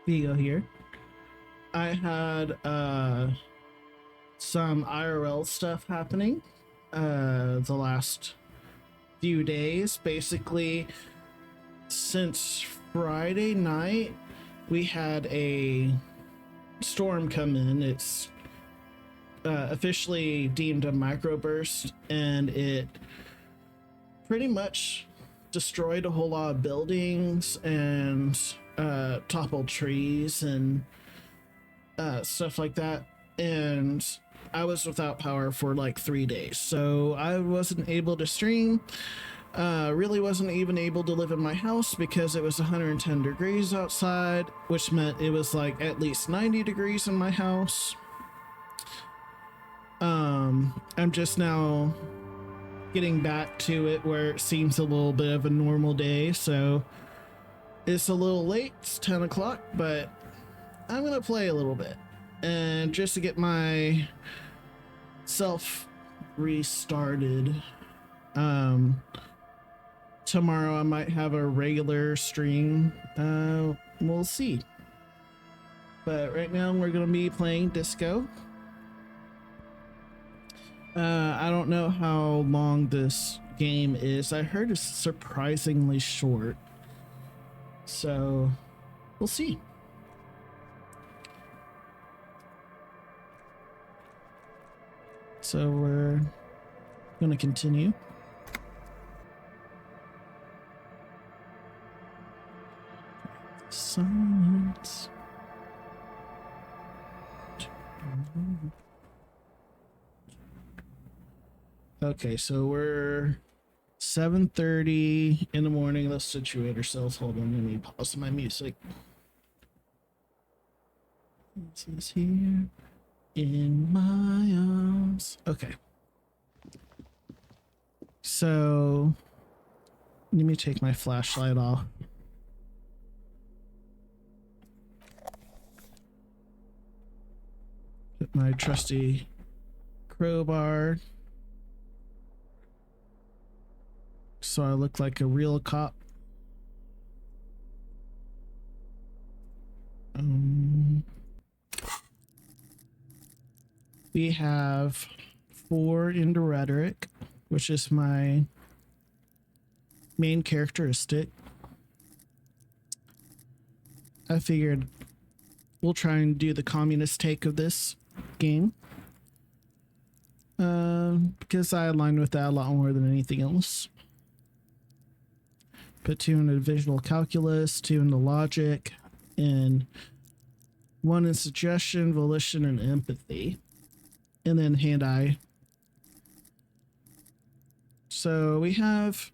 Viggo here. I had some IRL stuff happening the last few days. Basically, since Friday night, we had a storm come in. It's officially deemed a microburst, and it pretty much destroyed a whole lot of buildings and toppled trees and stuff like that. And I was without power for like 3 days, so I wasn't able to stream. Really wasn't even able to live in my house because it was 110 degrees outside, which meant it was like at least 90 degrees in my house. I'm just now getting back to it where it seems a little bit of a normal day, so it's a little late. It's 10 o'clock, but I'm gonna play a little bit, and just to get my self restarted. Tomorrow I might have a regular stream. We'll see. But right now we're gonna be playing Disco. I don't know how long this game is. I heard it's surprisingly short, so we'll see. So we're gonna continue. Silence. Okay, so we're 7:30 in the morning. Let's situate ourselves. Hold on, let me pause my music. This is here in my arms. Okay. So let me take my flashlight off. Put my trusty crowbar so I look like a real cop. We have 4 into rhetoric, which is my main characteristic. I figured we'll try and do the communist take of this game, because I align with that a lot more than anything else. Put 2 into visual calculus, 2 into logic, and 1 in suggestion, volition, and empathy, and then hand-eye. So we have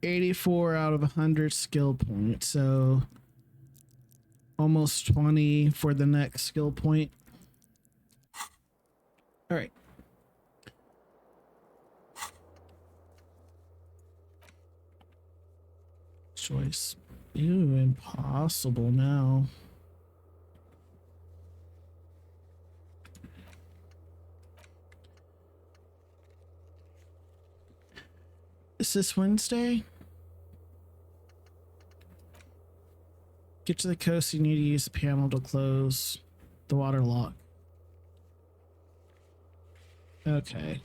84 out of 100 skill points, so almost 20 for the next skill point. All right. Choice. Ew, impossible now. Is this Wednesday? Get to the coast, you need to use the panel to close the water lock. Okay.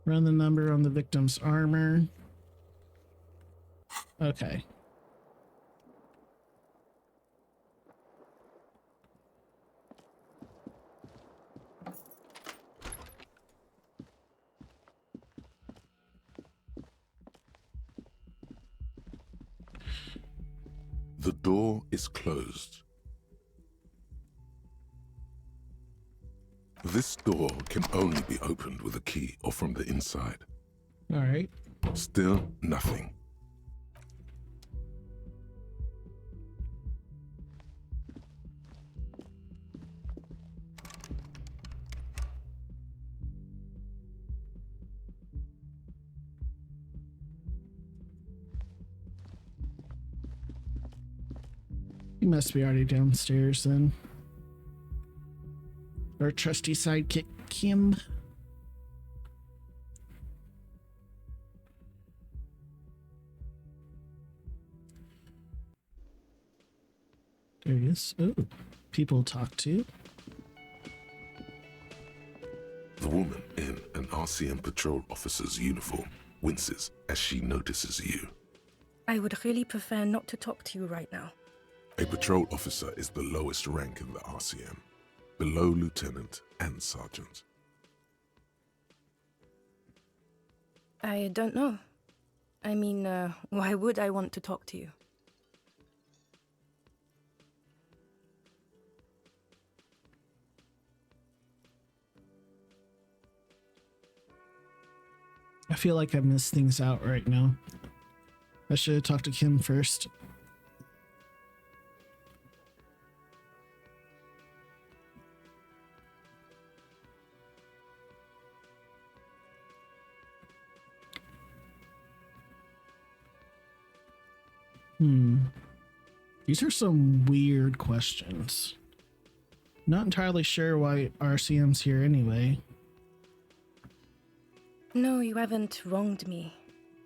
Run the number on the victim's armor. Okay. The door is closed. This door can only be opened with a key or from the inside. All right. Still nothing. He must be already downstairs then. Our trusty sidekick, Kim. There he is. Oh, people to talk to. The woman in an RCM patrol officer's uniform winces as she notices you. I would really prefer not to talk to you right now. A patrol officer is the lowest rank in the RCM, below lieutenant and sergeant. I don't know. I mean, why would I want to talk to you? I feel like I missed things out right now. I should have talked to Kim first. These are some weird questions. Not entirely sure why RCM's here anyway. No, you haven't wronged me.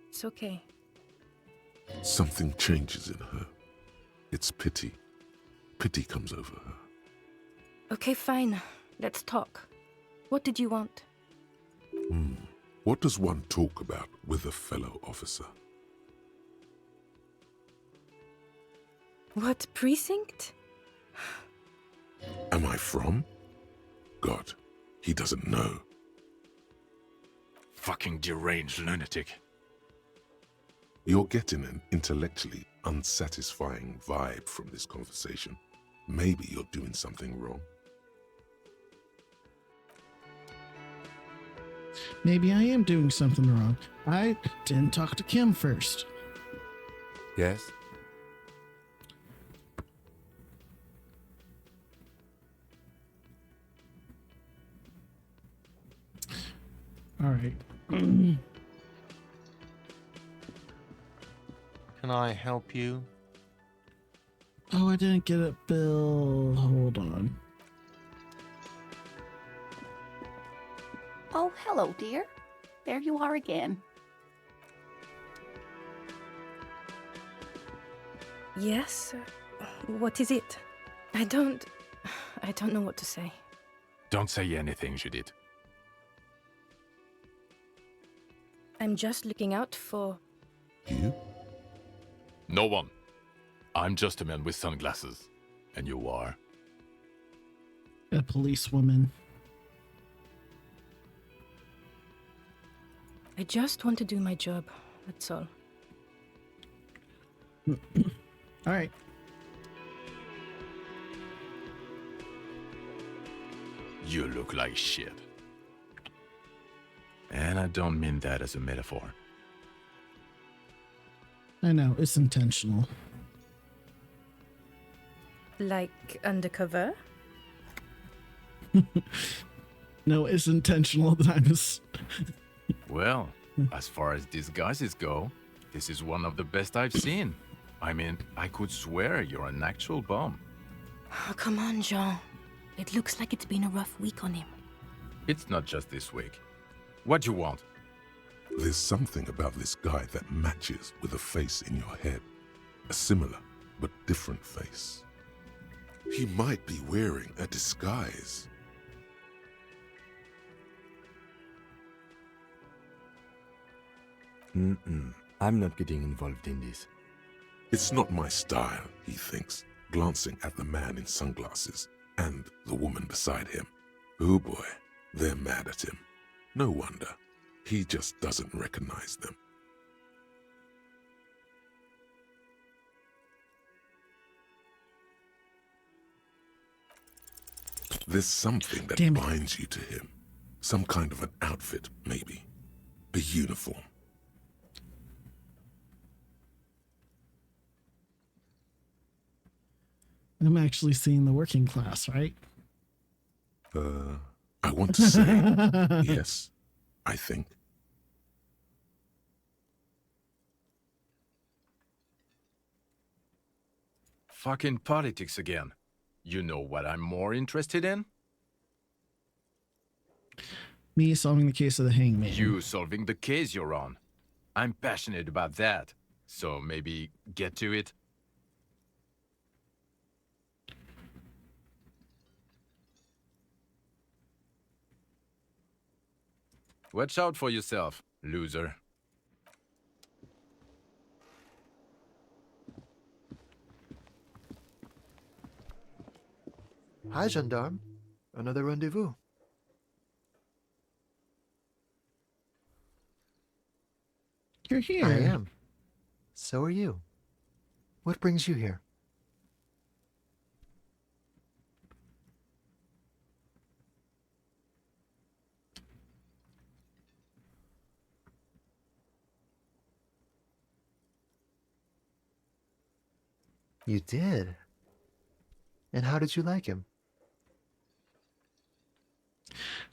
It's okay. Something changes in her. It's pity. Pity comes over her. Okay, fine. Let's talk. What did you want? What does one talk about with a fellow officer? What precinct? Am I from? God, he doesn't know. Fucking deranged lunatic. You're getting an intellectually unsatisfying vibe from this conversation. Maybe you're doing something wrong. Maybe I am doing something wrong. I didn't talk to Kim first. Yes? All right. Can I help you? Oh, I didn't get a bill. Hold on. Oh, hello, dear. There you are again. Yes? What is it? I don't know what to say. Don't say anything, Judith. I'm just looking out for... You? No one. I'm just a man with sunglasses. And you are? A policewoman. I just want to do my job. That's all. All right. You look like shit. And I don't mean that as a metaphor. I know, it's intentional. Like undercover? No, it's intentional that I was... Well, as far as disguises go, this is one of the best I've seen. I mean, I could swear you're an actual bum. Oh, come on, Jean. It looks like it's been a rough week on him. It's not just this week. What do you want? There's something about this guy that matches with a face in your head. A similar but different face. He might be wearing a disguise. I'm not getting involved in this. It's not my style, he thinks, glancing at the man in sunglasses and the woman beside him. Oh boy, they're mad at him. No wonder. He just doesn't recognize them. There's something that Damn it. binds you to him. Some kind of an outfit, maybe. A uniform. I'm actually seeing the working class, right? I want to say yes, I think. Fucking politics again. You know what I'm more interested in? Me solving the case of the hangman. You solving the case you're on. I'm passionate about that. So maybe get to it. Watch out for yourself, loser. Hi, gendarme. Another rendezvous. You're here. I am. So are you. What brings you here? You did? And how did you like him?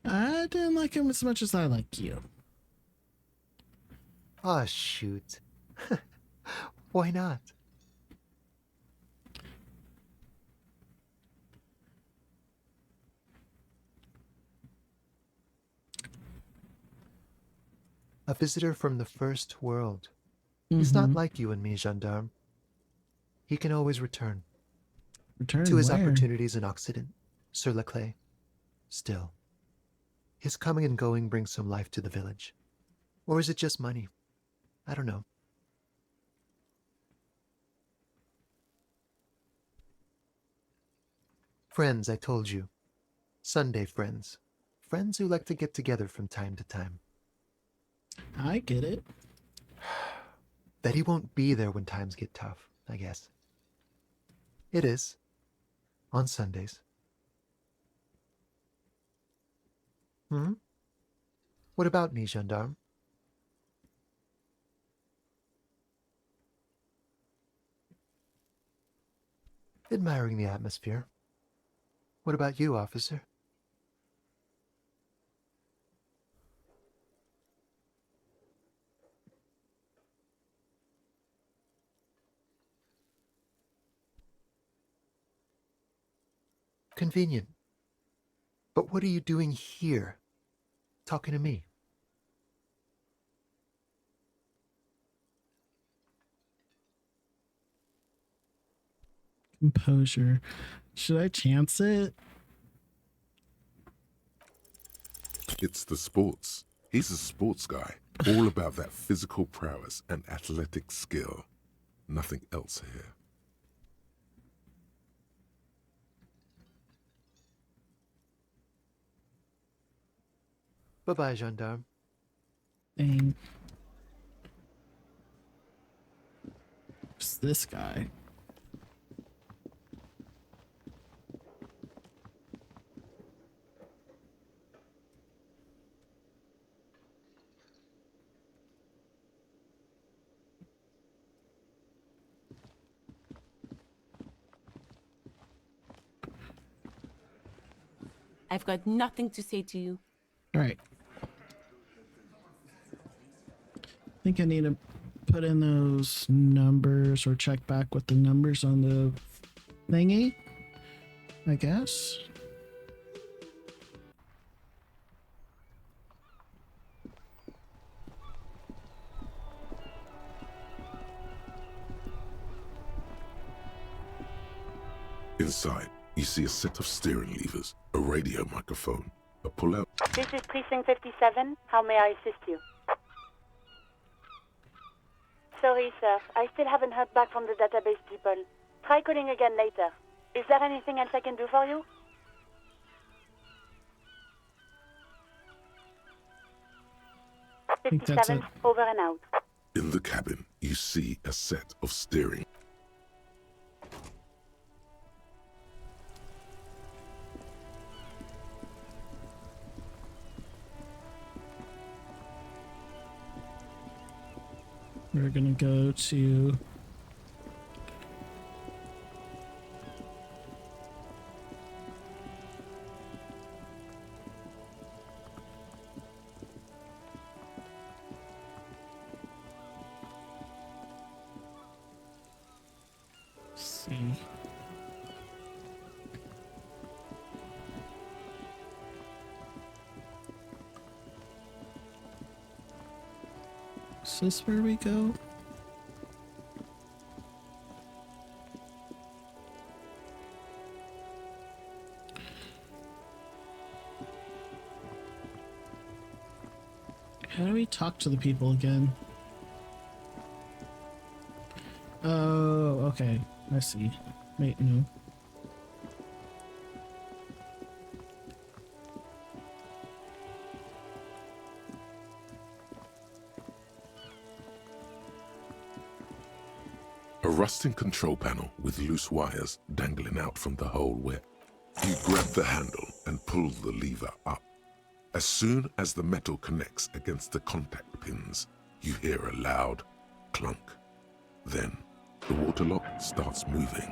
I didn't like him as much as I like you. Ah, shoot. Why not? A visitor from the first world. He's not like you and me, gendarme. He can always return. Return To his where? opportunities in Occident, sur la clé. Still, his coming and going brings some life to the village. Or is it just money? I don't know. Friends, I told you. Sunday friends. Friends who like to get together from time to time. I get it. That he won't be there when times get tough, I guess. It is. On Sundays. Hmm? What about me, gendarme? Admiring the atmosphere. What about you, officer? Convenient. But what are you doing here? Talking to me? Composure. Should I chance it? It's the sports. He's a sports guy, all about that physical prowess and athletic skill. Nothing else here. Bye-bye, gendarme. Dang. Who's this guy? I've got nothing to say to you. All right. I think I need to put in those numbers or check back with the numbers on the thingy, I guess. Inside, you see a set of steering levers, a radio microphone, a pull-out. This is Precinct 57. How may I assist you? Sorry, sir. I still haven't heard back from the database people. Try calling again later. Is there anything else I can do for you? think that's 57, over and out. In the cabin, you see a set of steering. We're gonna go to see. Is this where we go? How do we talk to the people again? Oh, okay. I see. Wait, no. A rusting control panel with loose wires dangling out from the hole where you grab the handle and pull the lever up. As soon as the metal connects against the contact pins, you hear a loud clunk. Then the water lock starts moving.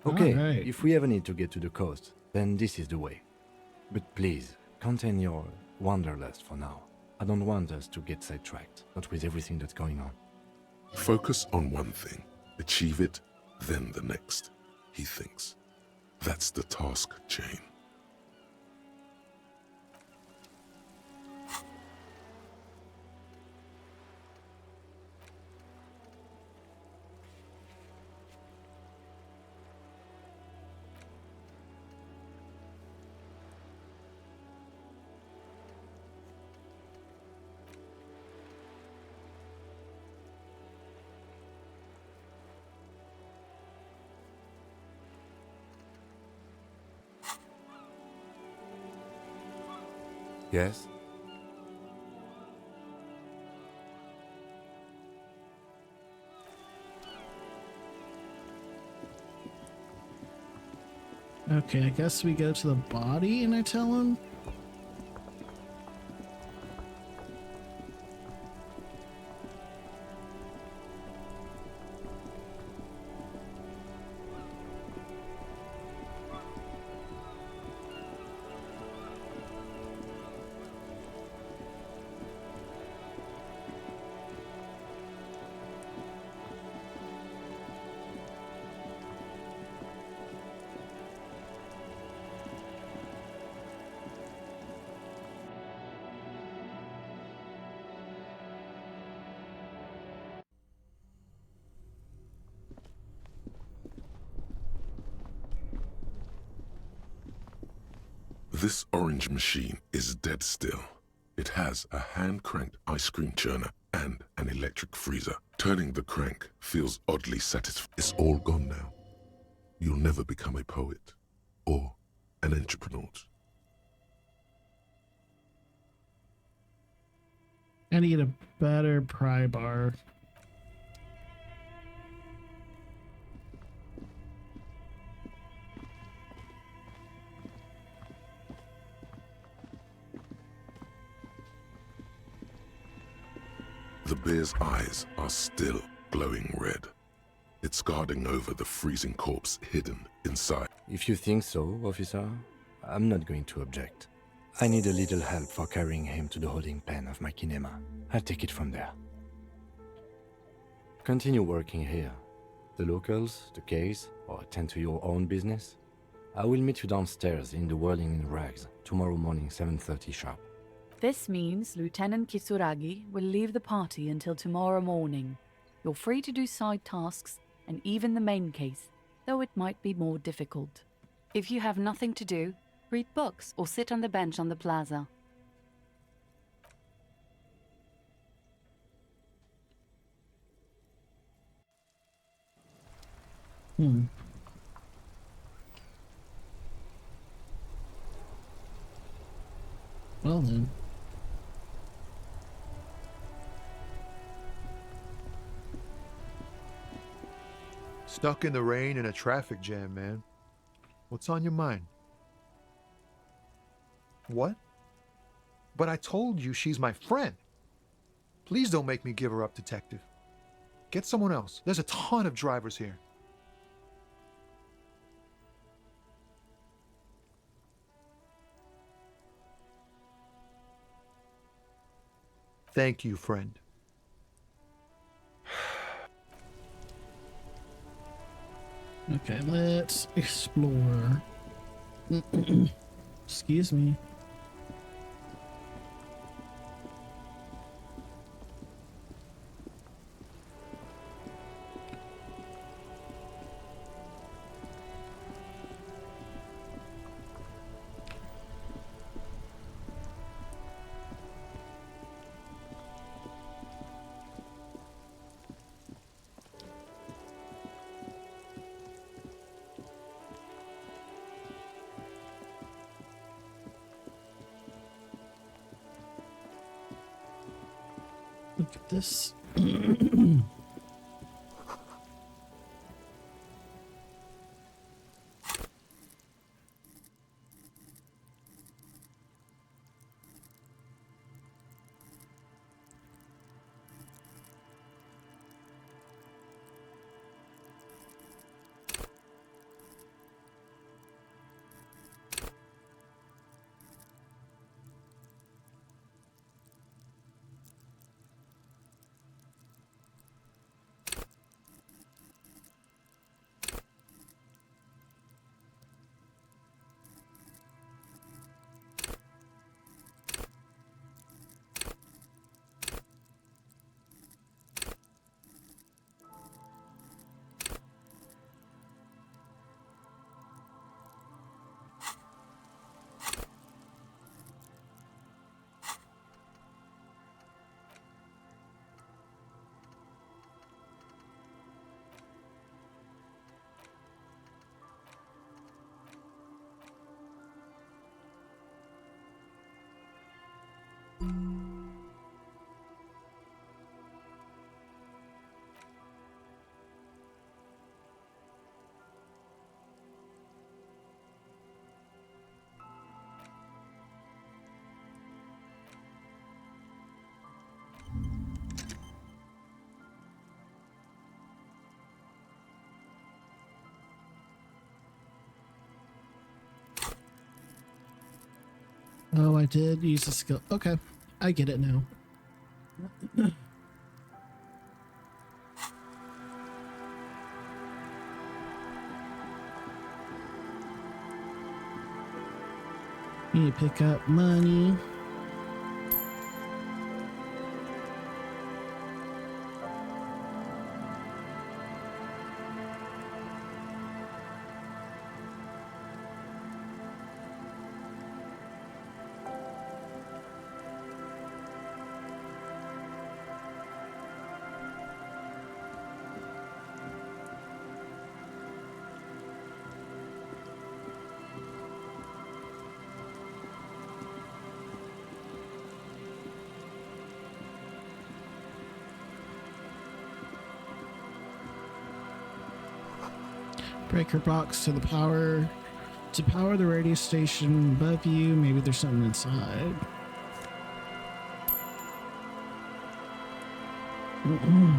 Okay, Alright. if we ever need to get to the coast, then this is the way. But please, contain your wanderlust for now. I don't want us to get sidetracked, not with everything that's going on. Focus on one thing, achieve it, then the next, he thinks. That's the task chain. Yes? Okay, I guess we go to the body and I tell him. This orange machine is dead still. It has a hand-cranked ice cream churner and an electric freezer. Turning the crank feels oddly satisfying. It's all gone now. You'll never become a poet or an entrepreneur. I need a better pry bar. The bear's eyes are still glowing red. It's guarding over the freezing corpse hidden inside. If you think so, officer, I'm not going to object. I need a little help for carrying him to the holding pen of my kinema. I'll take it from there. Continue working here. The locals, the case, or attend to your own business. I will meet you downstairs in the Whirling in Rags tomorrow morning, 7:30 sharp. This means Lieutenant Kisuragi will leave the party until tomorrow morning. You're free to do side tasks and even the main case, though it might be more difficult. If you have nothing to do, read books or sit on the bench on the plaza. Well then. Stuck in the rain in a traffic jam, man. What's on your mind? What? But I told you she's my friend. Please don't make me give her up, detective. Get someone else. There's a ton of drivers here. Thank you, friend. Okay, let's explore. Excuse me. Look at this. Oh, I did use a skill. Okay, I get it now. You pick up money. Breaker box to power the radio station above you. Maybe there's something inside. Ooh.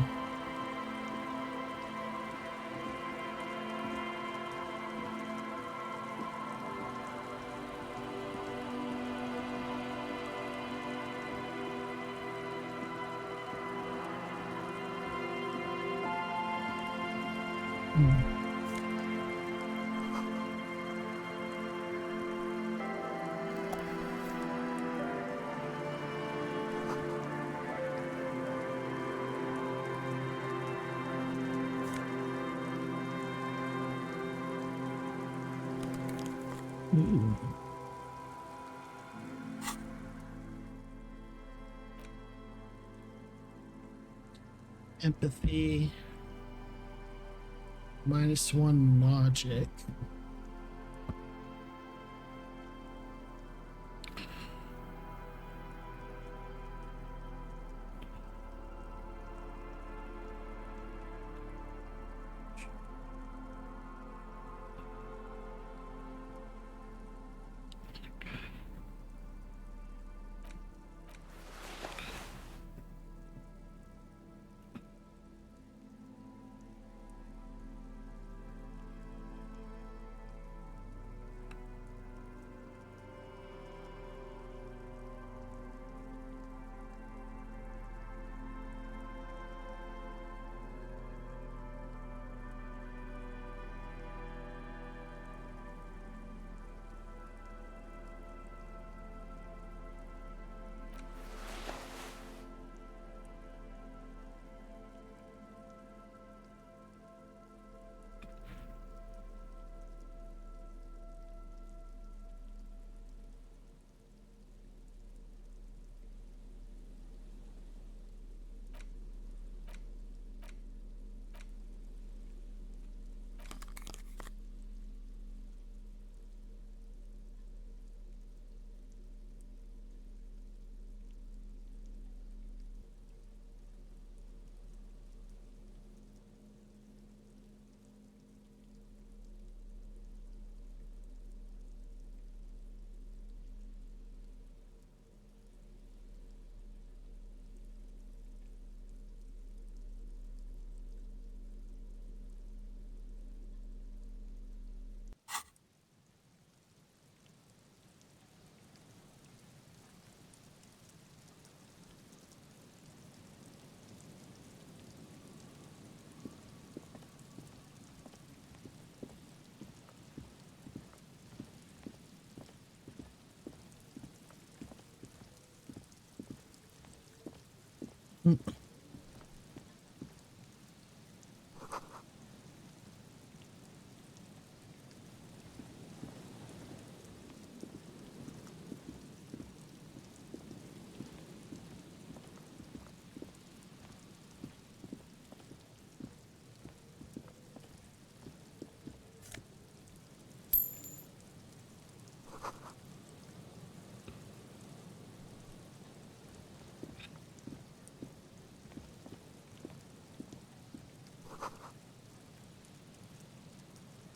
Empathy. -1 logic.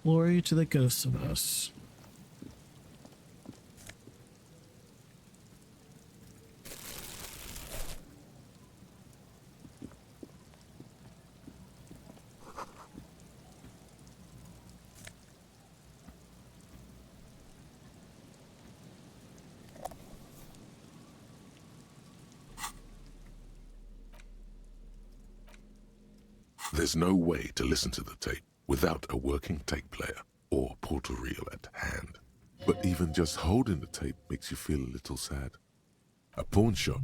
Glory to the ghosts of us. There's no way to listen to the tape without a working tape player or portal reel at hand. But even just holding the tape makes you feel a little sad. A pawn shop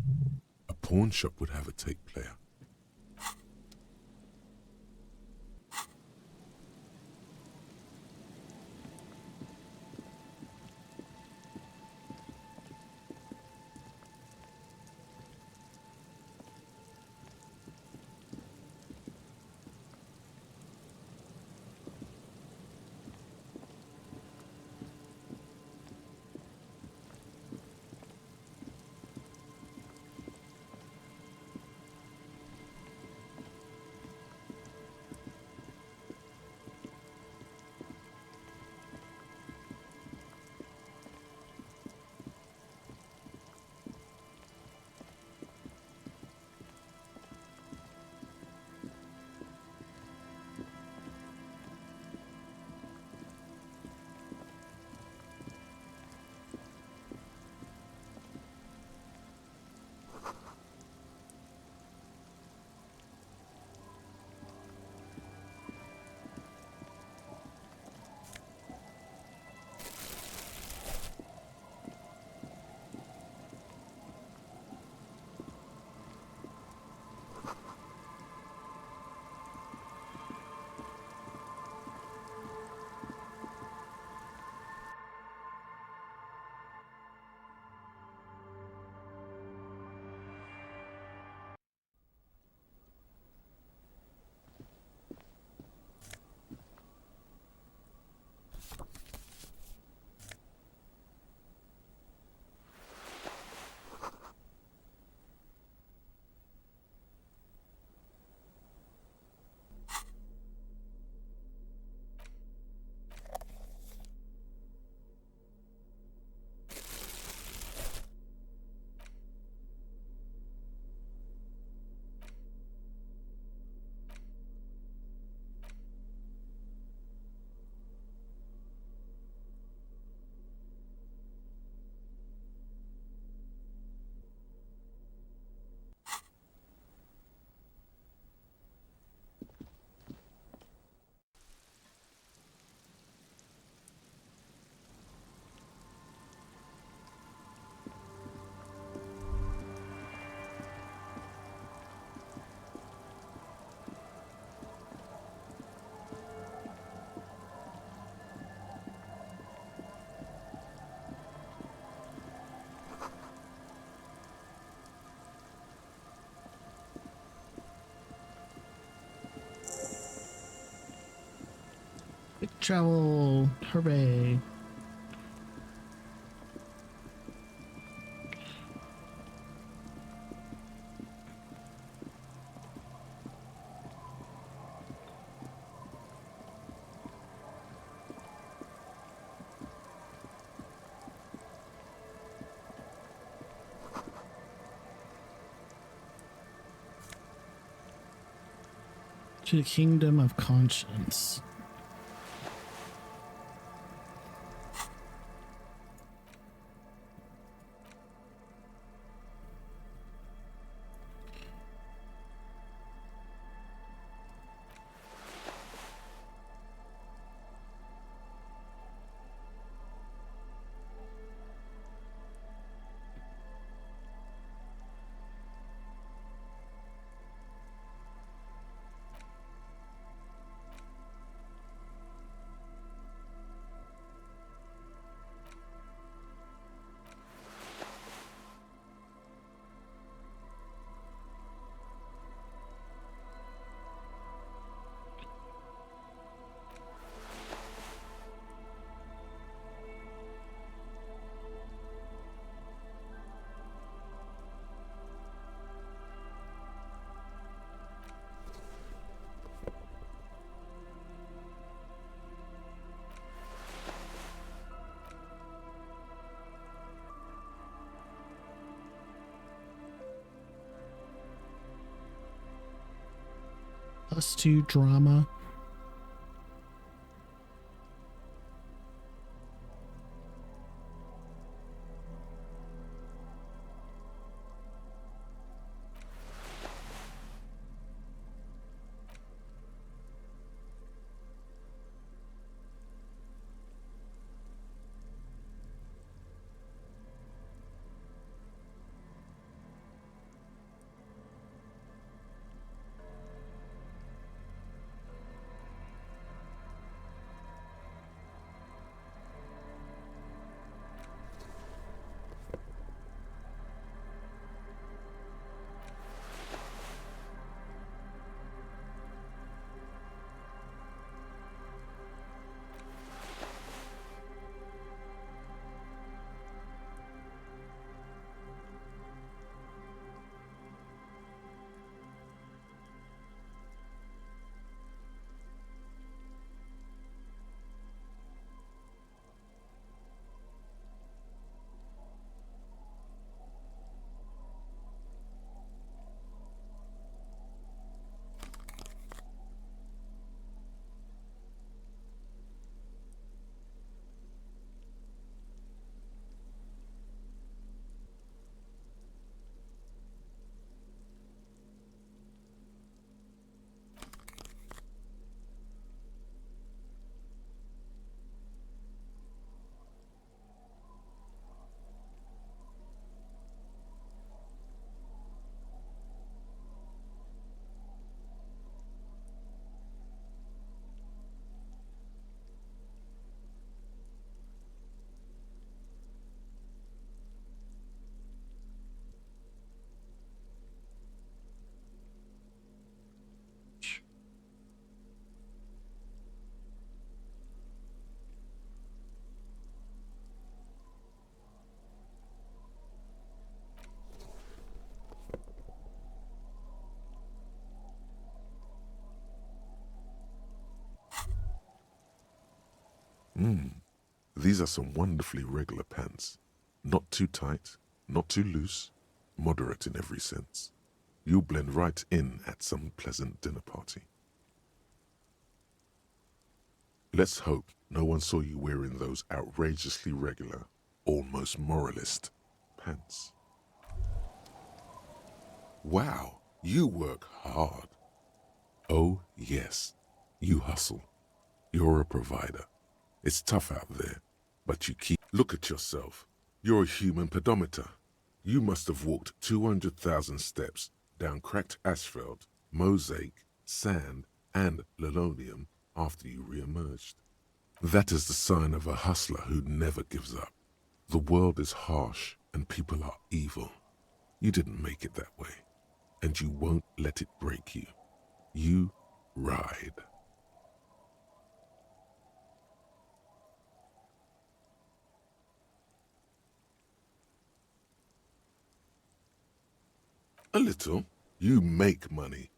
would have a tape player. Quick travel, hooray. To the kingdom of conscience. +2 drama. These are some wonderfully regular pants. Not too tight, not too loose, moderate in every sense. You'll blend right in at some pleasant dinner party. Let's hope no one saw you wearing those outrageously regular, almost moralist pants. Wow, you work hard. Oh, yes, you hustle. You're a provider. It's tough out there, but you keep... Look at yourself. You're a human pedometer. You must have walked 200,000 steps down cracked asphalt, mosaic, sand, and linoleum after you re-emerged. That is the sign of a hustler who never gives up. The world is harsh and people are evil. You didn't make it that way, and you won't let it break you. You ride. A little. You make money.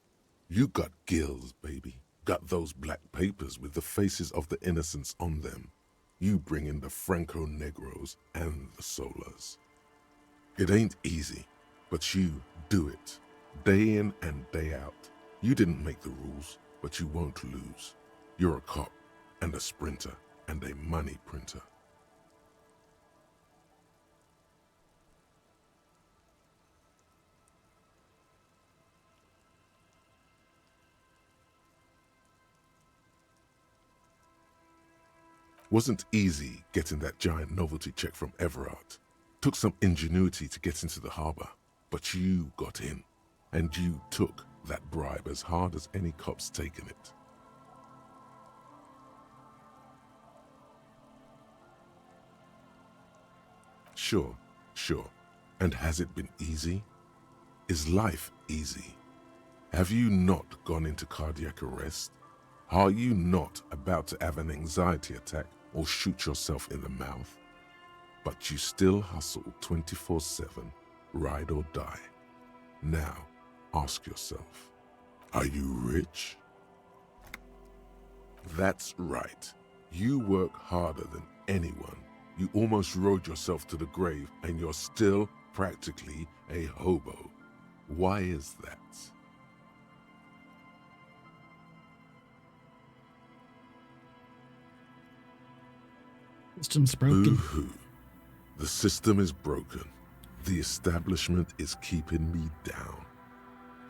You got gills, baby. Got those black papers with the faces of the innocents on them. You bring in the Franco-Negros and the Solas. It ain't easy, but you do it. Day in and day out. You didn't make the rules, but you won't lose. You're a cop, and a sprinter, and a money printer. Wasn't easy getting that giant novelty check from Everard. Took some ingenuity to get into the harbor, but you got in, and you took that bribe as hard as any cop's taken it. Sure. And has it been easy? Is life easy? Have you not gone into cardiac arrest? Are you not about to have an anxiety attack or shoot yourself in the mouth? But you still hustle 24/7, ride or die. Now, ask yourself, are you rich? That's right. You work harder than anyone. You almost rode yourself to the grave and you're still practically a hobo. Why is that? System's broken. Boo-hoo. The system is broken. The establishment is keeping me down.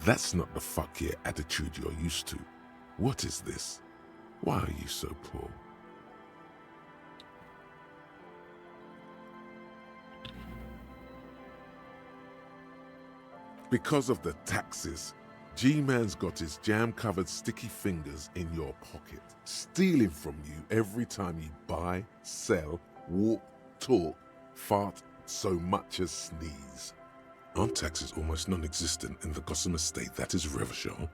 That's not the fuck yeah attitude you're used to. What is this? Why are you so poor? Because of the taxes, G-Man's got his jam-covered sticky fingers in your pocket, stealing from you every time you buy, sell, walk, talk, fart, so much as sneeze. Aren't taxes almost non-existent in the Gossamer state that is Revachol?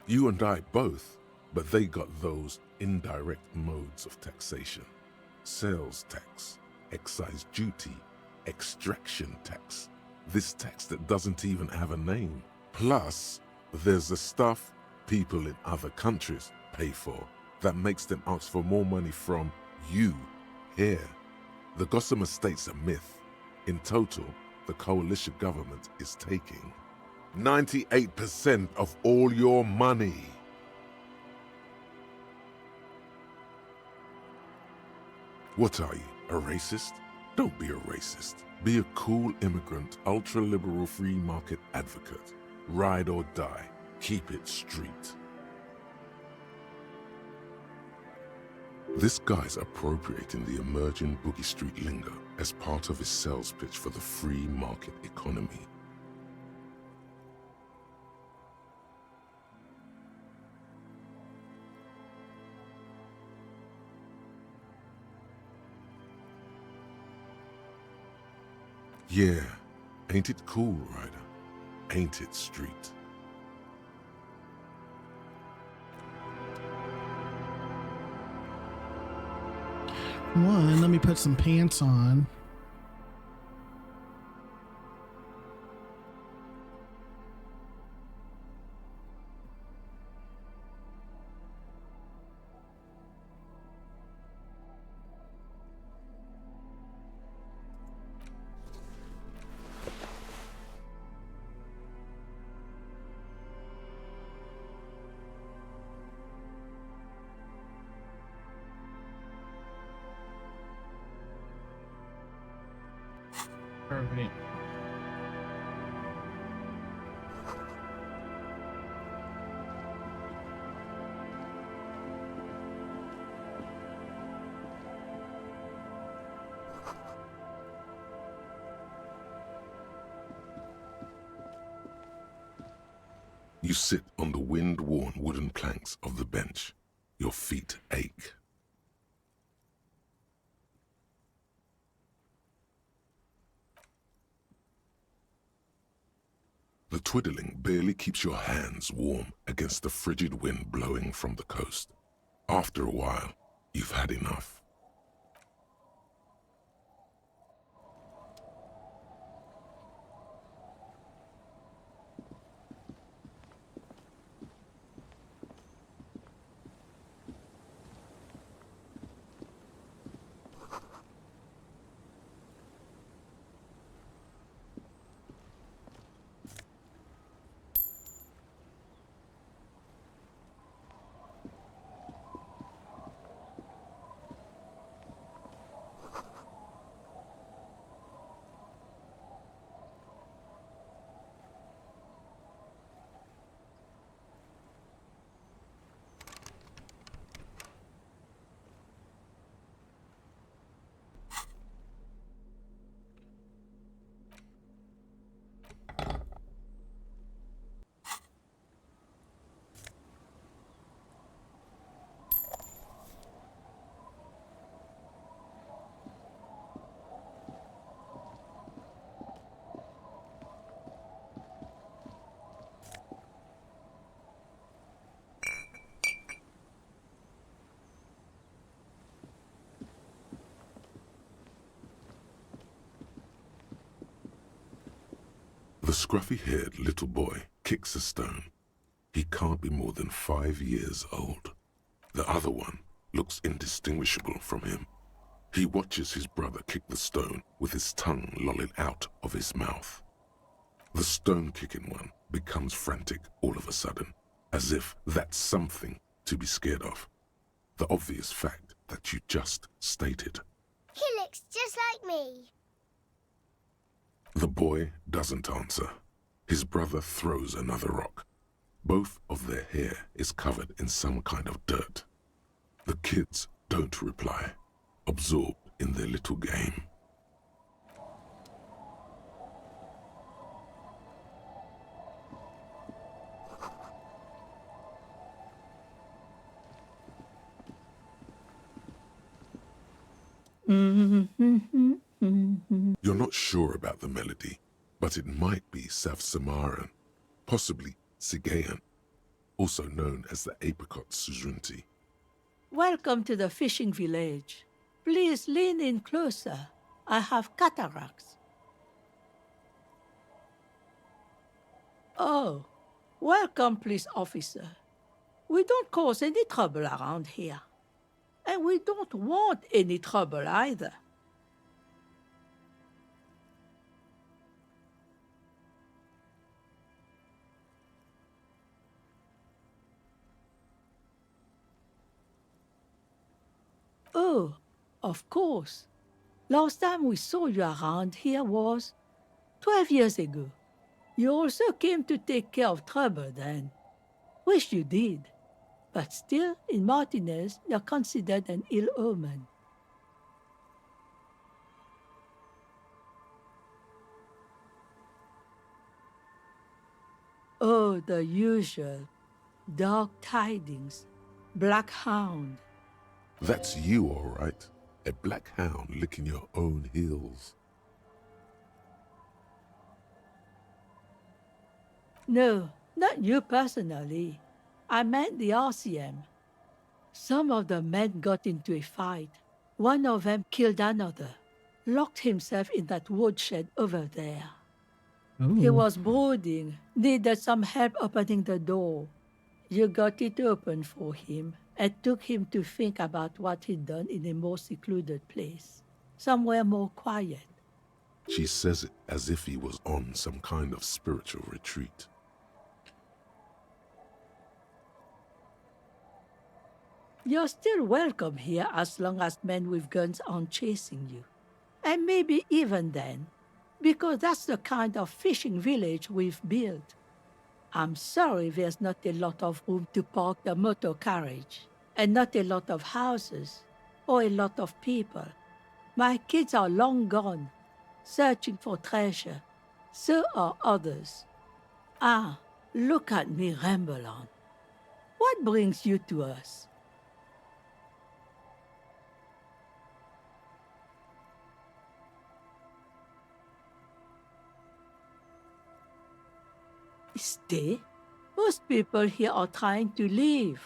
You and I both, but they got those indirect modes of taxation. Sales tax, excise duty, extraction tax. This tax that doesn't even have a name. Plus, there's the stuff people in other countries pay for that makes them ask for more money from you here. The Gossamer state's a myth. In total, the coalition government is taking 98% of all your money. What are you, a racist? Don't be a racist. Be a cool immigrant, ultra-liberal free market advocate. Ride or die. Keep it street. This guy's appropriating the emerging Boogie Street lingo as part of his sales pitch for the free market economy. Yeah, ain't it cool, Ryder? Ain't it street? One, let me put some pants on. Perfect. You sit on the wind-worn wooden planks of the bench. Your feet ache. The twiddling barely keeps your hands warm against the frigid wind blowing from the coast. After a while, you've had enough. The scruffy-haired little boy kicks a stone. He can't be more than 5 years old. The other one looks indistinguishable from him. He watches his brother kick the stone with his tongue lolling out of his mouth. The stone-kicking one becomes frantic all of a sudden as if that's something to be scared of. The obvious fact that you just stated. He looks just like me. The boy doesn't answer. His brother throws another rock. Both of their hair is covered in some kind of dirt. The kids don't reply, absorbed in their little game. You're not sure about the melody, but it might be South Samaran, possibly Sigayan, also known as the apricot suzunti. Welcome to the fishing village. Please lean in closer. I have cataracts. Oh, welcome, police officer. We don't cause any trouble around here. And we don't want any trouble either. Oh, of course. Last time we saw you around here was 12 years ago. You also came to take care of trouble then. Wish you did. But still, in Martinez, you're considered an ill omen. Oh, the usual. Dark tidings. Black hound. That's you, all right. A black hound licking your own heels. No, not you personally. I meant the RCM. Some of the men got into a fight. One of them killed another, locked himself in that woodshed over there. He was brooding, needed some help opening the door. You got it open for him and took him to think about what he'd done in a more secluded place, somewhere more quiet. She says it as if he was on some kind of spiritual retreat. You're still welcome here as long as men with guns aren't chasing you. And maybe even then, because that's the kind of fishing village we've built. I'm sorry there's not a lot of room to park the motor carriage, and not a lot of houses, or a lot of people. My kids are long gone, searching for treasure. So are others. Ah, look at me ramble on. What brings you to us? Stay? Most people here are trying to leave.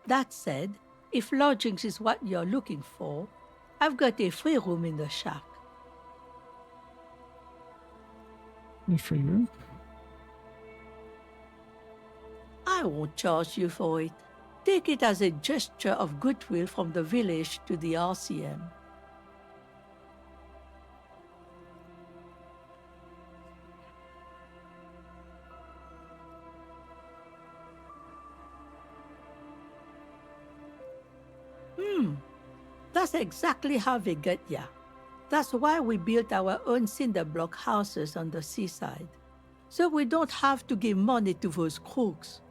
That said, if lodgings is what you're looking for, I've got a free room in the shack. A free room? I won't charge you for it. Take it as a gesture of goodwill from the village to the RCM. That's exactly how they get ya. That's why we built our own cinder block houses on the seaside. So we don't have to give money to those crooks.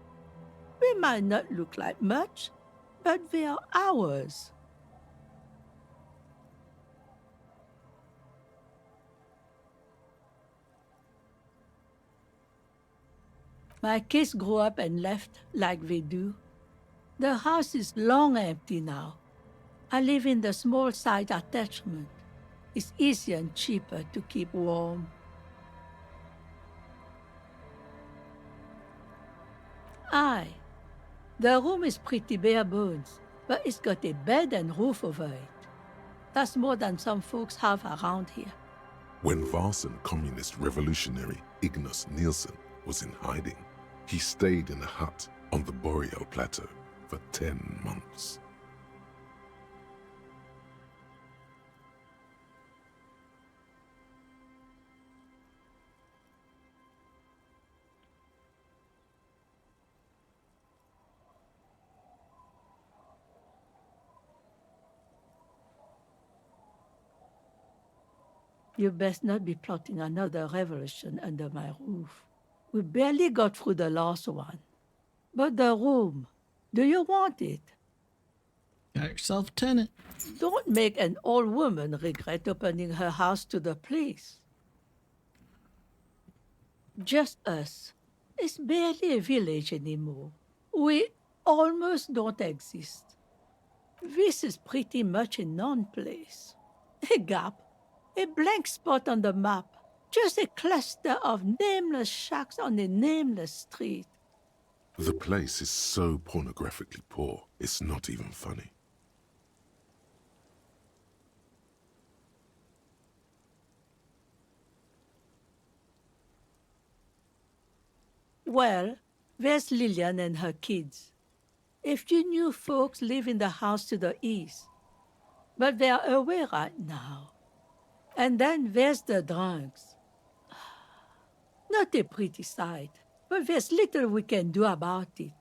We might not look like much, but they are ours. My kids grew up and left like they do. The house is long empty now. I live in the small side attachment. It's easier and cheaper to keep warm. Aye, the room is pretty bare bones, but it's got a bed and roof over it. That's more than some folks have around here. When Varson communist revolutionary Ignas Nielsen was in hiding, he stayed in a hut on the Boreal Plateau for 10 months. You best not be plotting another revolution under my roof. We barely got through the last one. But the room, do you want it? Got yourself a tenant. Don't make an old woman regret opening her house to the police. Just us. It's barely a village anymore. We almost don't exist. This is pretty much a non-place. A gap, a blank spot on the map, just a cluster of nameless shacks on a nameless street. The place is so pornographically poor, it's not even funny. Well, there's Lillian and her kids. A few new folks live in the house to the east, but they're away right now. And then there's the drunks. Not a pretty sight, but there's little we can do about it.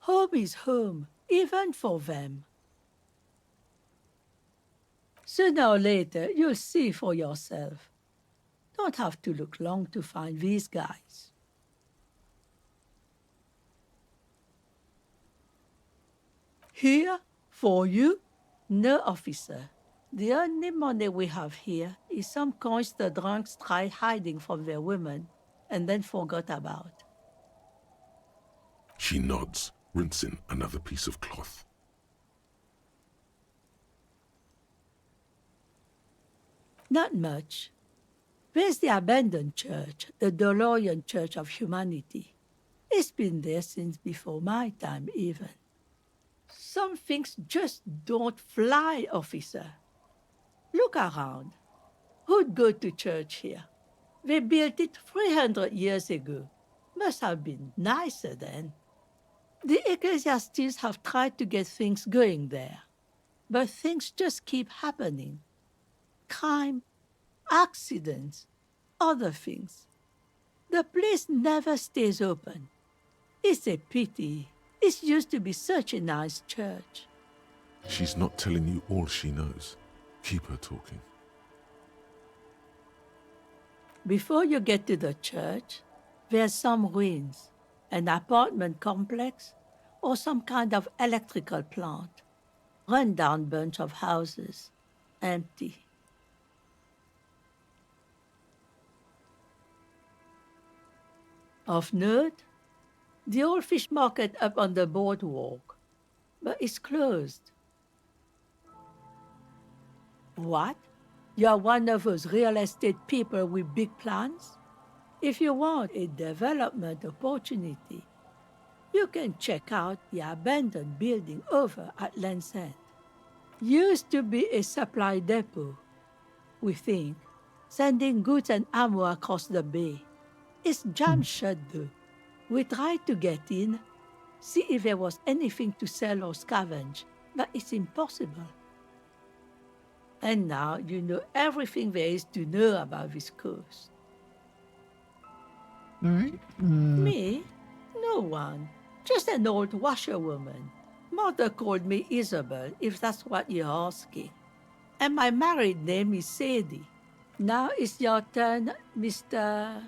Home is home, even for them. Sooner or later, you'll see for yourself. Don't have to look long to find these guys. Here, for you? No, officer. The only money we have here is some coins the drunks tried hiding from their women and then forgot about. She nods, rinsing another piece of cloth. Not much. There's the abandoned church, the DeLorean Church of Humanity. It's been there since before my time, even. Some things just don't fly, officer. Look around. Who'd go to church here? They built it 300 years ago. Must have been nicer then. The ecclesiastics have tried to get things going there, but things just keep happening. Crime, accidents, other things. The place never stays open. It's a pity. It used to be such a nice church. She's not telling you all she knows. Keep her talking. Before you get to the church, there's some ruins, an apartment complex, or some kind of electrical plant. Run-down bunch of houses, empty. Of note, the old fish market up on the boardwalk, but it's closed. What? You're one of those real estate people with big plans? If you want a development opportunity, you can check out the abandoned building over at Land's End. Used to be a supply depot, we think, sending goods and ammo across the bay. It's jammed shut though. We tried to get in, see if there was anything to sell or scavenge, but it's impossible. And now you know everything there is to know about this coast. All right. Me? No one. Just an old washerwoman. Mother called me Isabel, if that's what you're asking. And my married name is Sadie. Now it's your turn, Mr.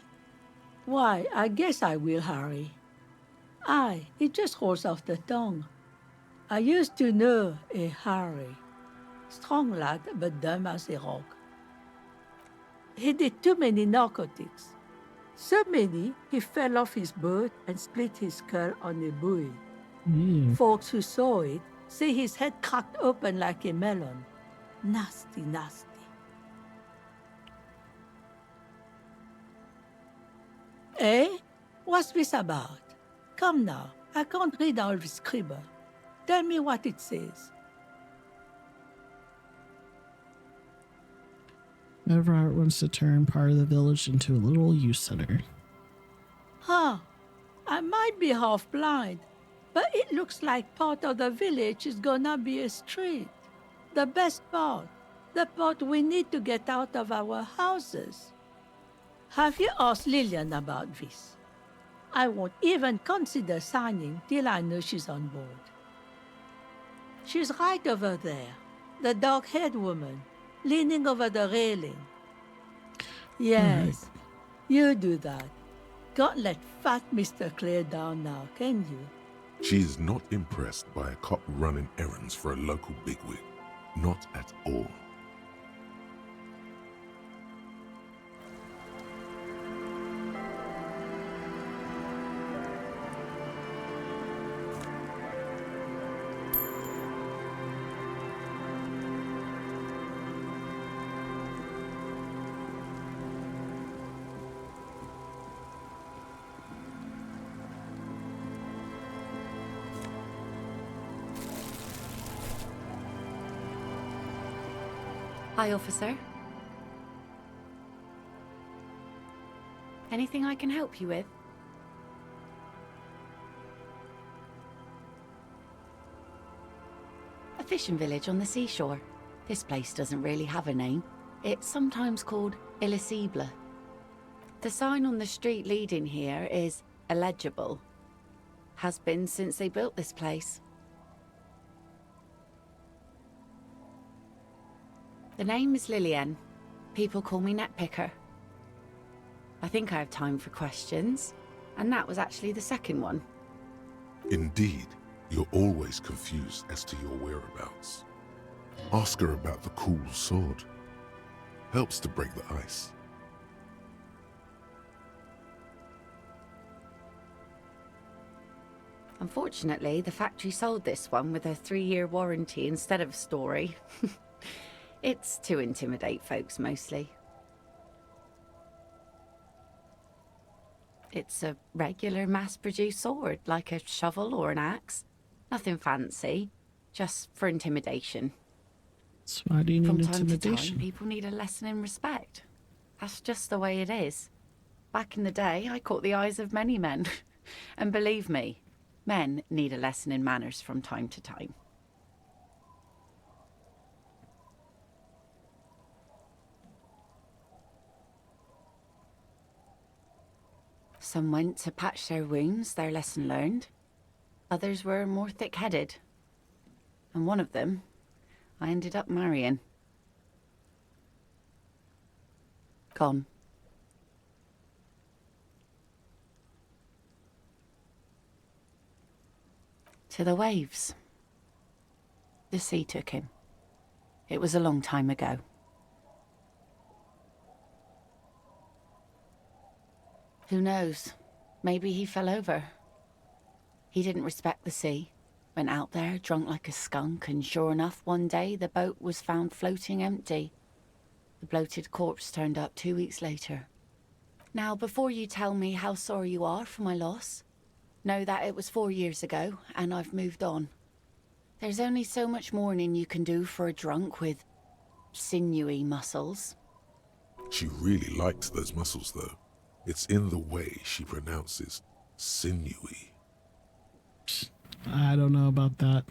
Why, I guess I will, Harry. Aye, it just rolls off the tongue. I used to know a Harry. Strong lad, but dumb as a rock. He did too many narcotics. So many, he fell off his boat and split his skull on a buoy. Folks who saw it say his head cracked open like a melon. Nasty, nasty. Eh? What's this about? Come now, I can't read all this scribble. Tell me what it says. Everard wants to turn part of the village into a little youth center. Huh. I might be half blind, but it looks like part of the village is gonna be a street. The best part. The part we need to get out of our houses. Have you asked Lillian about this? I won't even consider signing till I know she's on board. She's right over there, the dark-haired woman, leaning over the railing. Yes, you do that. Can't let fat Mr. Clare down now, can you? She is not impressed by a cop running errands for a local bigwig. Not at all. Hi, officer. Anything I can help you with? A fishing village on the seashore. This place doesn't really have a name. It's sometimes called Elysium. The sign on the street leading here is illegible. Has been since they built this place. The name is Lillian. People call me Netpicker. I think I have time for questions, and that was actually the second one. Indeed, you're always confused as to your whereabouts. Ask her about the cool sword. Helps to break the ice. Unfortunately, the factory sold this one with a 3-year warranty instead of a story. It's to intimidate folks, mostly. It's a regular mass-produced sword, like a shovel or an axe. Nothing fancy, just for intimidation. So why do you need From time to intimidation? time, people need a lesson in respect. That's just the way it is. Back in the day, I caught the eyes of many men. And believe me, men need a lesson in manners from time to time. Some went to patch their wounds, their lesson learned. Others were more thick-headed. And one of them, I ended up marrying. Gone. To the waves. The sea took him. It was a long time ago. Who knows? Maybe he fell over. He didn't respect the sea. Went out there, drunk like a skunk, and sure enough, one day the boat was found floating empty. The bloated corpse turned up 2 weeks later. Now, before you tell me how sorry you are for my loss, know that it was 4 years ago, and I've moved on. There's only so much mourning you can do for a drunk with sinewy muscles. She really likes those muscles, though. It's in the way she pronounces sinewy. I don't know about that.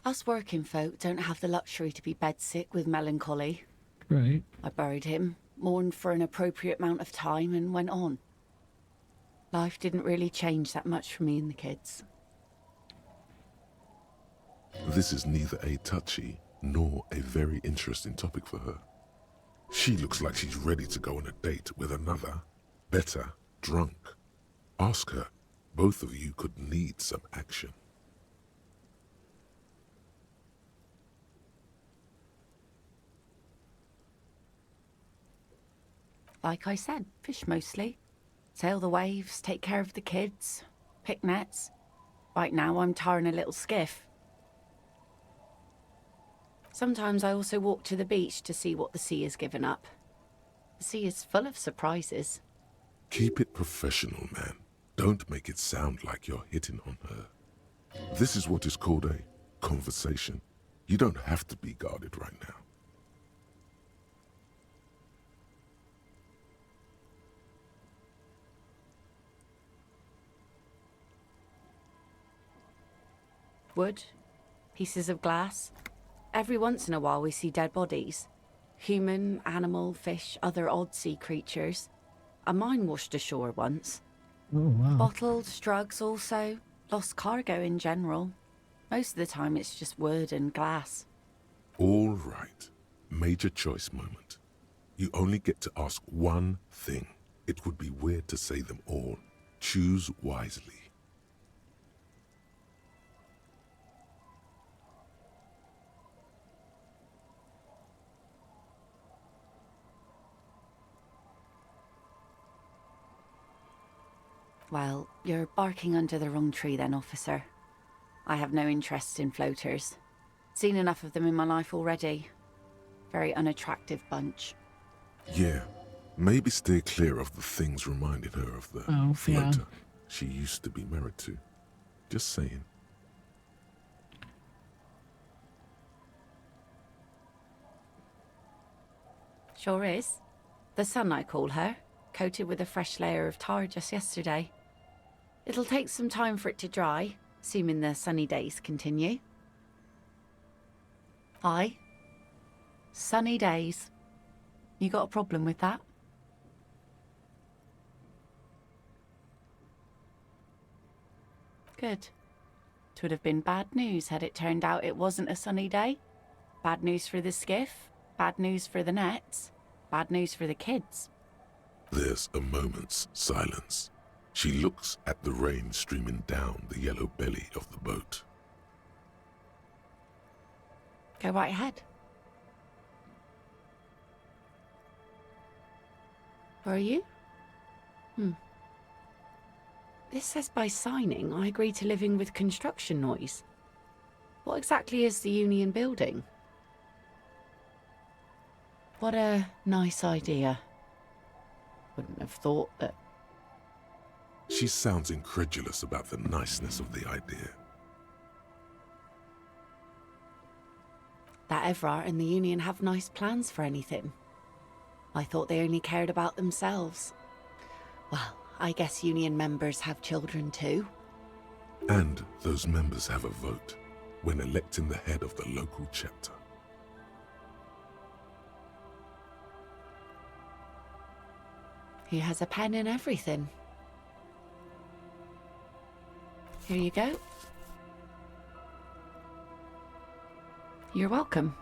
Us working folk don't have the luxury to be bedsick with melancholy. Right. I buried him, mourned for an appropriate amount of time, and went on. Life didn't really change that much for me and the kids. This is neither a touchy nor a very interesting topic for her. She looks like she's ready to go on a date with another, better, drunk. Ask her. Both of you could need some action. Like I said, fish mostly. Sail the waves, take care of the kids, pick nets. Right now I'm tarring a little skiff. Sometimes I also walk to the beach to see what the sea has given up. The sea is full of surprises. Keep it professional, man. Don't make it sound like you're hitting on her. This is what is called a conversation. You don't have to be guarded right now. Wood, pieces of glass. Every once in a while we see dead bodies. Human, animal, fish, other odd sea creatures. A mine washed ashore once. Oh, wow. Bottles, drugs also. lost cargo in general. Most of the time it's just wood and glass. All right. Major choice moment. You only get to ask one thing. It would be weird to say them all. Choose wisely. Well, you're barking under the wrong tree then, officer. I have no interest in floaters. Seen enough of them in my life already. Very unattractive bunch. Yeah, maybe steer clear of the things reminding her of the floater she used to be married to. Just saying. Sure is. The sun, I call her, coated with a fresh layer of tar just yesterday. It'll take some time for it to dry, assuming the sunny days continue. Aye. Sunny days. You got a problem with that? Good. It would have been bad news had it turned out it wasn't a sunny day. Bad news for the skiff, bad news for the nets, bad news for the kids. There's a moment's silence. She looks at the rain streaming down the yellow belly of the boat. Go right ahead. Where are you? This says by signing, I agree to living with construction noise. What exactly is the union building? What a nice idea. Wouldn't have thought that... She sounds incredulous about the niceness of the idea. That Everard and the union have nice plans for anything. I thought they only cared about themselves. Well, I guess union members have children too. And those members have a vote when electing the head of the local chapter. He has a pen and everything. Here you go. You're welcome.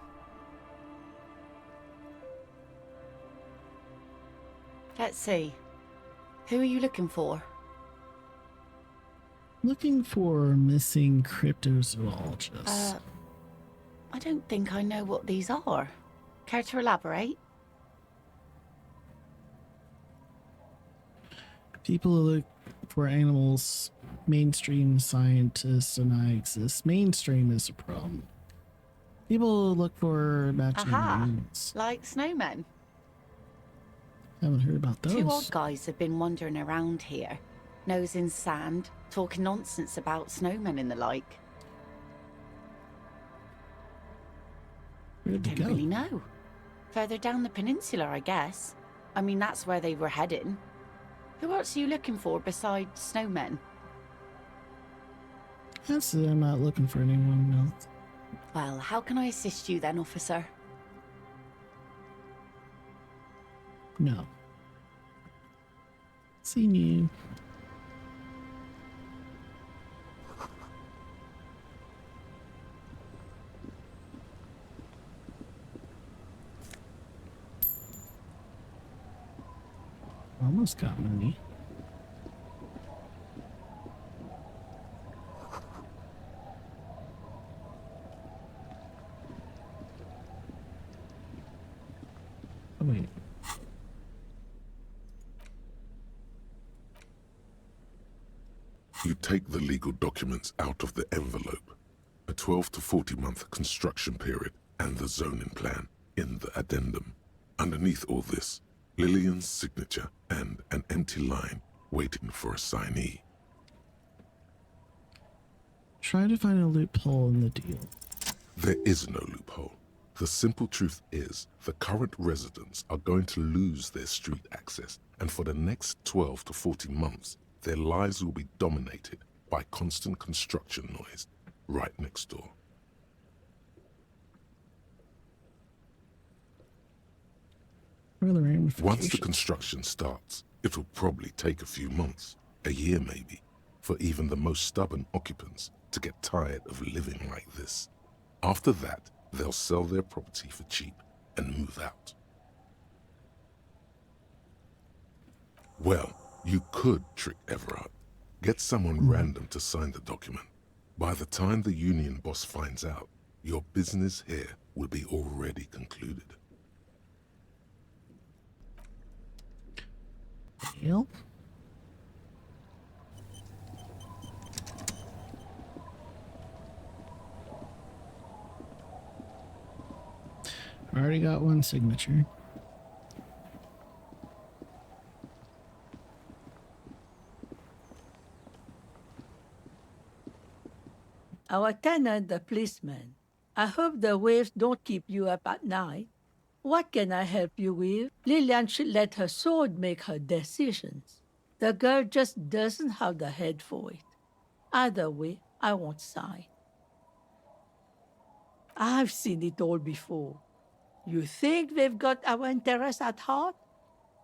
Let's see. Who are you looking for? Looking for missing cryptozoologists. I don't think I know what these are. Care to elaborate? People who look for animals, mainstream scientists deny exist. Mainstream is a problem. People look for matching animals. Like snowmen. Haven't heard about those. Two odd guys have been wandering around here, nose in sand, talking nonsense about snowmen and the like. Where'd they Don't go? really know. Further down the peninsula, I guess. I mean, that's where they were heading. Who else are you looking for besides snowmen? I'm not looking for anyone else. Well, how can I assist you then, officer? No. Seen you. Almost got money. Oh, wait. You take the legal documents out of the envelope, a 12 to 40 month construction period, and the zoning plan in the addendum. Underneath all this, Lillian's signature and an empty line waiting for a signee. Try to find a loophole in the deal. There is no loophole. The simple truth is the current residents are going to lose their street access, and for the next 12 to 40 months, their lives will be dominated by constant construction noise right next door. What are the ramifications? Once the construction starts, it will probably take a few months, a year maybe, for even the most stubborn occupants to get tired of living like this. After that, they'll sell their property for cheap and move out. Well, you could trick Everard. Get someone random to sign the document. By the time the union boss finds out, your business here will be already concluded. Yep. Already got one signature. Our tenant, the policeman. I hope the waves don't keep you up at night. What can I help you with? Lillian should let her sword make her decisions. The girl just doesn't have the head for it. Either way, I won't sign. I've seen it all before. You think they've got our interests at heart?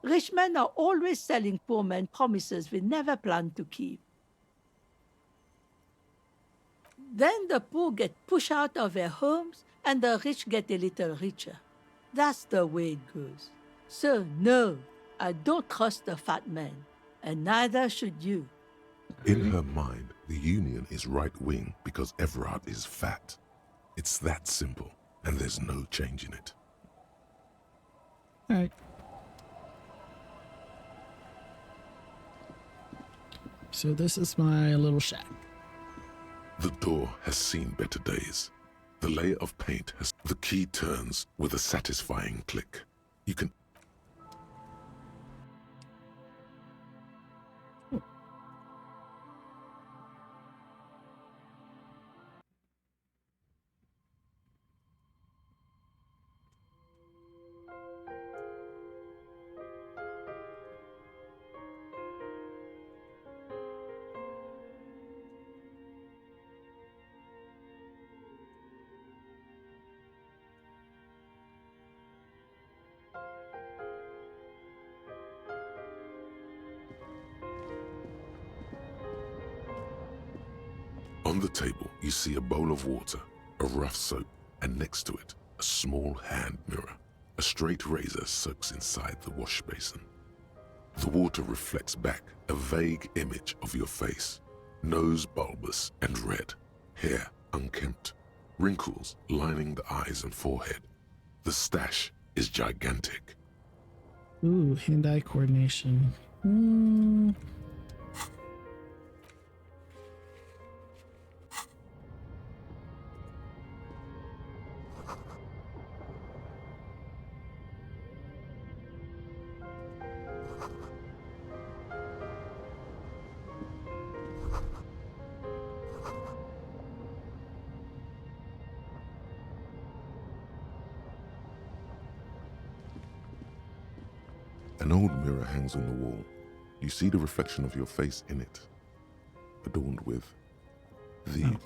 Rich men are always selling poor men promises they never planned to keep. Then the poor get pushed out of their homes and the rich get a little richer. That's the way it goes. So no, I don't trust the fat man, and neither should you. In her mind, the Union is right-wing because Everard is fat. It's that simple, and there's no change in it. All right. So this is my little shack. The door has seen better days. The layer of paint has... The key turns with a satisfying click. You can... On the table, you see a bowl of water, a rough soap, and next to it, a small hand mirror. A straight razor soaks inside the wash basin. The water reflects back a vague image of your face. Nose bulbous and red, hair unkempt, wrinkles lining the eyes and forehead. The stash is gigantic. Ooh, hand-eye coordination. An old mirror hangs on the wall. You see the reflection of your face in it, adorned with the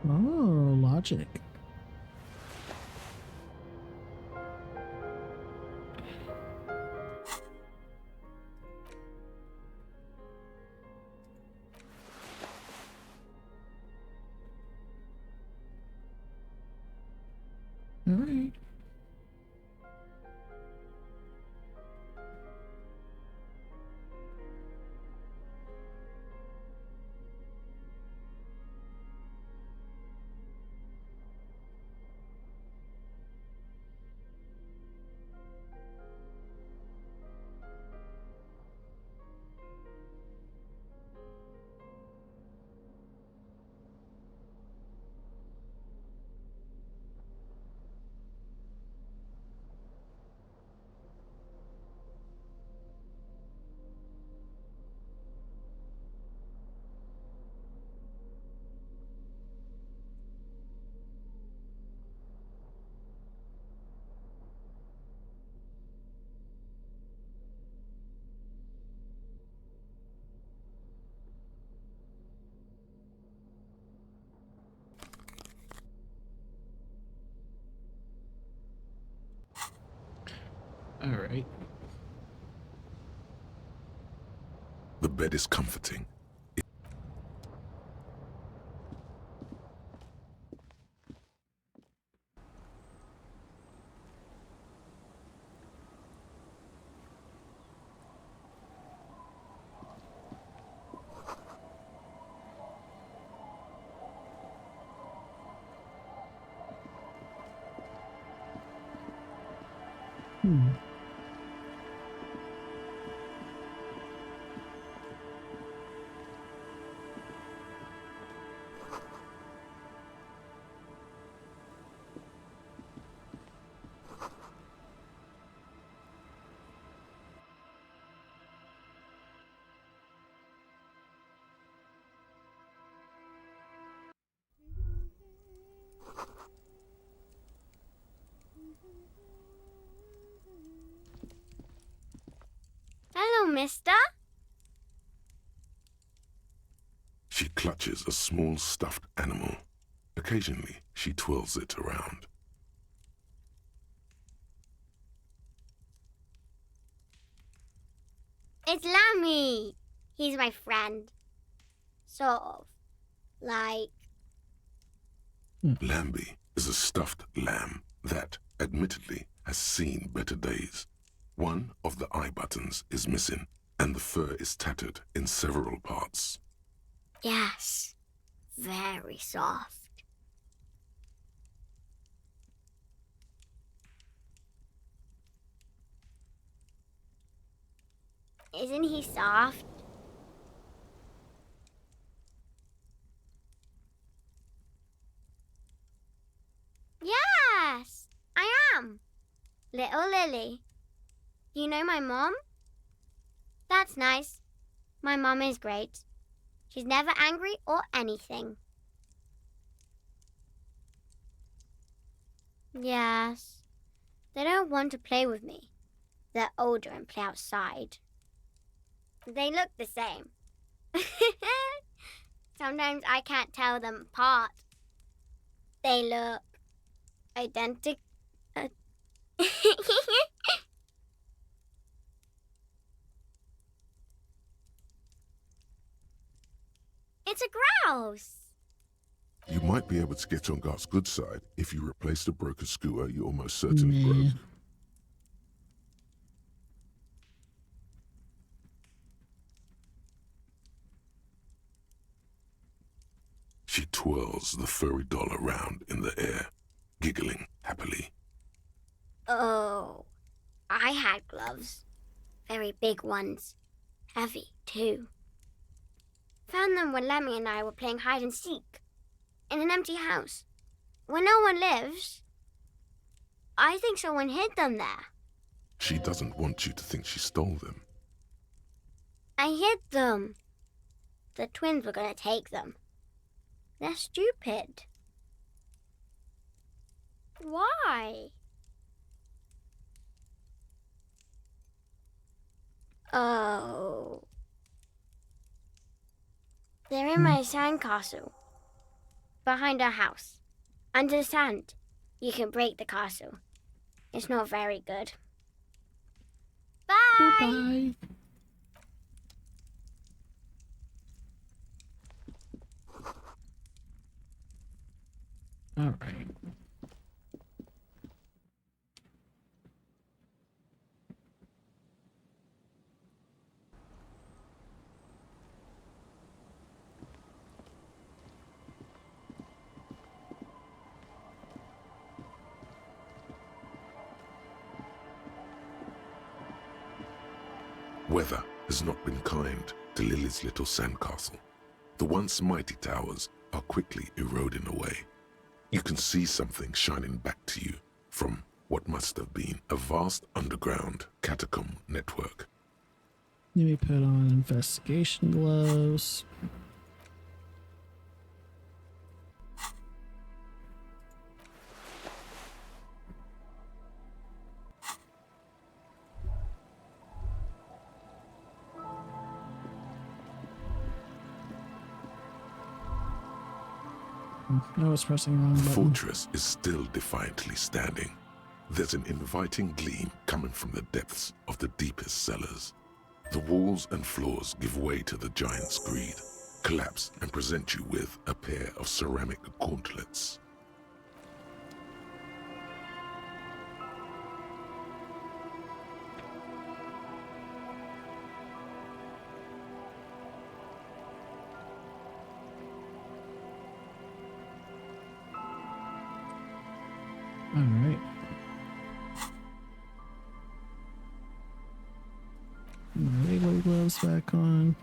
Oh, logic. All right. All right. bed is comforting. Hello, mister. She clutches a small stuffed animal. Occasionally, she twirls it around. It's Lammy. He's my friend. Sort of. Like... Lambie is a stuffed lamb that, admittedly, has seen better days. One of the eye buttons is missing, and the fur is tattered in several parts. Yes. Very soft. Isn't he soft? Yes, I am. Little Lily. You know my mom? That's nice. My mom is great. She's never angry or anything. Yes. They don't want to play with me. They're older and play outside. They look the same. Sometimes I can't tell them apart. They look identical. It's a grouse. You might be able to get on Gart's good side if you replace the broken scooter you almost certainly broke. She twirls the furry doll around in the air, giggling happily. Oh, I had gloves. Very big ones. Heavy, too. Found them when Lemmy and I were playing hide and seek. In an empty house. Where no one lives. I think someone hid them there. She doesn't want you to think she stole them. I hid them. The twins were going to take them. They're stupid. Why? Oh. They're in my sandcastle. Behind our house. Under the sand. You can break the castle. It's not very good. Bye! Bye. All right. Weather has not been kind to Lily's little sandcastle. The once mighty towers are quickly eroding away. You can see something shining back to you from what must have been a vast underground catacomb network. Let me put on investigation gloves. I was pressing the wrong The button. fortress is still defiantly standing. There's an inviting gleam coming from the depths of the deepest cellars. The walls and floors give way to the giant's greed, collapse and present you with a pair of ceramic gauntlets. All right. Regular gloves back on.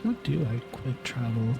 What do I quick travel?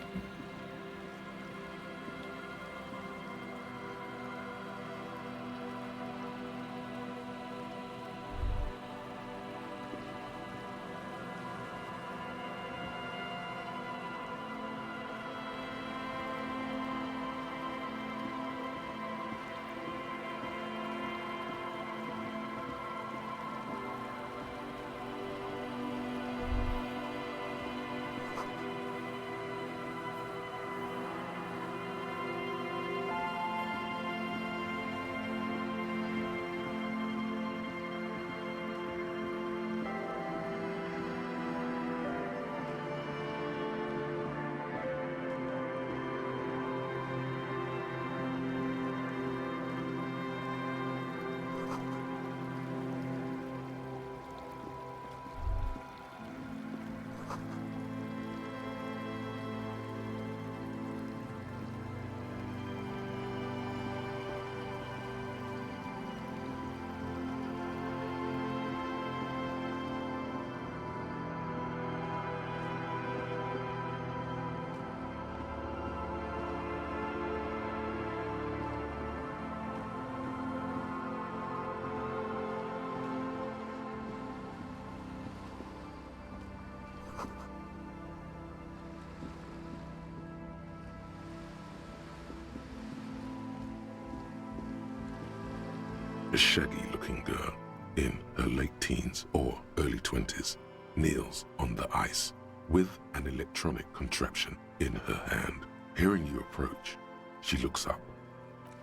A shaggy-looking girl in her late teens or early 20s kneels on the ice with an electronic contraption in her hand. Hearing you approach, she looks up.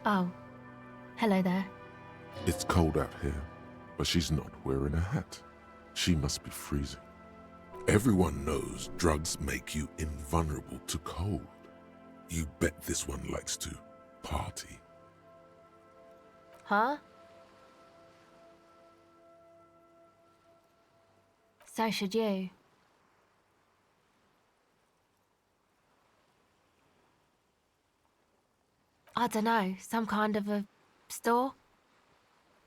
Oh, hello there. It's cold out here, but she's not wearing a hat. She must be freezing. Everyone knows drugs make you invulnerable to cold. You bet this one likes to party. Huh? So should you. I don't know, some kind of a store?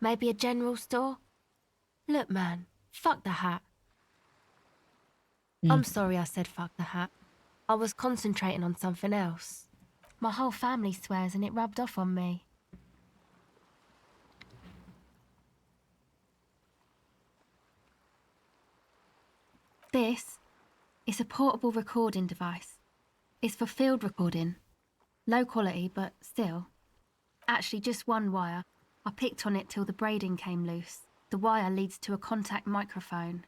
Maybe a general store? Look, man, fuck the hat. I'm sorry I said fuck the hat. I was concentrating on something else. My whole family swears and it rubbed off on me. This is a portable recording device. It's for field recording. Low quality, but still. Actually, just one wire. I picked on it till the braiding came loose. The wire leads to a contact microphone.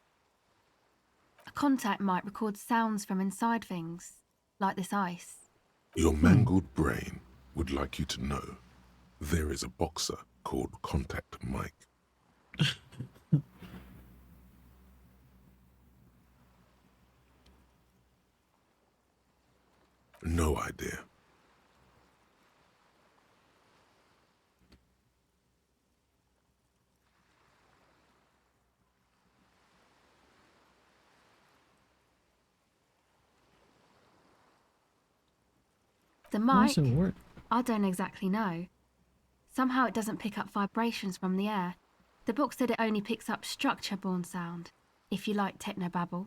A contact mic records sounds from inside things, like this ice. Your mangled brain would like you to know there is a boxer called Contact Mike. No idea. The How mic does it work? I don't exactly know. Somehow it doesn't pick up vibrations from the air. The book said it only picks up structure-borne sound, if you like technobabble.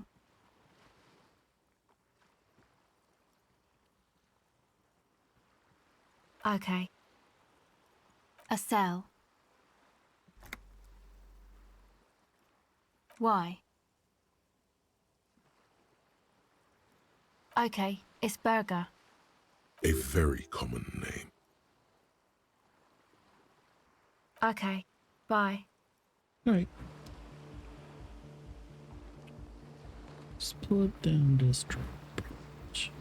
Okay. A cell. Why? Okay, it's Burger. A very common name. Okay, bye. Alright. Let's pull it down this bridge.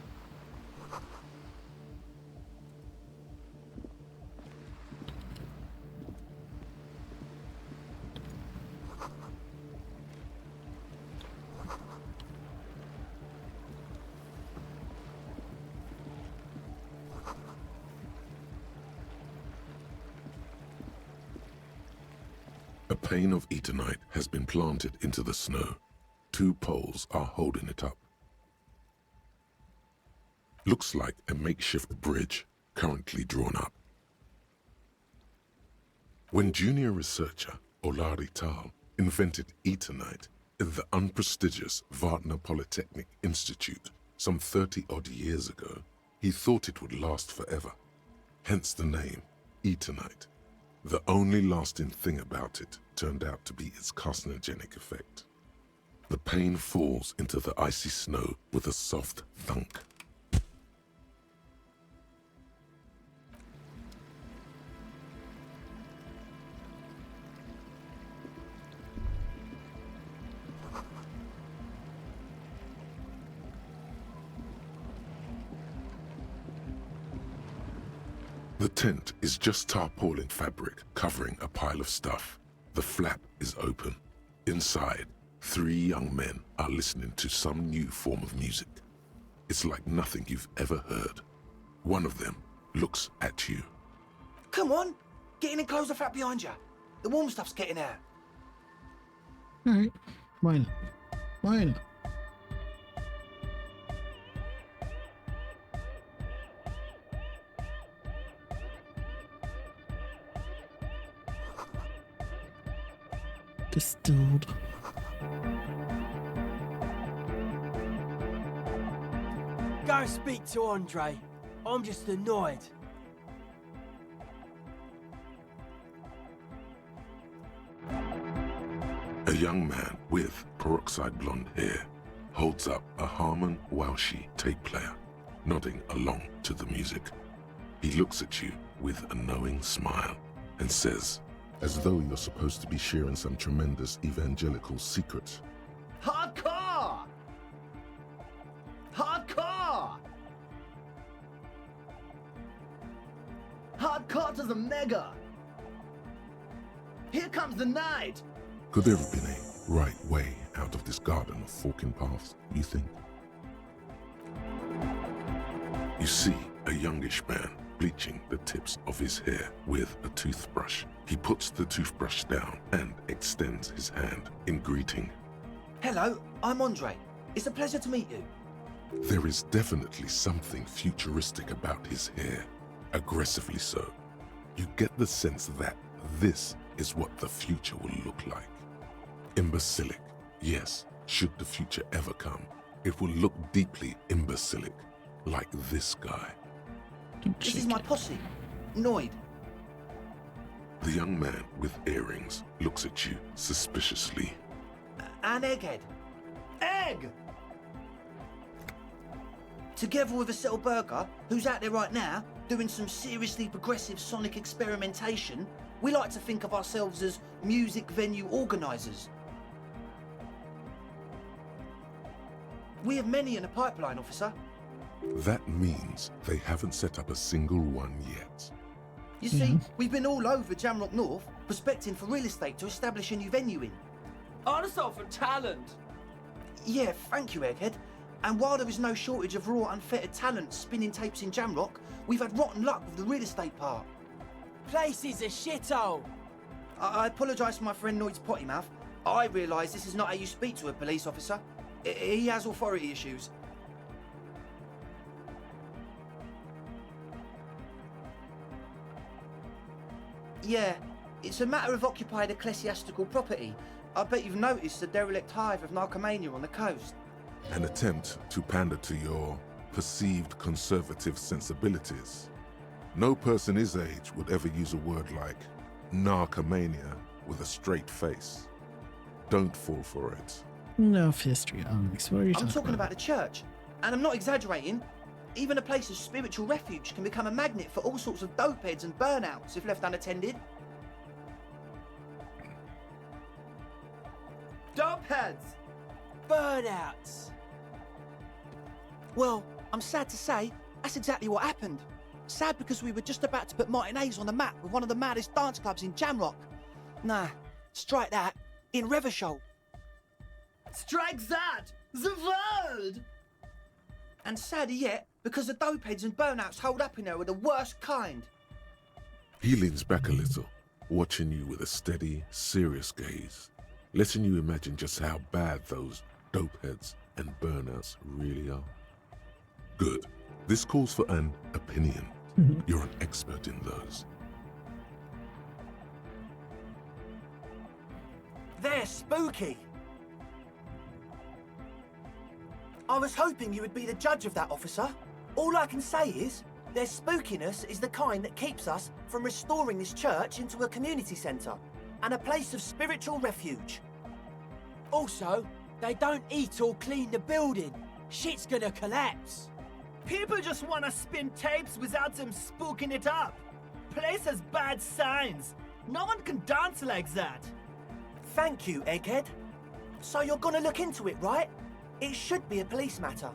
A pane of eternite has been planted into the snow. 2 poles are holding it up. Looks like a makeshift bridge currently drawn up. When junior researcher Olari Tal invented eternite in the unprestigious Vartner Polytechnic Institute some 30-odd years ago, he thought it would last forever. Hence the name, eternite. The only lasting thing about it turned out to be its carcinogenic effect. The pane falls into the icy snow with a soft thunk. The tent is just tarpaulin fabric covering a pile of stuff. The flap is open. Inside, 3 young men are listening to some new form of music. It's like nothing you've ever heard. One of them looks at you. Come on, get in and close the flap behind you. The warm stuff's getting out. Alright, why not? Why not? Distilled. Go and speak to Andre. I'm just annoyed. A young man with peroxide blonde hair holds up a Harman Walshi tape player, nodding along to the music. He looks at you with a knowing smile and says, as though you're supposed to be sharing some tremendous evangelical secret. Hardcore! Hardcore! Hardcore to the mega! Here comes the night! Could there have been a right way out of this garden of forking paths, you think? You see a youngish man bleaching the tips of his hair with a toothbrush. He puts the toothbrush down and extends his hand in greeting. Hello, I'm Andre. It's a pleasure to meet you. There is definitely something futuristic about his hair, aggressively so. You get the sense that this is what the future will look like. Imbecilic, yes, should the future ever come, it will look deeply imbecilic, like this guy. This is my posse, Noid. The young man with earrings looks at you suspiciously. And Egghead. Egg! Together with a Settle Burger, who's out there right now, doing some seriously progressive sonic experimentation, we like to think of ourselves as music venue organisers. We have many in the pipeline, officer. That means they haven't set up a single one yet. You see, we've been all over Jamrock North, prospecting for real estate to establish a new venue in. Also for talent. Yeah, thank you, Egghead. And while there is no shortage of raw, unfettered talent spinning tapes in Jamrock, we've had rotten luck with the real estate part. Place is a shithole. I apologise for my friend Noid's potty mouth. I realise this is not how you speak to a police officer. He has authority issues. Yeah, it's a matter of occupied ecclesiastical property. I bet you've noticed the derelict hive of Narcomania on the coast. An attempt to pander to your perceived conservative sensibilities. No person his age would ever use a word like narcomania with a straight face. Don't fall for it. No histrionics. What are you I'm talking about? about the church, and I'm not exaggerating. Even a place of spiritual refuge can become a magnet for all sorts of dopeheads and burnouts if left unattended. Dopeheads! Burnouts! Well, I'm sad to say, that's exactly what happened. Sad because we were just about to put Martinez on the map with one of the maddest dance clubs in Jamrock. Nah, strike that. In Revachol. Strike that! The world! And sadder yet, because the dopeheads and burnouts holed up in there were the worst kind. He leans back a little, watching you with a steady, serious gaze, letting you imagine just how bad those dopeheads and burnouts really are. Good. This calls for an opinion. You're an expert in those. They're spooky. I was hoping you would be the judge of that, officer. All I can say is, their spookiness is the kind that keeps us from restoring this church into a community centre and a place of spiritual refuge. Also, they don't eat or clean the building. Shit's gonna collapse. People just wanna spin tapes without them spooking it up. Place has bad signs. No one can dance like that. Thank you, Egghead. So you're gonna look into it, right? It should be a police matter.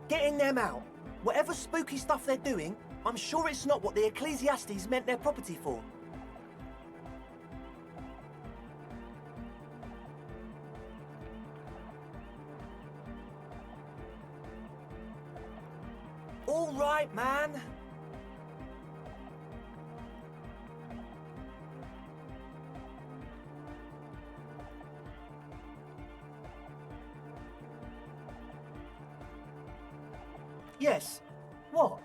Getting them out. Whatever spooky stuff they're doing, I'm sure it's not what the Ecclesiastes meant their property for. All right, man. Yes. What?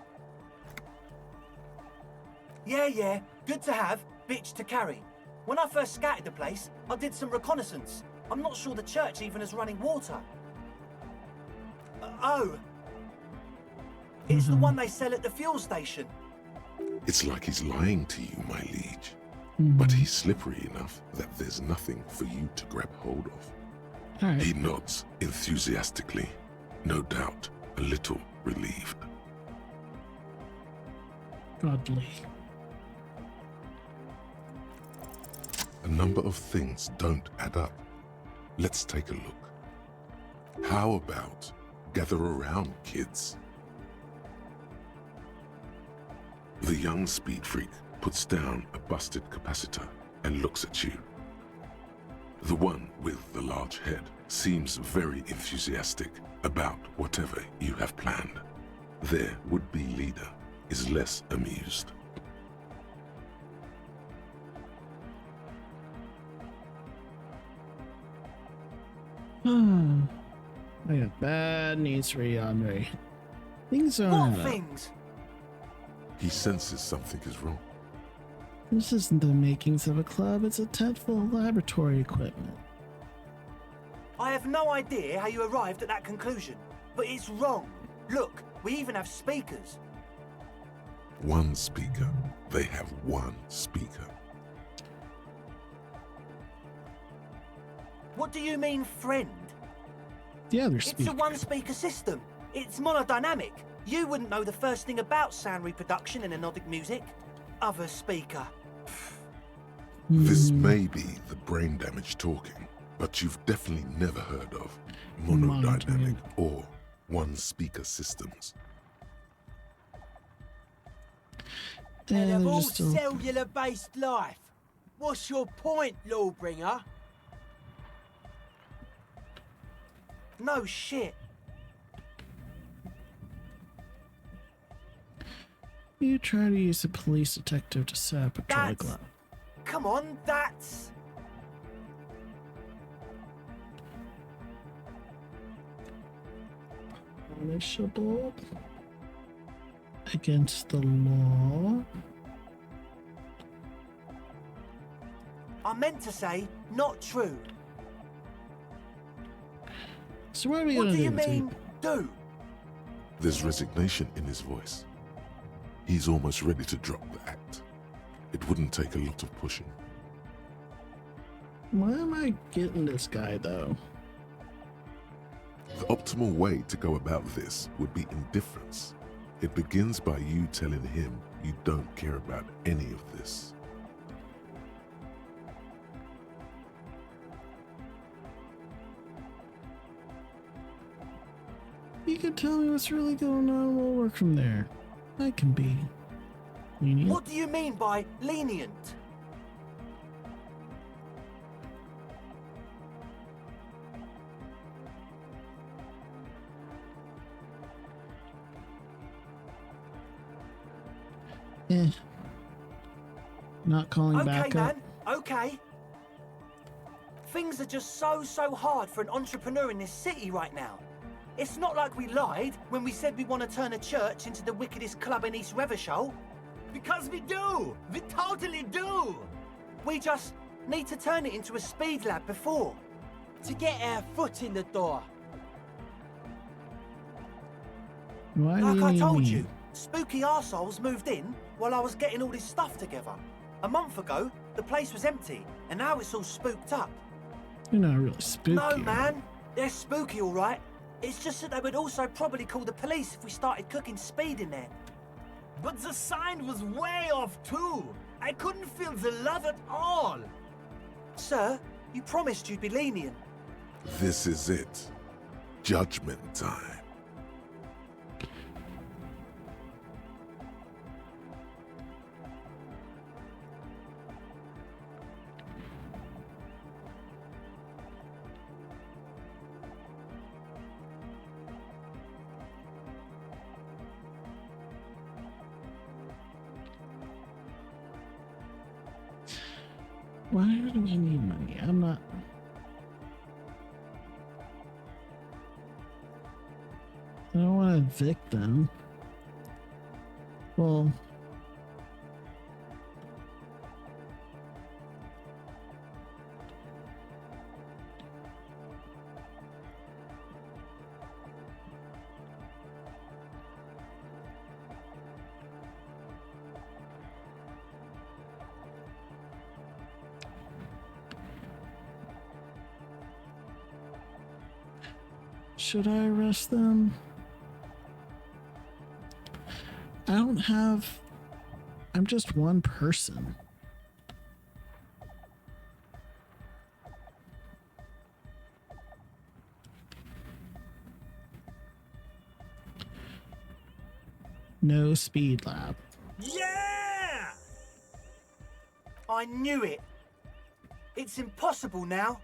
Yeah. Good to have, bitch to carry. When I first scouted the place, I did some reconnaissance. I'm not sure the church even has running water. Oh. It's the one they sell at the fuel station. It's like he's lying to you, my liege. But he's slippery enough that there's nothing for you to grab hold of. Right. He nods enthusiastically, no doubt a little relieved. Godly. A number of things don't add up. Let's take a look. How about gather around, kids? The young speed freak puts down a busted capacitor and looks at you. The one with the large head seems very enthusiastic about whatever you have planned. Their would-be leader is less amused. I got bad news for you, Andre. Things are What things? He senses something is wrong. This isn't the makings of a club, it's a tent full of laboratory equipment. I have no idea how you arrived at that conclusion, but it's wrong. Look, we even have speakers. One speaker. They have one speaker. What do you mean, friend? The other It's speaker. a one-speaker system. It's monodynamic. You wouldn't know the first thing about sound reproduction in anodic music. Other speaker. This may be the brain damage talking, but you've definitely never heard of monodynamic or one-speaker systems. And of they're all just still- cellular-based life, what's your point, Lawbringer? No shit. You try to use a police detective to set up a patrol That's- glove. Come on, that's... Punishable against the law. I meant to say, not true. So what are we What gonna do you do? mean, do? There's resignation in his voice. He's almost ready to drop the act. It wouldn't take a lot of pushing. Why am I getting this guy though? The optimal way to go about this would be indifference. It begins by you telling him you don't care about any of this. You can tell me what's really going on and we'll work from there. I can be lenient. What do you mean by lenient? Not calling Okay, back up. man, okay. Things are just so hard for an entrepreneur in this city right now. It's not like we lied when we said we want to turn a church into the wickedest club in East Revershoal. Because we do! We totally do! We just need to turn it into a speed lab before. To get our foot in the door. Why Like do I you told need you, spooky arseholes moved in while I was getting all this stuff together. A month ago, the place was empty, and now it's all spooked up. You're not really spooky. No, man. They're spooky, all right. It's just that they would also probably call the police if we started cooking speed in there. But the sign was way off too. I couldn't feel the love at all. Sir, you promised you'd be lenient. This is it. Judgment time. Why do I need money? I'm not. I don't want to evict them. Well. Should I arrest them? I don't have... I'm just one person. No speed lab. Yeah! I knew it. It's impossible now.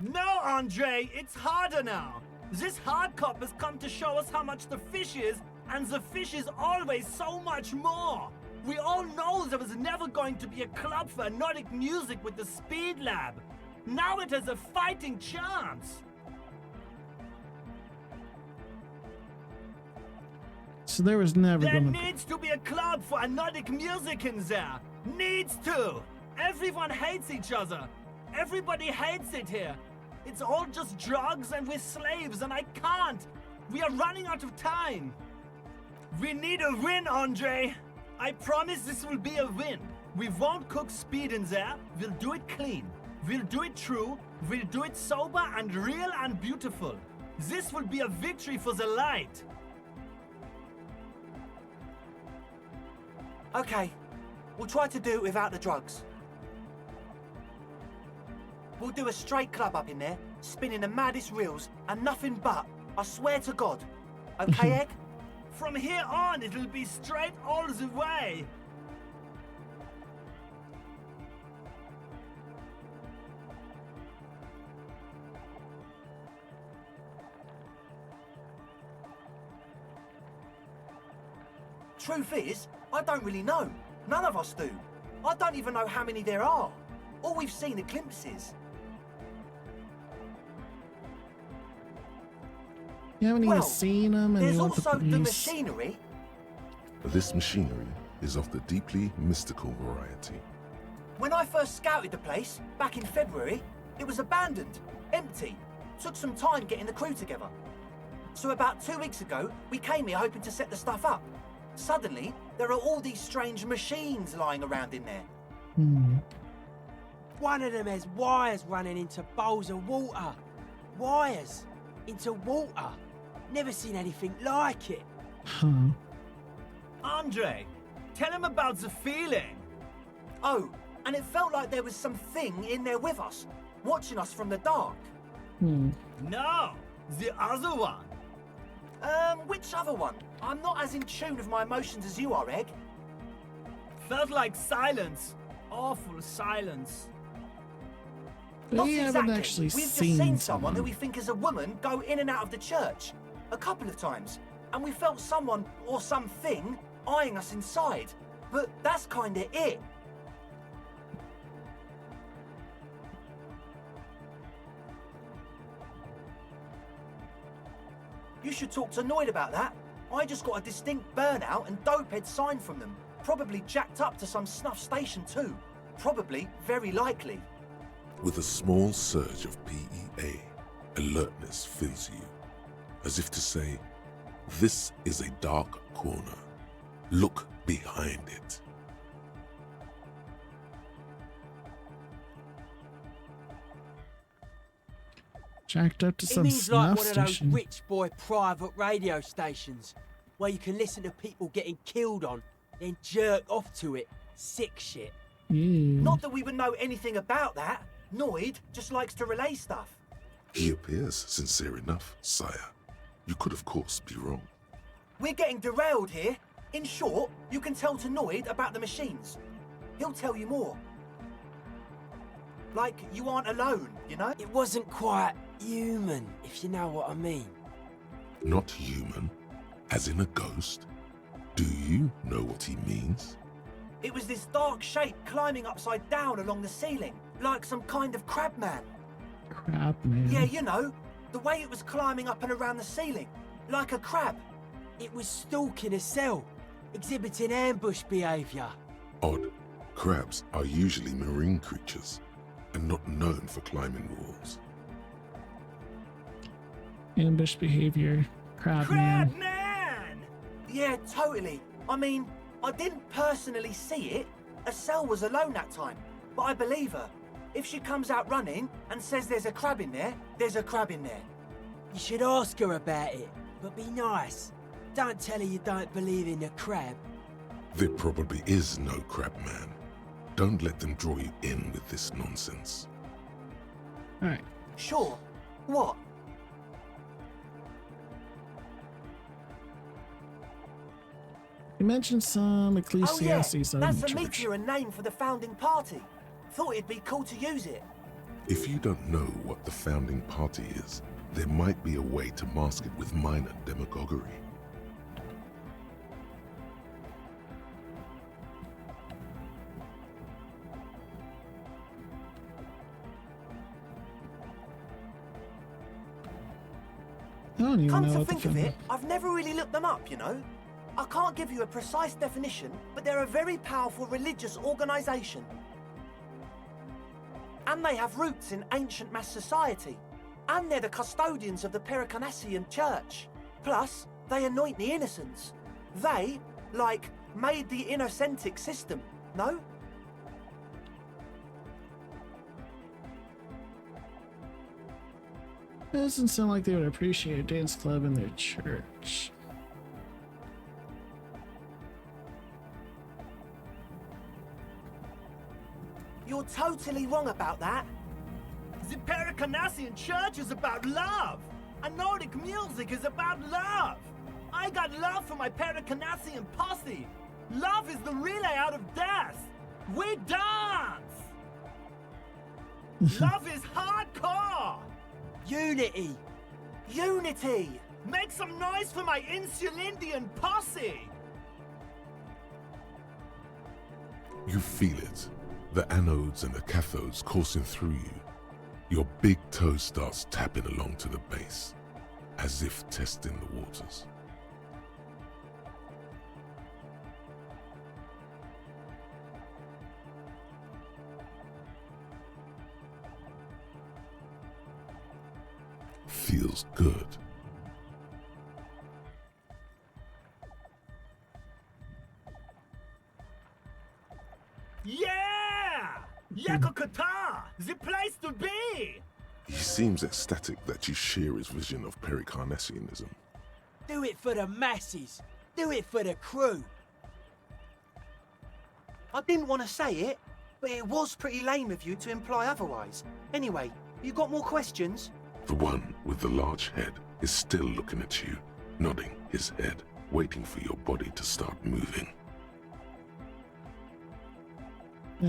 No, Andre, it's harder now. This hard cop has come to show us how much the fish is, and the fish is always so much more. We all know there was never going to be a club for Nordic music with the Speed Lab. Now it has a fighting chance. So there was never There gonna... needs to be a club for Nordic music in there. Needs to. Everyone hates each other. Everybody hates it here. It's all just drugs and we're slaves and I can't. We are running out of time. We need a win, Andre. I promise this will be a win. We won't cook speed in there. We'll do it clean. We'll do it true. We'll do it sober and real and beautiful. This will be a victory for the light. Okay, we'll try to do it without the drugs. We'll do a straight club up in there, spinning the maddest reels and nothing but. I swear to God. Okay, Egg? From here on, it'll be straight all the way. Truth is, I don't really know. None of us do. I don't even know how many there are. All we've seen are glimpses. You haven't even seen them, and there's you want the also the police... machinery. This machinery is of the deeply mystical variety. When I first scouted the place, back in February, it was abandoned, empty. Took some time getting the crew together. So about 2 weeks ago, we came here hoping to set the stuff up. Suddenly, there are all these strange machines lying around in there. One of them has wires running into bowls of water. Wires into water. Never seen anything like it. Andre, tell him about the feeling. Oh, and it felt like there was something in there with us, watching us from the dark. No, the other one. Which other one? I'm not as in tune with my emotions as you are, Egg. Felt like silence. Awful silence. Not We haven't exactly. actually We've just seen seen someone who someone. we think is a woman go in and out of the church. A couple of times. And we felt someone or something eyeing us inside. But that's kinda it. You should talk to Noid about that. I just got a distinct burnout and dopehead sign from them. Probably jacked up to some snuff station too. Probably, very likely. With a small surge of PEA, alertness fills you, as if to say, this is a dark corner. Look behind it. Jacked up to It some means like snuff one of those station. rich boy private radio stations where you can listen to people getting killed on, then jerk off to it. Sick shit. Not that we would know anything about that. Noid just likes to relay stuff. He appears sincere enough, sire. You could, of course, be wrong. We're getting derailed here. In short, you can tell to Noid about the machines. He'll tell you more. Like, you aren't alone, you know? It wasn't quite human, if you know what I mean. Not human, as in a ghost? Do you know what he means? It was this dark shape climbing upside down along the ceiling, like some kind of crab man. Crap, man. Yeah, you know, the way it was climbing up and around the ceiling, like a crab. It was stalking a cell, exhibiting ambush behaviour. Odd. Crabs are usually marine creatures, and not known for climbing walls. Ambush behavior. Crab man. Yeah, totally. I mean, I didn't personally see it. Estelle was alone that time, but I believe her. If she comes out running and says there's a crab in there, there's a crab in there. You should ask her about it, but be nice. Don't tell her you don't believe in the crab. There probably is no crab man. Don't let them draw you in with this nonsense. Alright. Sure. What? You mentioned some Oh yeah, Ecclesiastes on that's the a church. meteor and name for the founding party. Thought it'd be cool to use it. If you don't know what the founding party is, there might be a way to mask it with minor demagoguery. I don't even Come know to what the think of fuck. it, I've never really looked them up, you know? I can't give you a precise definition, but they're a very powerful religious organization. And they have roots in ancient mass society. And they're the custodians of the Pericarnassian Church. Plus, they anoint the innocents. They, like, made the innocentic system, no? It doesn't sound like they would appreciate a dance club in their church. You're totally wrong about that. The Pericarnassian Church is about love. And Nordic music is about love. I got love for my Pericarnassian posse. Love is the relay out of death. We dance. Love is hardcore. Unity. Unity. Make some noise for my Insulindian posse. You feel it. The anodes and the cathodes coursing through you. Your big toe starts tapping along to the base, as if testing the waters. feels good. Yeah! Yakokata! The place to be! He seems ecstatic that you share his vision of Pericarnassianism. Do it for the masses. Do it for the crew. I didn't want to say it, but it was pretty lame of you to imply otherwise. Anyway, you got more questions? The one with the large head is still looking at you, nodding his head, waiting for your body to start moving.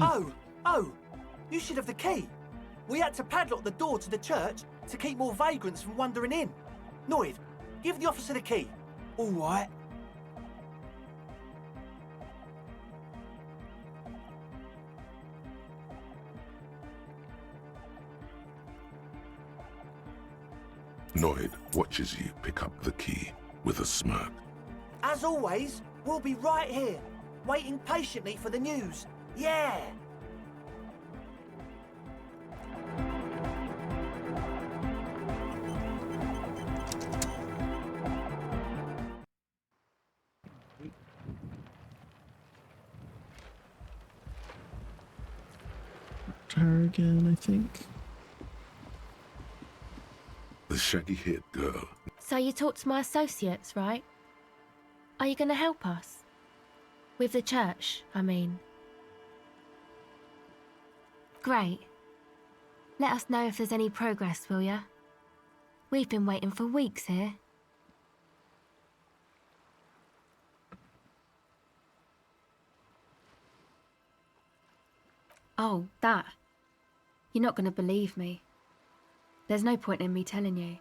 Oh, you should have the key. We had to padlock the door to the church to keep more vagrants from wandering in. Noid, give the officer the key. All right. Noid watches you pick up the key with a smirk. As always, we'll be right here, waiting patiently for the news. Yeah! Her again, I think. The shaggy-haired girl. So you talked to my associates, right? Are you going to help us? With the church, I mean. Great. Let us know if there's any progress, will ya? We've been waiting for weeks here. Oh, that. You're not going to believe me. There's no point in me telling you.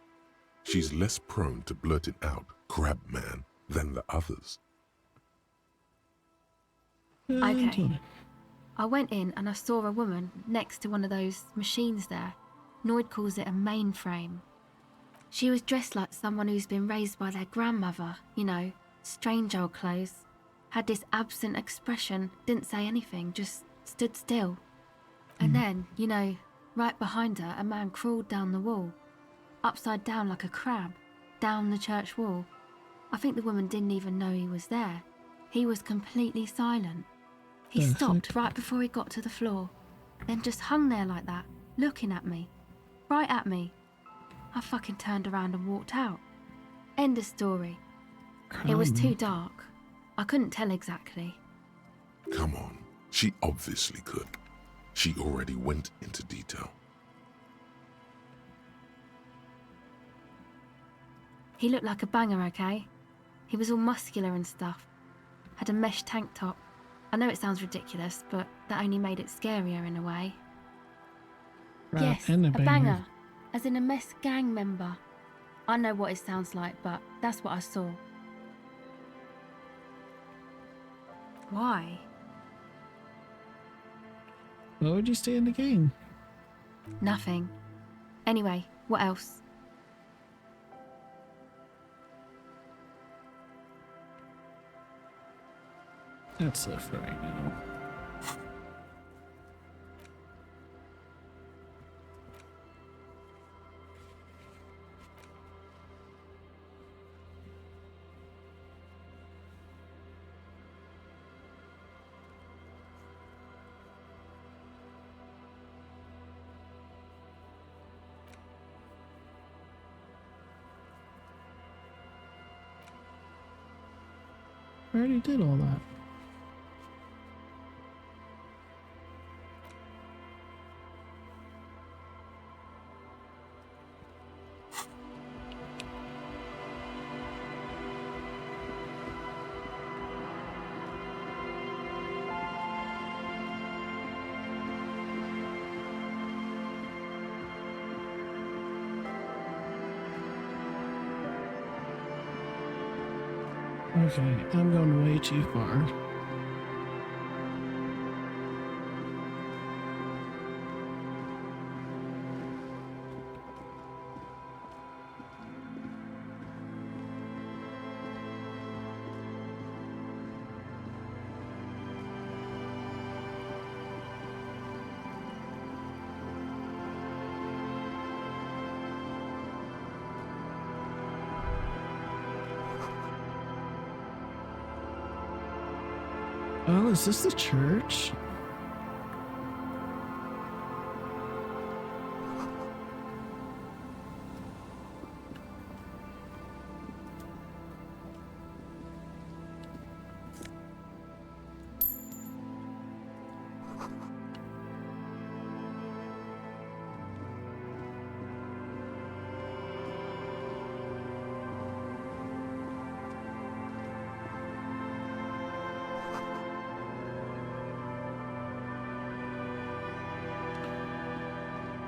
She's less prone to blurting out "crab man" than the others. Okay. I went in and I saw a woman next to one of those machines there. Noid calls it a mainframe. She was dressed like someone who's been raised by their grandmother, you know, strange old clothes. Had this absent expression, didn't say anything, just stood still. And then, you know, right behind her, a man crawled down the wall, upside down like a crab, down the church wall. I think the woman didn't even know he was there. He was completely silent. He stopped right before he got to the floor, then just hung there like that, looking at me, right at me. I fucking turned around and walked out. End of story. It was too dark. I couldn't tell exactly. Come on, she obviously could. She already went into detail. He looked like a banger, okay? He was all muscular and stuff. Had a mesh tank top. I know it sounds ridiculous, but that only made it scarier in a way. Yes, a banger. As in a mess gang member. I know what it sounds like, but that's what I saw. Why? Why would you stay in the game? Nothing. Anyway, what else? That's it for right now. I already did all that. Okay, I'm going way too far. Oh, is this the church?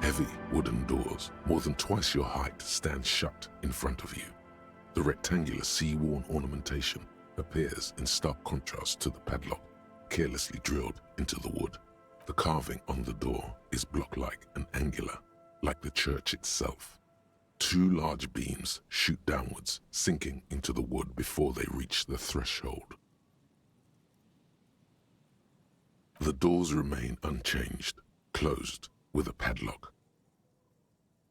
Heavy wooden doors, more than twice your height, stand shut in front of you. The rectangular sea-worn ornamentation appears in stark contrast to the padlock, carelessly drilled into the wood. The carving on the door is block-like and angular, like the church itself. Two large beams shoot downwards, sinking into the wood before they reach the threshold. The doors remain unchanged, closed with a padlock.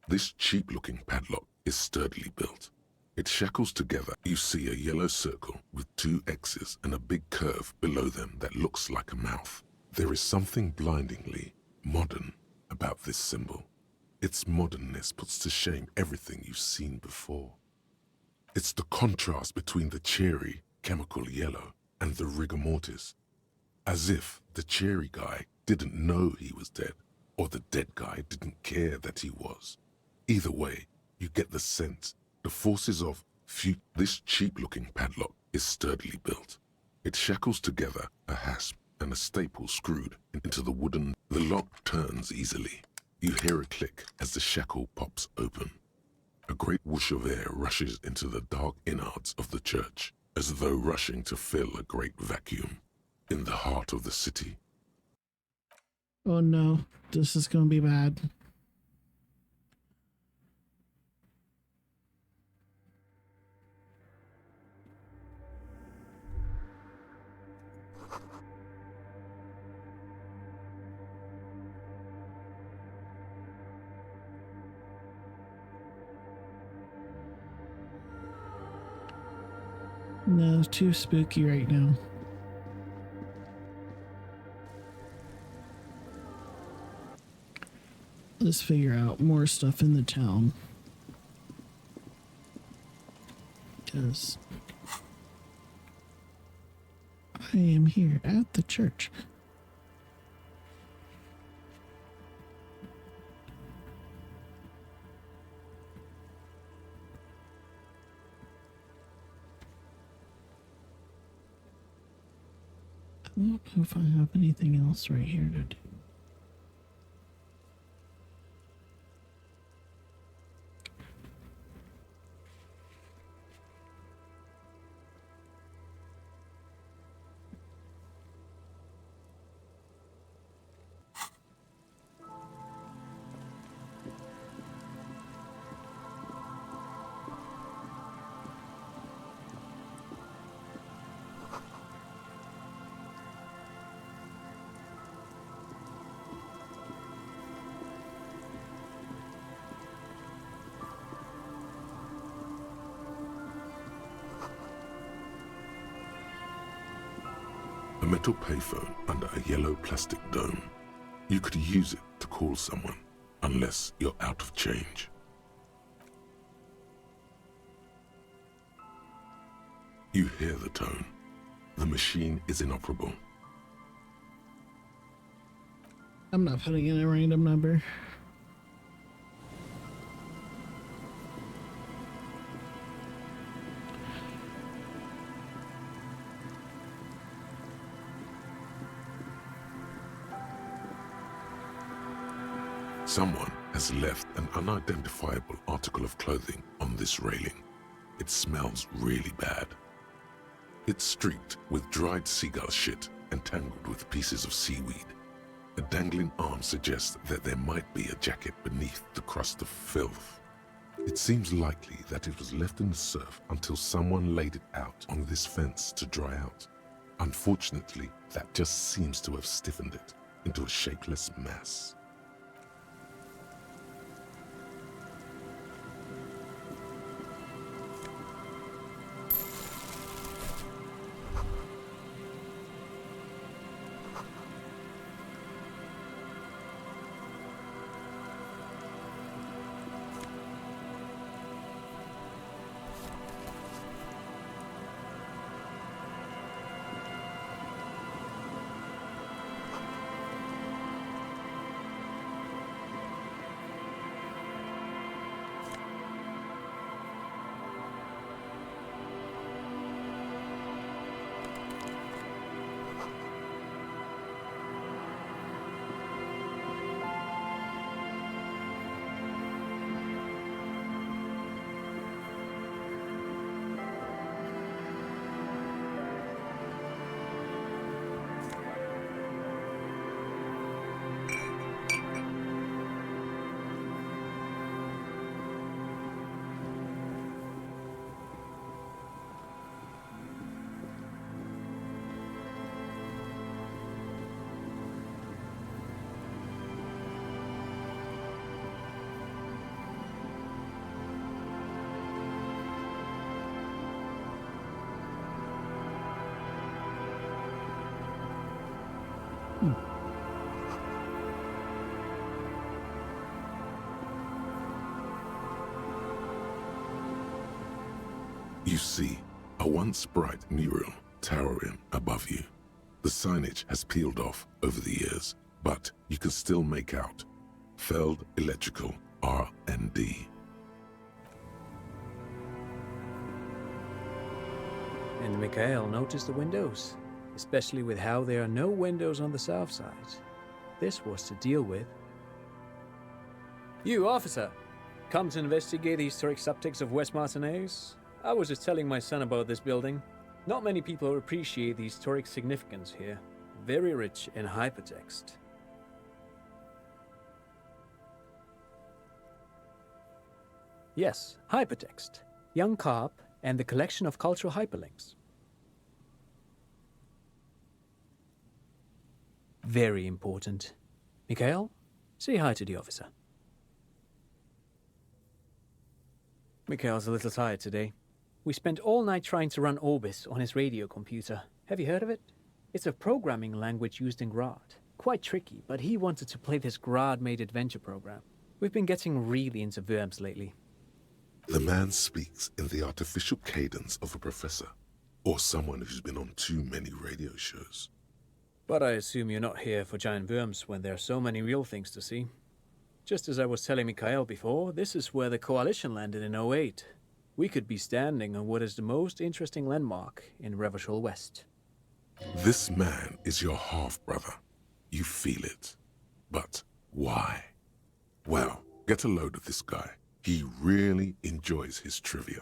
This cheap-looking padlock is sturdily built. It shackles together. You see a yellow circle with two X's and a big curve below them that looks like a mouth. There is something blindingly modern about this symbol. Its modernness puts to shame everything you've seen before. It's the contrast between the cheery, chemical yellow and the rigor mortis. As if the cheery guy didn't know he was dead, or the dead guy didn't care that he was. Either way, you get the sense the forces of this cheap-looking padlock is sturdily built. It shackles together a hasp and a staple screwed into the wooden. The lock turns easily. You hear a click as the shackle pops open. A great whoosh of air rushes into the dark innards of the church, as though rushing to fill a great vacuum in the heart of the city. Oh no, this is gonna be bad. No, too spooky right now. Let's figure out more stuff in the town. Because I am here at the church. I don't know if I have anything else right here to do. A metal payphone under a yellow plastic dome. You could use it to call someone, unless you're out of change. You hear the tone. The machine is inoperable. I'm not putting in a random number. Someone has left an unidentifiable article of clothing on this railing. It smells really bad. It's streaked with dried seagull shit and tangled with pieces of seaweed. A dangling arm suggests that there might be a jacket beneath the crust of filth. It seems likely that it was left in the surf until someone laid it out on this fence to dry out. Unfortunately, that just seems to have stiffened it into a shapeless mass. You see a once bright mural towering above you. The signage has peeled off over the years, but you can still make out Feld Electrical R&D. And Mikhail noticed the windows, especially with how there are no windows on the south side. This was to deal with. You, officer! Come to investigate the historic subtext of West Martinez? I was just telling my son about this building. Not many people appreciate the historic significance here. Very rich in hypertext. Yes, hypertext. Young Carp and the collection of cultural hyperlinks. Very important. Mikhail, say hi to the officer. Mikhail's a little tired today. We spent all night trying to run Orbis on his radio computer. Have you heard of it? It's a programming language used in Grad. Quite tricky, but he wanted to play this Grad-made adventure program. We've been getting really into verbs lately. The man speaks in the artificial cadence of a professor, or someone who's been on too many radio shows. But I assume you're not here for giant worms when there are so many real things to see. Just as I was telling Mikhail before, this is where the Coalition landed in '08. We could be standing on what is the most interesting landmark in Revachol West. This man is your half-brother. You feel it. But why? Well, get a load of this guy. He really enjoys his trivia.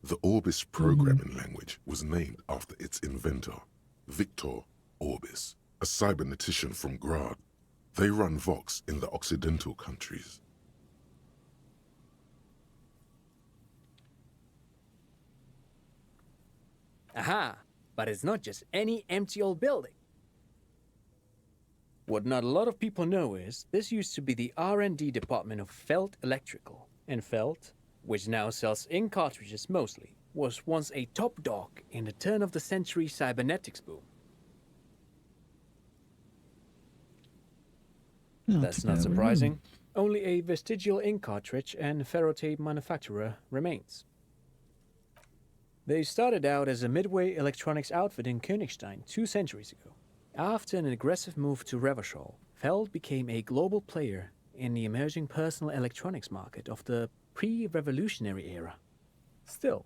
The Orbis programming language was named after its inventor, Victor Orbis, a cybernetician from Grad. They run Vox in the Occidental countries. Aha! But it's not just any empty old building. What not a lot of people know is, this used to be the R&D department of Feld Electrical. And Feld, which now sells ink cartridges mostly, was once a top dog in the turn-of-the-century cybernetics boom. That's not surprising. Only a vestigial ink cartridge and ferrotape manufacturer remains. They started out as a midway electronics outfit in Königstein 2 centuries ago. After an aggressive move to Revachol, Feld became a global player in the emerging personal electronics market of the pre-revolutionary era. Still,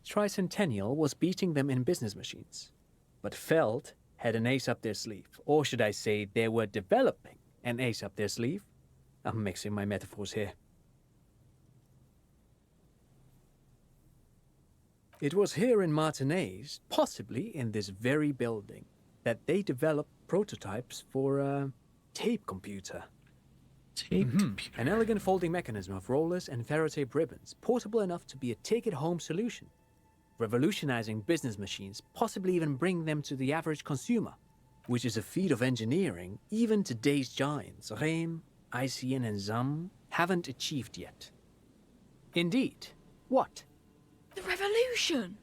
Tricentennial was beating them in business machines. But Feld had an ace up their sleeve, or should I say they were developing an ace up their sleeve. I'm mixing my metaphors here. It was here in Martinez, possibly in this very building, that they developed prototypes for a tape computer. Tape computer. An elegant folding mechanism of rollers and ferrotape ribbons, portable enough to be a take-it-home solution. Revolutionizing business machines, possibly even bring them to the average consumer, which is a feat of engineering even today's giants, Rehm, ICN and ZAM, haven't achieved yet. Indeed. What? The revolution!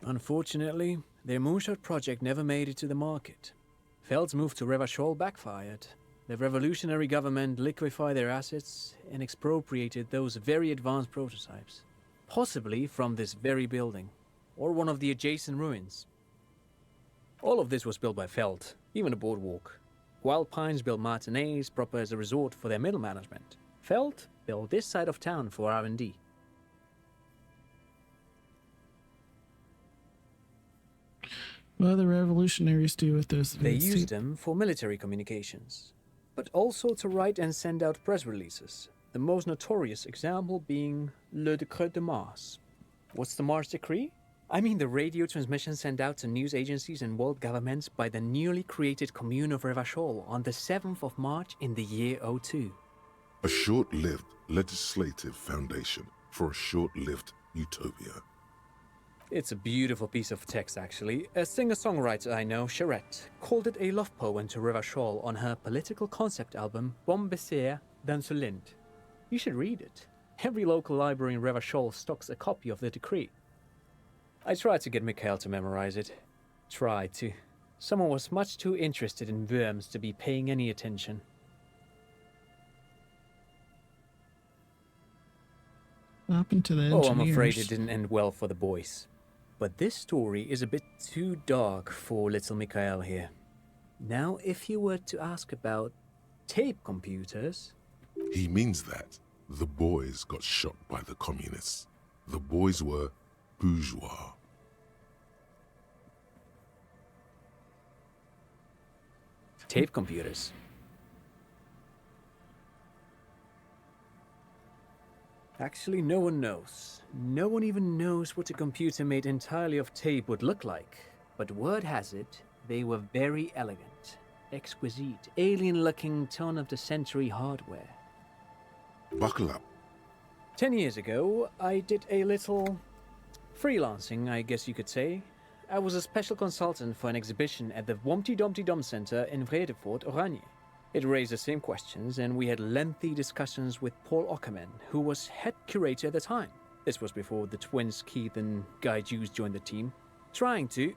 Unfortunately, their moonshot project never made it to the market. Feld's move to Revachol backfired. The revolutionary government liquefied their assets and expropriated those very advanced prototypes, possibly from this very building, or one of the adjacent ruins. All of this was built by Feld, even the boardwalk. Wild Pines built Martinez proper as a resort for their middle management. Feld built this side of town for R&D. What do the revolutionaries do with those? They used them for military communications, but also to write and send out press releases, the most notorious example being Le Décret de Mars. What's the Mars Decree? I mean the radio transmission sent out to news agencies and world governments by the newly created Commune of Revachol on the 7th of March in the year 02. A short-lived legislative foundation for a short-lived utopia. It's a beautiful piece of text, actually. A singer-songwriter I know, Charette, called it a love poem to Revachol on her political concept album, Bombe Baiser d'Insolente. You should read it. Every local library in Revachol stocks a copy of the decree. I tried to get Mikhail to memorize it. Tried to. Someone was much too interested in worms to be paying any attention. What happened to the Oh, engineers? I'm afraid it didn't end well for the boys. But this story is a bit too dark for little Mikhail here. Now, if you were to ask about tape computers... He means that. The boys got shot by the communists. The boys were bourgeois. Tape computers. Actually, no one knows. No one even knows what a computer made entirely of tape would look like. But word has it, they were very elegant, exquisite, alien-looking turn-of-the-century hardware. Buckle up. 10 years ago, I did a little freelancing, I guess you could say. I was a special consultant for an exhibition at the Womty Dumpty Dum Center in Vredefort, Oranje. It raised the same questions, and we had lengthy discussions with Paul Ockerman, who was head curator at the time. This was before the twins Keith and Guy Hughes joined the team, trying to...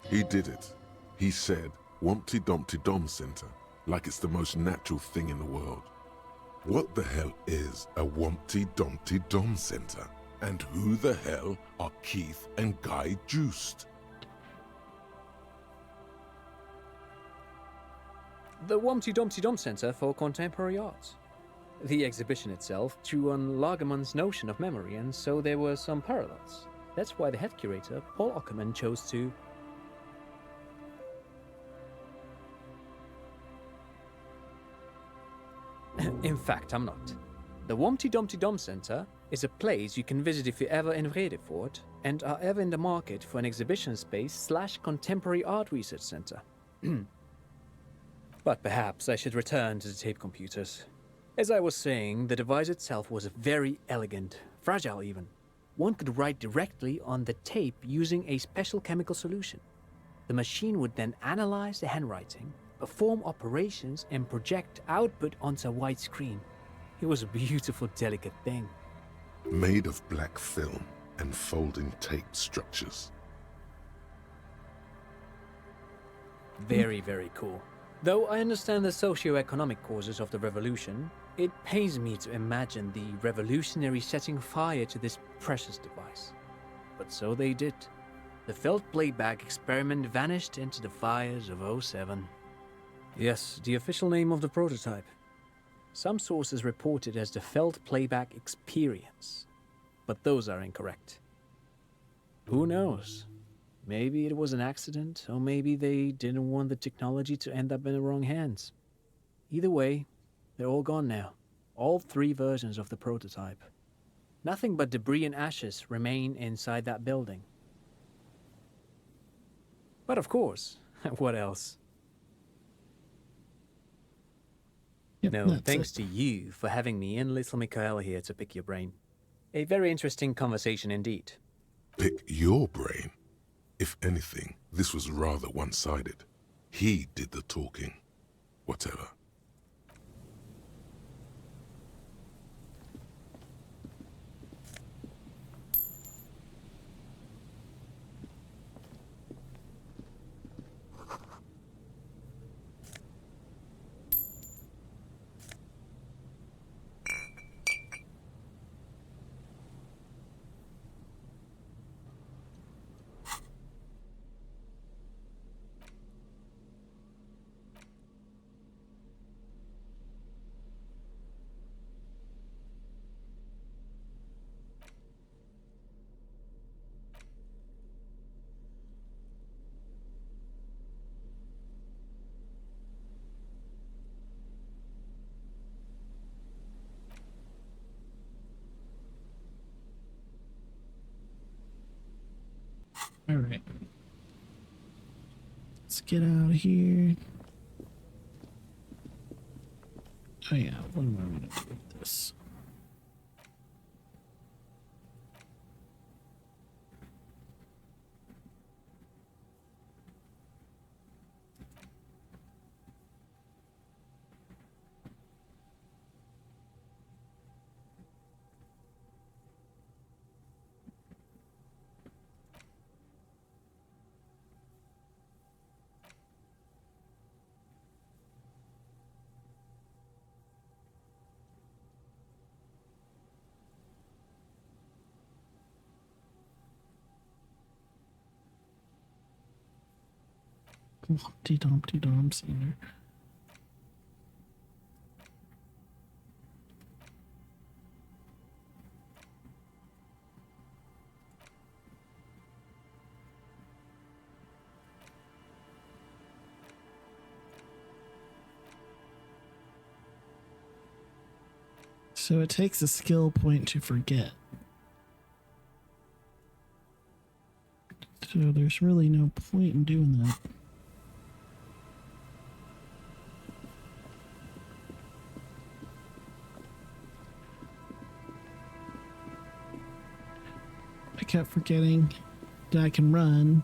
He did it. He said, Wumpty Dumpty Dum Center, like it's the most natural thing in the world. What the hell is a Wumpty Dumpty Dum Center? And who the hell are Keith and Guy Juiced? The Wumpty Dumpty Dum Center for Contemporary Art. The exhibition itself drew on Lagerman's notion of memory, and so there were some parallels. That's why the head curator, Paul Ockerman, chose to... In fact, I'm not. The Wumpty Dumpty Dum Center is a place you can visit if you're ever in Vredefort and are ever in the market for an exhibition space / contemporary art research center. But perhaps I should return to the tape computers. As I was saying, the device itself was very elegant, fragile even. One could write directly on the tape using a special chemical solution. The machine would then analyze the handwriting, perform operations, and project output onto a white screen. It was a beautiful, delicate thing. Made of black film and folding tape structures. Very, very cool. Though I understand the socio-economic causes of the revolution, it pains me to imagine the revolutionaries setting fire to this precious device. But so they did. The felt playback experiment vanished into the fires of '07. Yes, the official name of the prototype. Some sources report it as the felt playback experience, but those are incorrect. Who knows? Maybe it was an accident, or maybe they didn't want the technology to end up in the wrong hands. Either way, they're all gone now. All 3 versions of the prototype. Nothing but debris and ashes remain inside that building. But of course, what else? No, thanks to you for having me and little Mikhail here to pick your brain. A very interesting conversation indeed. Pick your brain? If anything, this was rather one-sided. He did the talking. Whatever. All right. Let's get out of here. Oh yeah, what am I gonna do with this? Humpty Dumpty Dum Cedar. So it takes a skill point to forget. So there's really no point in doing that. I kept forgetting that I can run.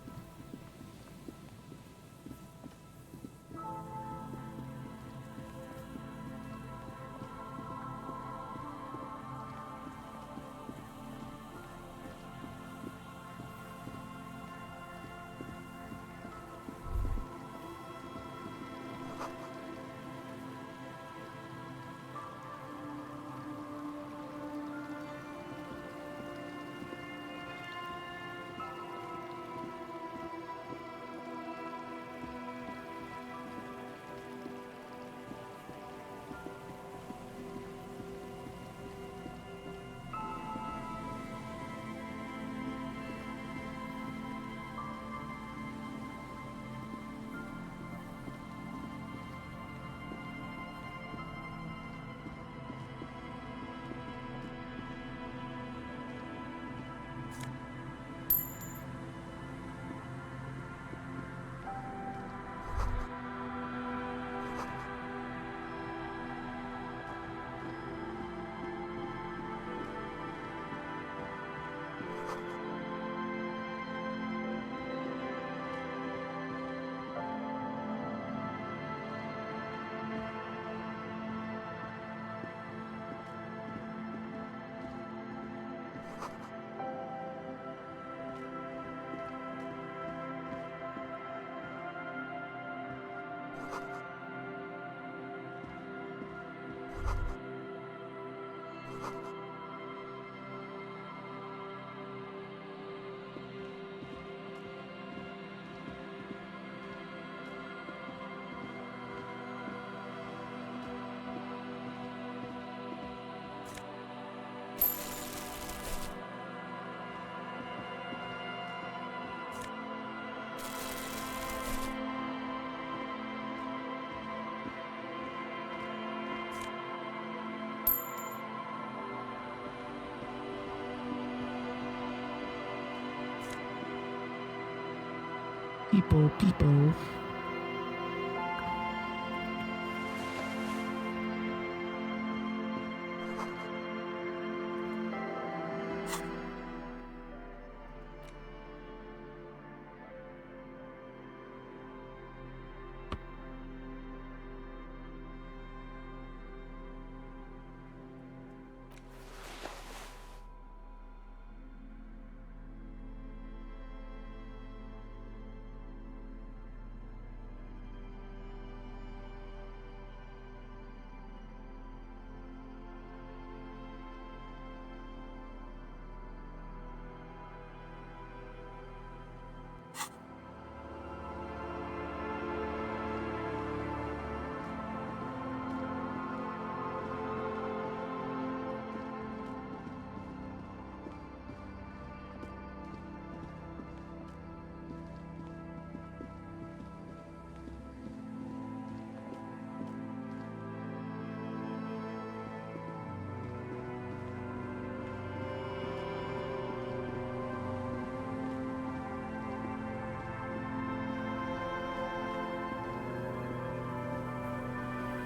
People.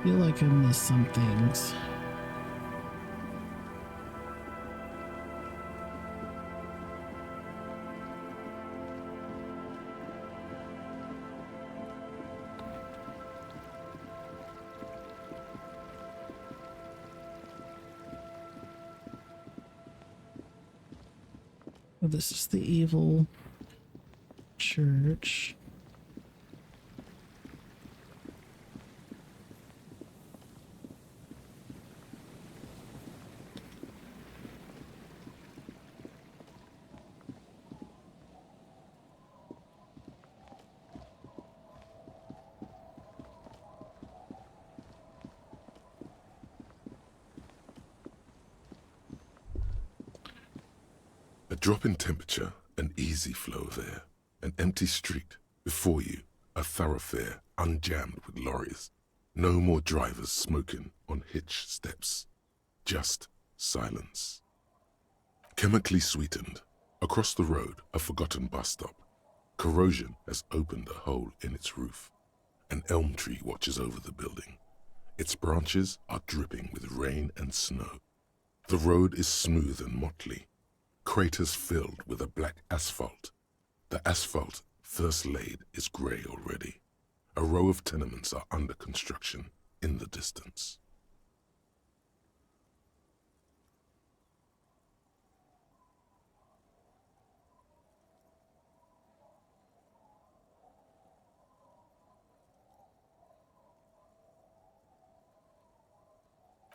I feel like I missed some things. Oh, this is the evil church. A drop in temperature, an easy flow of air, an empty street. Before you, a thoroughfare unjammed with lorries. No more drivers smoking on hitch steps. Just silence. Chemically sweetened. Across the road, a forgotten bus stop. Corrosion has opened a hole in its roof. An elm tree watches over the building. Its branches are dripping with rain and snow. The road is smooth and motley. Craters filled with a black asphalt. The asphalt, first laid, is grey already. A row of tenements are under construction in the distance.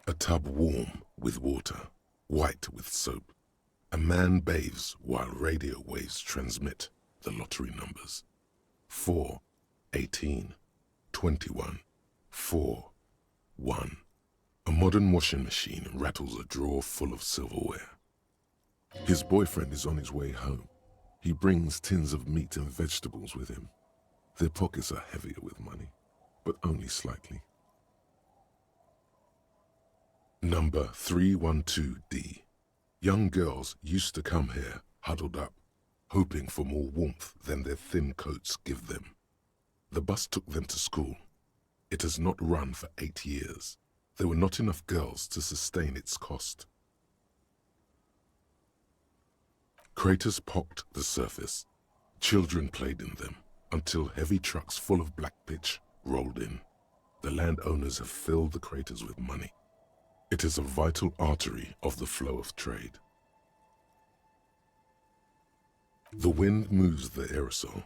A tub warm with water, white with soap. A man bathes while radio waves transmit the lottery numbers. 4, 18, 21, 4, 1. A modern washing machine rattles a drawer full of silverware. His boyfriend is on his way home. He brings tins of meat and vegetables with him. Their pockets are heavier with money, but only slightly. Number 312D. Young girls used to come here, huddled up, hoping for more warmth than their thin coats give them. The bus took them to school. It has not run for 8 years. There were not enough girls to sustain its cost. Craters pocked the surface. Children played in them until heavy trucks full of black pitch rolled in. The landowners have filled the craters with money. It is a vital artery of the flow of trade. The wind moves the aerosol.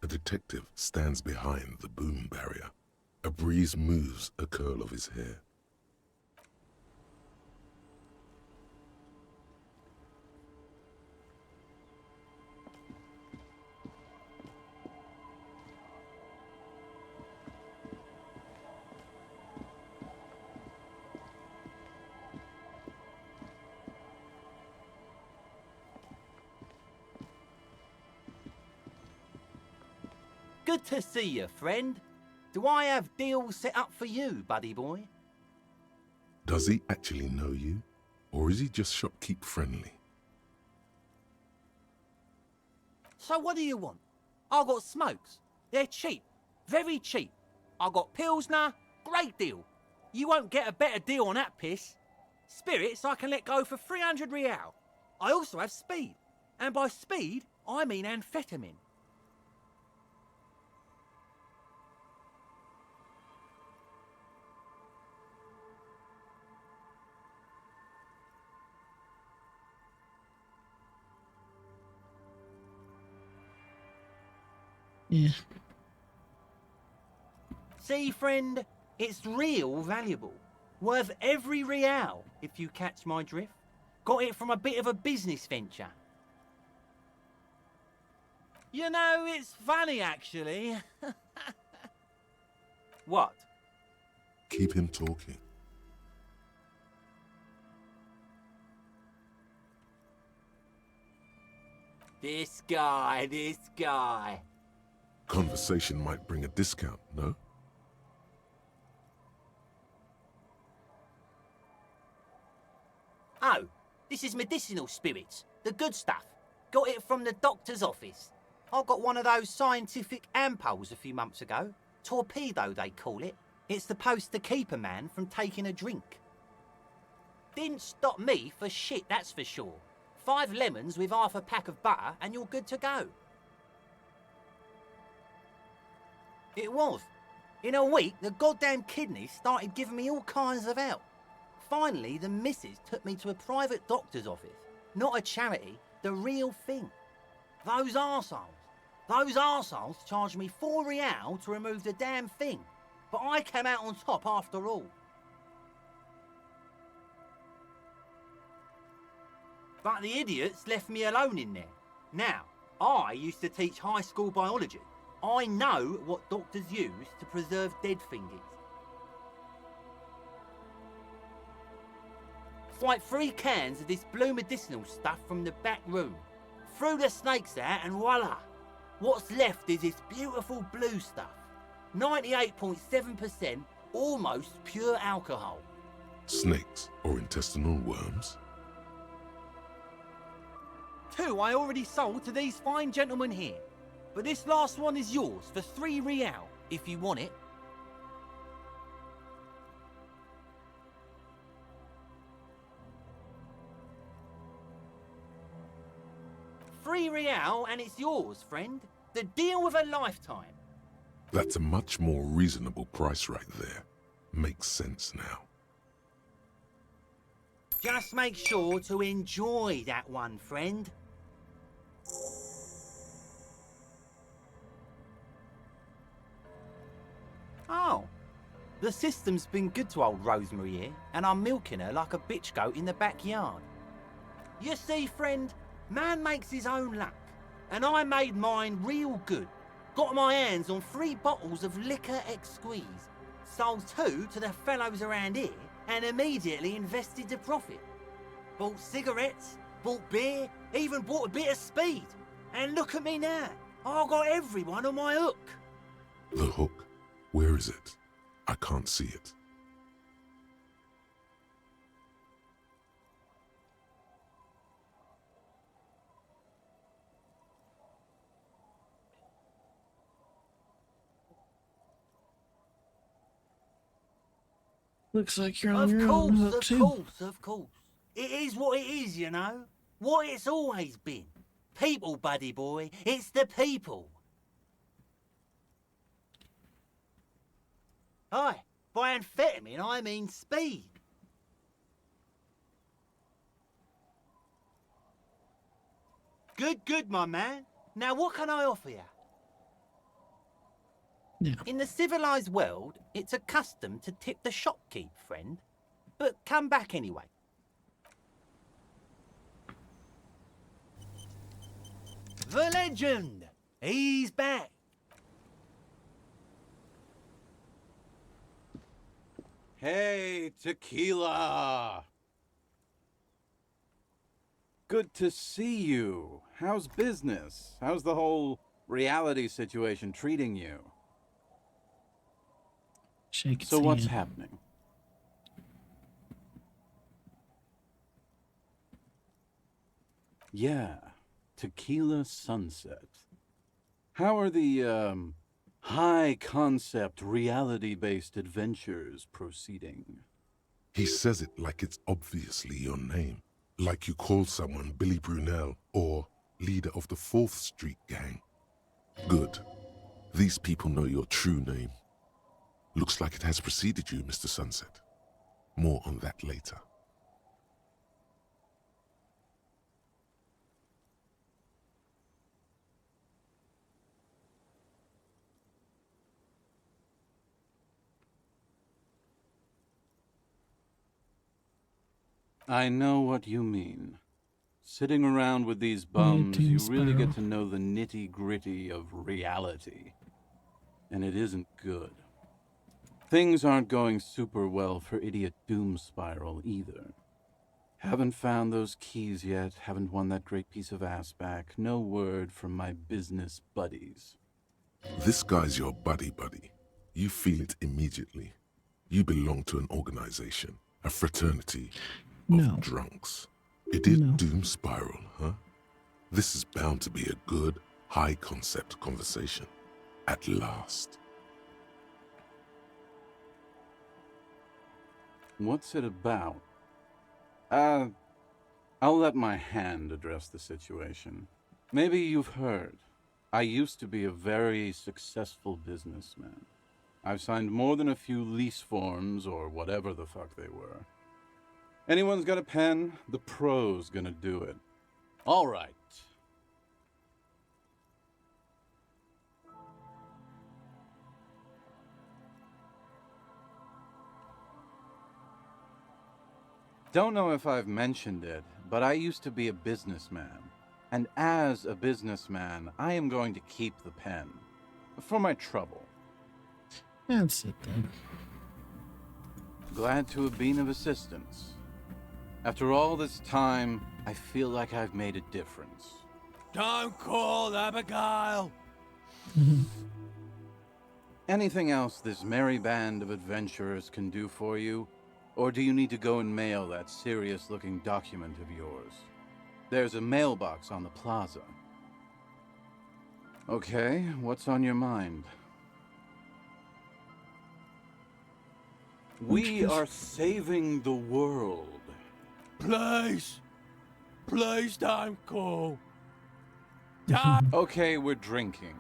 A detective stands behind the boom barrier. A breeze moves a curl of his hair. Good to see you, friend. Do I have deals set up for you, buddy boy? Does he actually know you, or is he just shopkeep friendly? So what do you want? I got smokes. They're cheap. Very cheap. I got Pilsner. Great deal. You won't get a better deal on that piss. Spirits I can let go for 300 real. I also have speed. And by speed, I mean amphetamine. Yeah. See, friend, it's real valuable. Worth every real, if you catch my drift. Got it from a bit of a business venture. You know, it's funny, actually. What? Keep him talking. This guy. Conversation might bring a discount, no? Oh, this is medicinal spirits. The good stuff. Got it from the doctor's office. I got one of those scientific ampoules a few months ago. Torpedo, they call it. It's supposed to keep a man from taking a drink. Didn't stop me for shit, that's for sure. 5 lemons with half a pack of butter and you're good to go. It was. In a week, the goddamn kidneys started giving me all kinds of help. Finally, the missus took me to a private doctor's office. Not a charity, the real thing. Those arseholes charged me 4 real to remove the damn thing. But I came out on top after all. But the idiots left me alone in there. Now, I used to teach high school biology. I know what doctors use to preserve dead fingers. Swipe 3 cans of this blue medicinal stuff from the back room. Threw the snakes out and voila! What's left is this beautiful blue stuff. 98.7% almost pure alcohol. Snakes or intestinal worms? 2 I already sold to these fine gentlemen here. But this last one is yours for 3 real, if you want it. £3 and it's yours, friend. The deal of a lifetime. That's a much more reasonable price right there. Makes sense now. Just make sure to enjoy that one, friend. Oh, the system's been good to old Rosemary here, and I'm milking her like a bitch goat in the backyard. You see, friend, man makes his own luck, and I made mine real good. Got my hands on 3 bottles of liquor exquise, sold 2 to the fellows around here, and immediately invested the profit. Bought cigarettes, bought beer, even bought a bit of speed. And look at me now, I've got everyone on my hook. The hook? Where is it? I can't see it. Looks like you're on your own hook too. Of course. It is what it is, you know. What it's always been. People, buddy boy. It's the people. Hi, by amphetamine I mean speed. Good, my man. Now what can I offer you? Yeah. In the civilized world, it's a custom to tip the shopkeep, friend. But come back anyway. The legend! He's back! Hey, tequila! Good to see you. How's business? How's the whole reality situation treating you? Shake its So what's hand. happening? Yeah, Tequila Sunset. How are the, high-concept, reality-based adventures proceeding? He says it like it's obviously your name. Like you call someone Billy Brunel or leader of the 4th Street Gang. Good. These people know your true name. Looks like it has preceded you, Mr. Sunset. More on that later. I know what you mean. Sitting around with these bums, you really get to know the nitty-gritty of reality. And it isn't good. Things aren't going super well for Idiot Doom Spiral either. Haven't found those keys yet, haven't won that great piece of ass back. No word from my business buddies. This guy's your buddy. You feel it immediately. You belong to an organization, a fraternity of drunks. Idiot Doom Spiral, huh? This is bound to be a good, high-concept conversation. At last. What's it about? I'll let my hand address the situation. Maybe you've heard. I used to be a very successful businessman. I've signed more than a few lease forms or whatever the fuck they were. Anyone's got a pen? The pro's gonna do it. All right. Don't know if I've mentioned it, but I used to be a businessman. And as a businessman, I am going to keep the pen. For my trouble. That's it then. Glad to have been of assistance. After all this time, I feel like I've made a difference. Don't call Abigail! Anything else this merry band of adventurers can do for you? Or do you need to go and mail that serious-looking document of yours? There's a mailbox on the plaza. Okay, what's on your mind? We are saving the world. Please! Please don't call. Okay, we're drinking.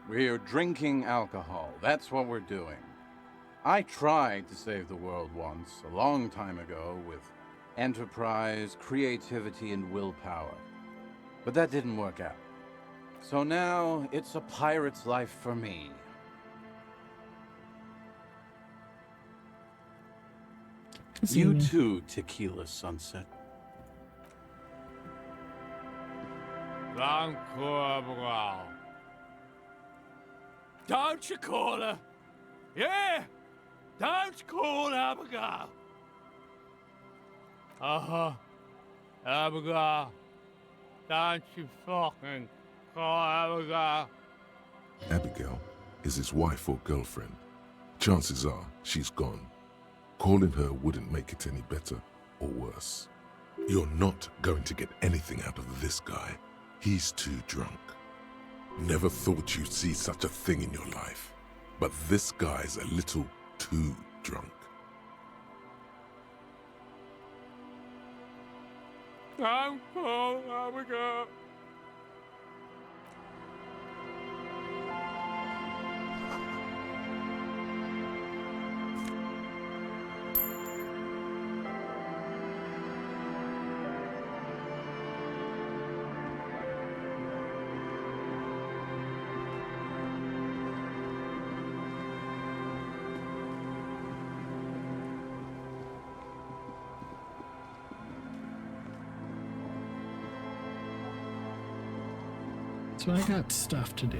We're drinking alcohol. That's what we're doing. I tried to save the world once, a long time ago, with enterprise, creativity, and willpower. But that didn't work out. So now, it's a pirate's life for me. You too, Tequila Sunset. Don't call Abigail. Don't you call her? Yeah! Don't call Abigail! Uh-huh. Abigail. Don't you fucking call Abigail. Abigail is his wife or girlfriend. Chances are she's gone. Calling her wouldn't make it any better or worse. You're not going to get anything out of this guy. He's too drunk. Never thought you'd see such a thing in your life. But this guy's a little too drunk. Don't call Abigail. So I got stuff to do.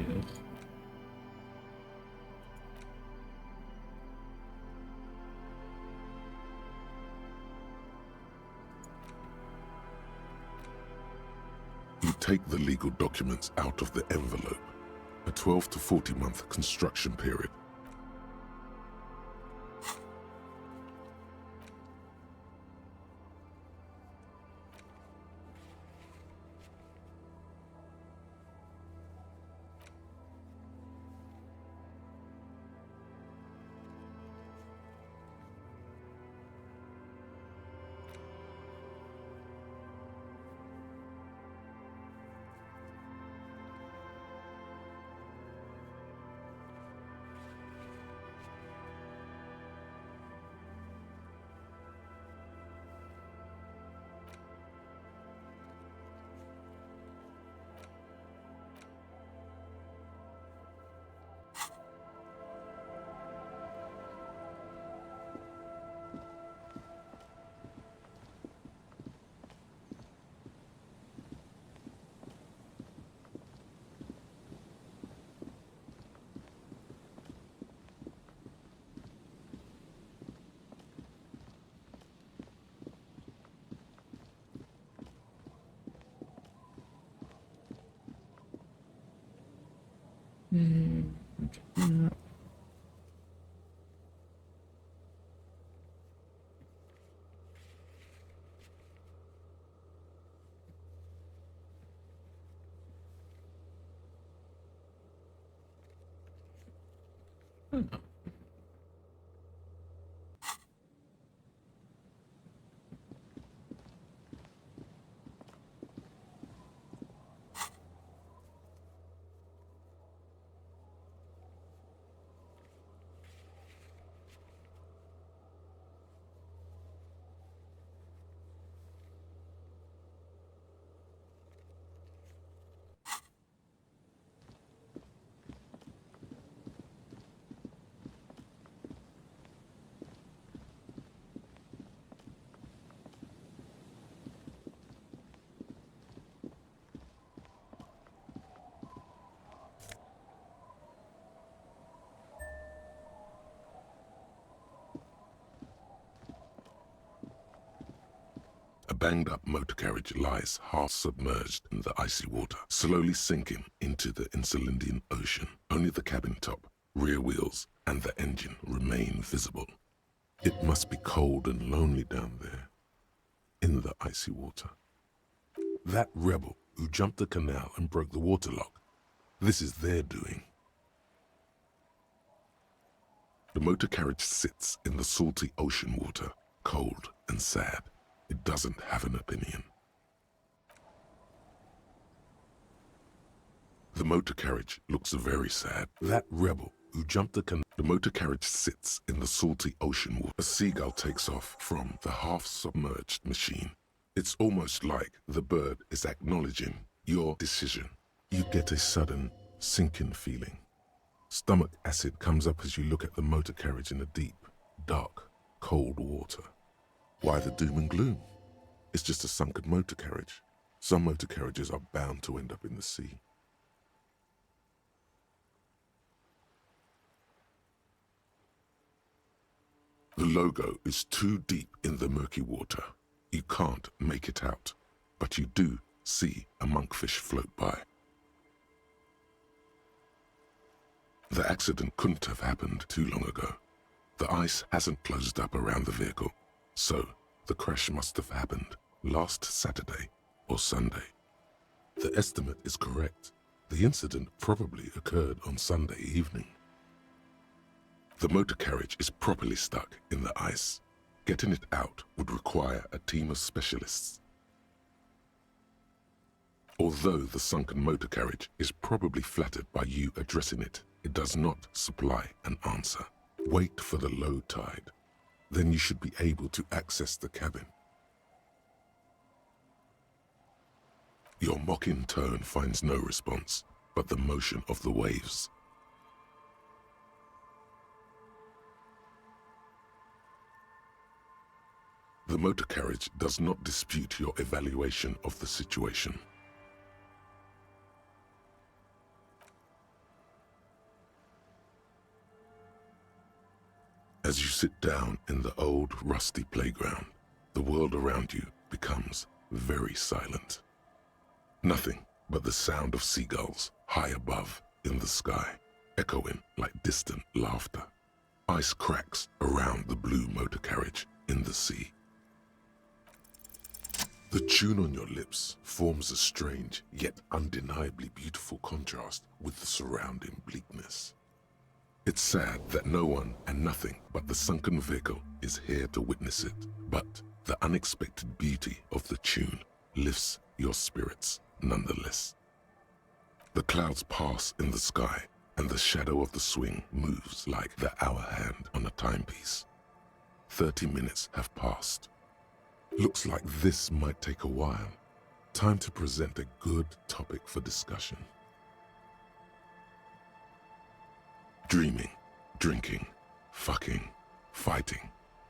You take the legal documents out of the envelope. A 12 to 40 month construction period. banged-up motor carriage lies half submerged in the icy water, slowly sinking into the Insulindian Ocean. Only the cabin top, rear wheels, and the engine remain visible. It must be cold and lonely down there, in the icy water. That rebel who jumped the canal and broke the waterlock, this is their doing. The motor carriage sits in the salty ocean water, cold and sad. It doesn't have an opinion. The motor carriage looks very sad. That rebel who jumped the canal. The motor carriage sits in the salty ocean water. A seagull takes off from the half-submerged machine. It's almost like the bird is acknowledging your decision. You get a sudden sinking feeling. Stomach acid comes up as you look at the motor carriage in the deep, dark, cold water. Why the doom and gloom? It's just a sunken motor carriage. Some motor carriages are bound to end up in the sea. The logo is too deep in the murky water. You can't make it out, but you do see a monkfish float by. The accident couldn't have happened too long ago. The ice hasn't closed up around the vehicle, so the crash must have happened last Saturday or Sunday. The estimate is correct. The incident probably occurred on Sunday evening. The motor carriage is properly stuck in the ice. Getting it out would require a team of specialists. Although the sunken motor carriage is probably flattered by you addressing it, it does not supply an answer. Wait for the low tide. Then you should be able to access the cabin. Your mocking tone finds no response, but the motion of the waves. The motor carriage does not dispute your evaluation of the situation. As you sit down in the old, rusty playground, the world around you becomes very silent. Nothing but the sound of seagulls high above in the sky, echoing like distant laughter. Ice cracks around the blue motor carriage in the sea. The tune on your lips forms a strange yet undeniably beautiful contrast with the surrounding bleakness. It's sad that no one and nothing but the sunken vehicle is here to witness it, but the unexpected beauty of the tune lifts your spirits nonetheless. The clouds pass in the sky, and the shadow of the swing moves like the hour hand on a timepiece. 30 minutes have passed. Looks like this might take a while. Time to present a good topic for discussion. Dreaming, drinking, fucking, fighting,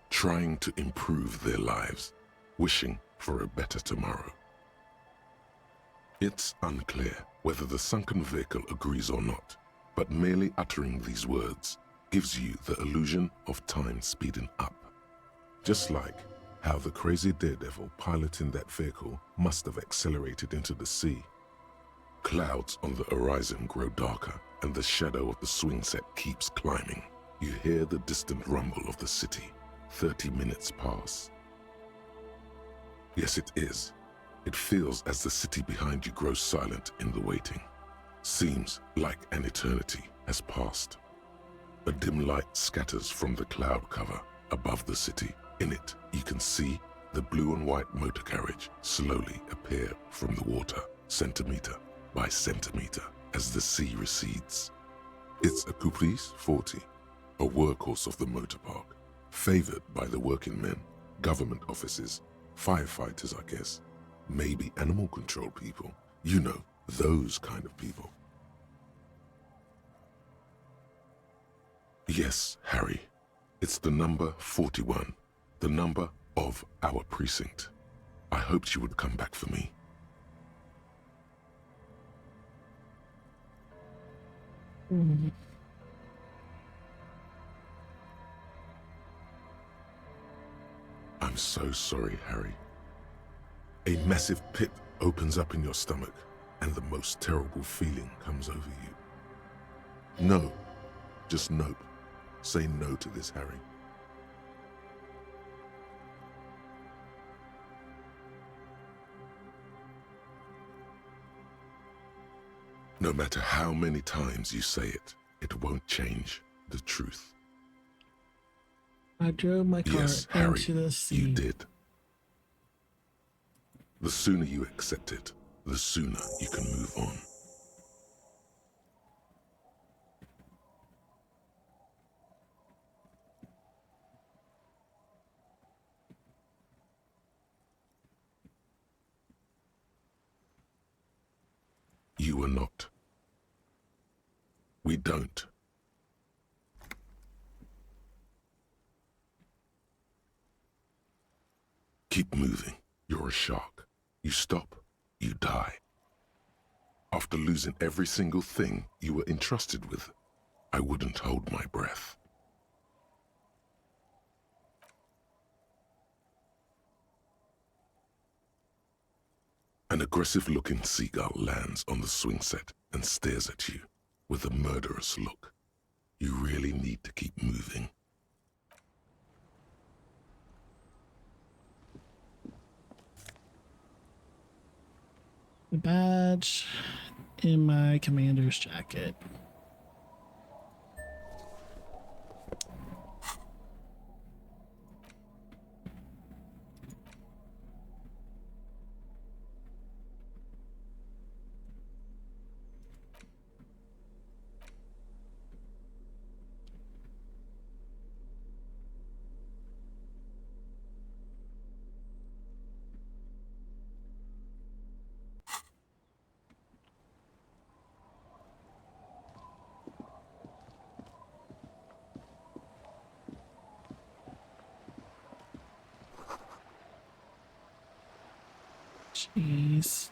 trying to improve their lives, wishing for a better tomorrow. It's unclear whether the sunken vehicle agrees or not, but merely uttering these words gives you the illusion of time speeding up. Just like how the crazy daredevil piloting that vehicle must have accelerated into the sea. Clouds on the horizon grow darker, and the shadow of the swing set keeps climbing. You hear the distant rumble of the city. 30 minutes pass. Yes, it is. It feels as the city behind you grows silent in the waiting. Seems like an eternity has passed. A dim light scatters from the cloud cover above the city. In it, you can see the blue and white motor carriage slowly appear from the water, centimeter by centimeter, as the sea recedes. It's a Caprice 40, a workhorse of the motor park, favored by the working men, government offices, firefighters, I guess, maybe animal control people. You know, those kind of people. Yes, Harry, it's the number 41, the number of our precinct. I hoped you would come back for me. I'm so sorry, Harry. A massive pit opens up in your stomach, and the most terrible feeling comes over you. No. Just nope. Say no to this, Harry. No matter how many times you say it, it won't change the truth. I drove my car Yes, Harry, into the sea. you did. The sooner you accept it, the sooner you can move on. You are not. We don't. Keep moving. You're a shark. You stop, you die. After losing every single thing you were entrusted with, I wouldn't hold my breath. An aggressive-looking seagull lands on the swing set and stares at you with a murderous look. You really need to keep moving. The badge in my commander's jacket. Jeez.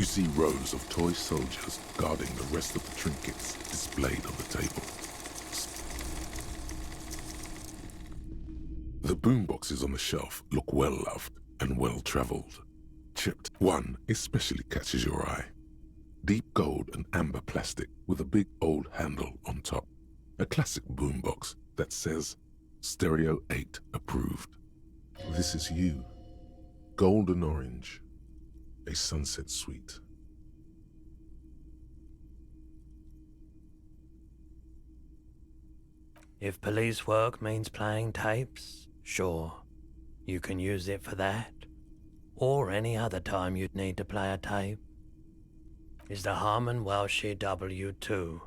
You see rows of toy soldiers guarding the rest of the trinkets displayed on the table. The boomboxes on the shelf look well-loved and well-traveled. Chipped one especially catches your eye. Deep gold and amber plastic with a big old handle on top. A classic boombox that says, Stereo 8 approved. This is you. Golden orange. a sunset suite. If police work means playing tapes, sure, you can use it for that. Or any other time you'd need to play a tape. Is the Harman Welshie W2,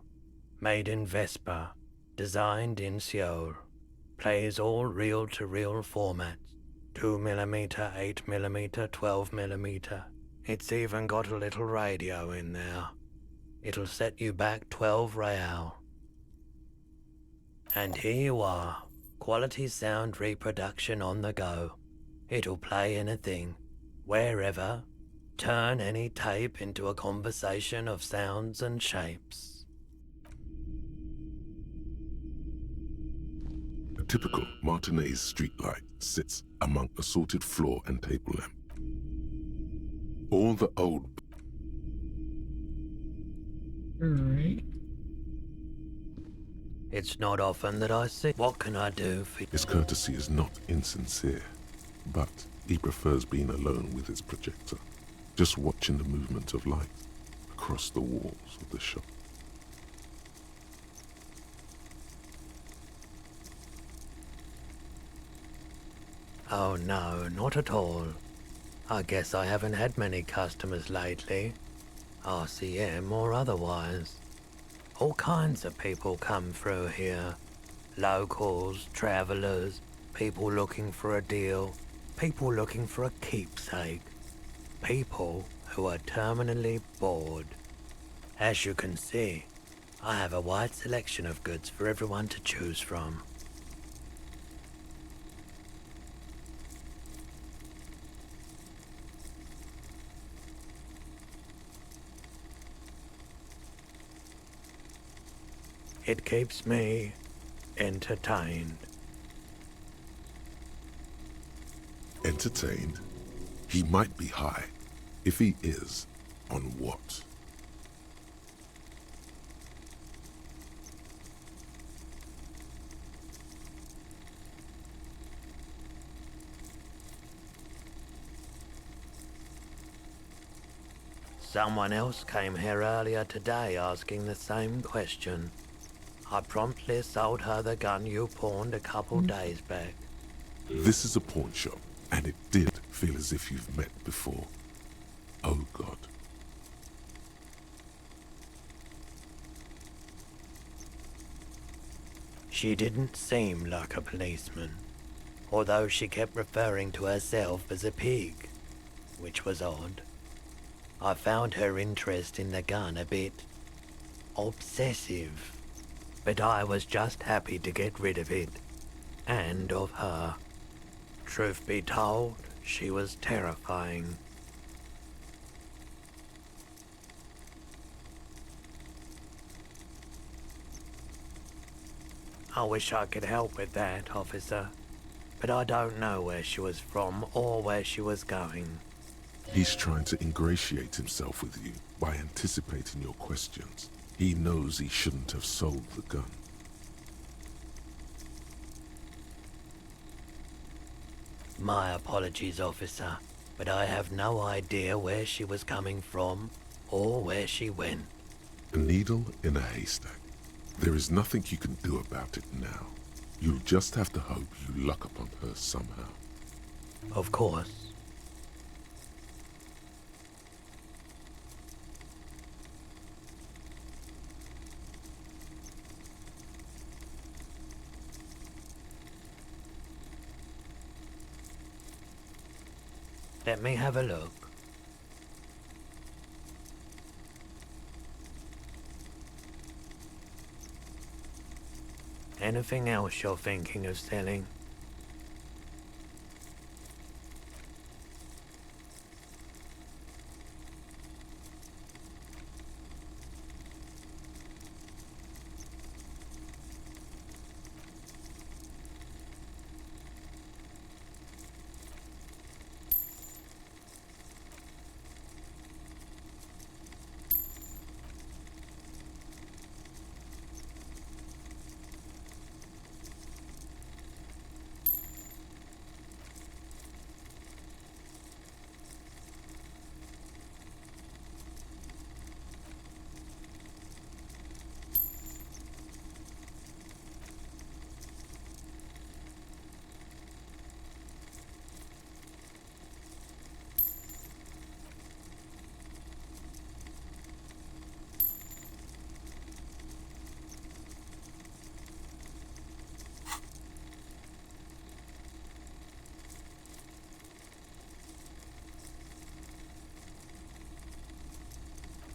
made in Vespa, designed in Seoul, plays all reel-to-reel formats, 2mm, 8mm, 12mm. It's even got a little radio in there. It'll set you back 12 real. And here you are, quality sound reproduction on the go. It'll play anything, wherever, turn any tape into a conversation of sounds and shapes. A typical Martinez streetlight sits among assorted floor and table lamp. All the old... Alright. It's not often that I see. What can I do for you? His courtesy is not insincere, but he prefers being alone with his projector, just watching the movement of light across the walls of the shop. Oh no, not at all. I guess I haven't had many customers lately, RCM or otherwise. All kinds of people come through here. Locals, travellers, people looking for a deal, people looking for a keepsake, people who are terminally bored. As you can see, I have a wide selection of goods for everyone to choose from. It keeps me entertained. Entertained? He might be high. If he is, on what? Someone else came here earlier today asking the same question. I promptly sold her the gun you pawned a couple days back. This is a pawn shop, and it did feel as if you've met before. Oh God. She didn't seem like a policeman, although she kept referring to herself as a pig, which was odd. I found her interest in the gun a bit obsessive, but I was just happy to get rid of it, and of her. Truth be told, she was terrifying. I wish I could help with that, officer, but I don't know where she was from or where she was going. He's trying to ingratiate himself with you by anticipating your questions. He knows he shouldn't have sold the gun. My apologies, officer, but I have no idea where she was coming from or where she went. A needle in a haystack. There is nothing you can do about it now. You'll just have to hope you luck upon her somehow. Of course. Let me have a look. Anything else you're thinking of selling?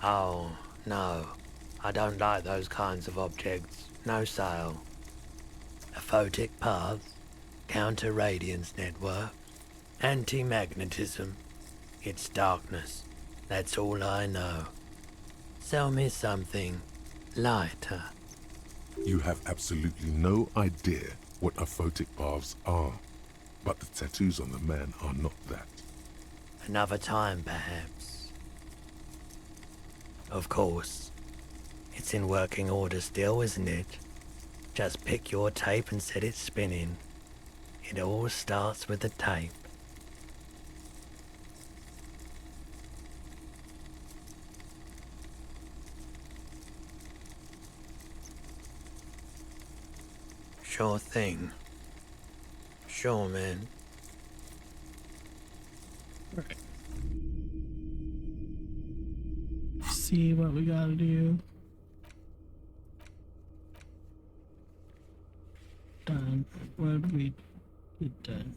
Oh, no. I don't like those kinds of objects. No sale. A photic path, counter-radiance network, anti-magnetism. It's darkness. That's all I know. Sell me something lighter. You have absolutely no idea what aphotic paths are, but the tattoos on the man are not that. Another time, perhaps. Of course. It's in working order still, isn't it? Just pick your tape and set it spinning. It all starts with the tape. Sure thing. Sure, man. Right. See what we gotta do. Done. What did we get done?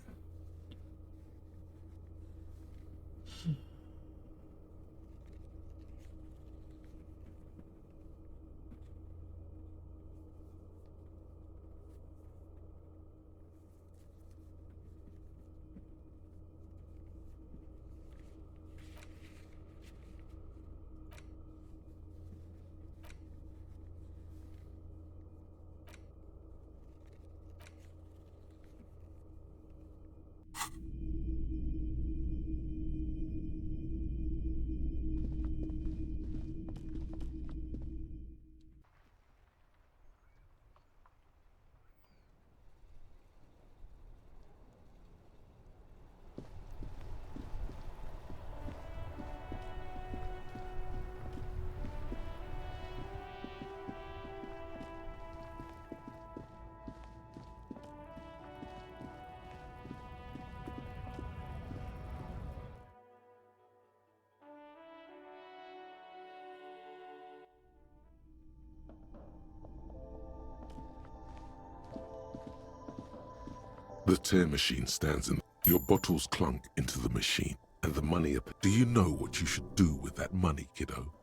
The tear machine stands in. Your bottles clunk into the machine, and the money up. Do you know what you should do with that money, kiddo?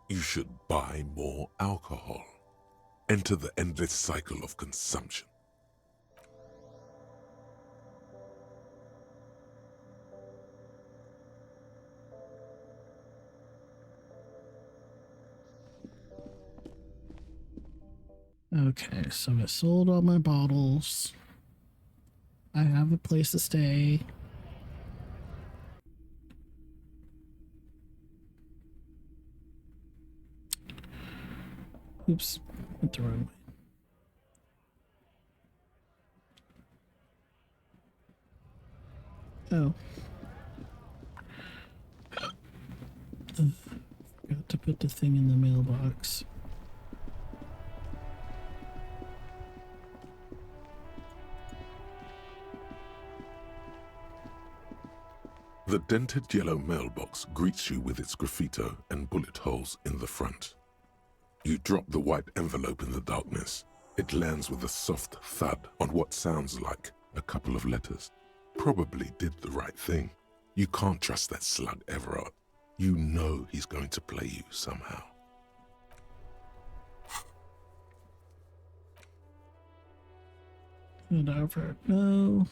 You should buy more alcohol. Enter the endless cycle of consumption. Okay, so I sold all my bottles. I have a place to stay. Oops, went the wrong way. Oh. Forgot to put the thing in the mailbox. The dented yellow mailbox greets you with its graffito and bullet holes in the front. You drop the white envelope in the darkness. It lands with a soft thud on what sounds like a couple of letters. Probably did the right thing. You can't trust that slug, Everard. You know he's going to play you somehow. And over. No.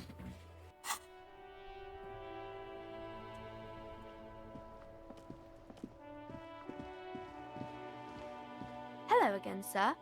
Hello again, sir.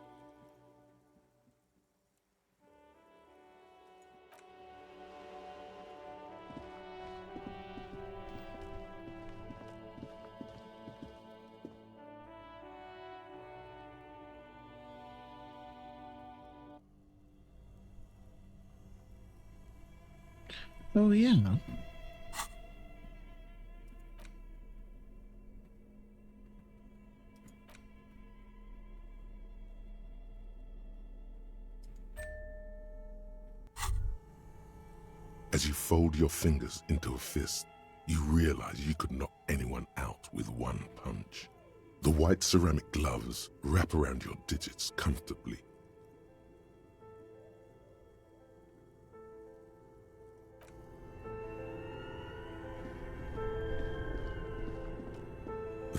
Oh, yeah. As you fold your fingers into a fist, you realize you could knock anyone out with one punch. The white ceramic gloves wrap around your digits comfortably.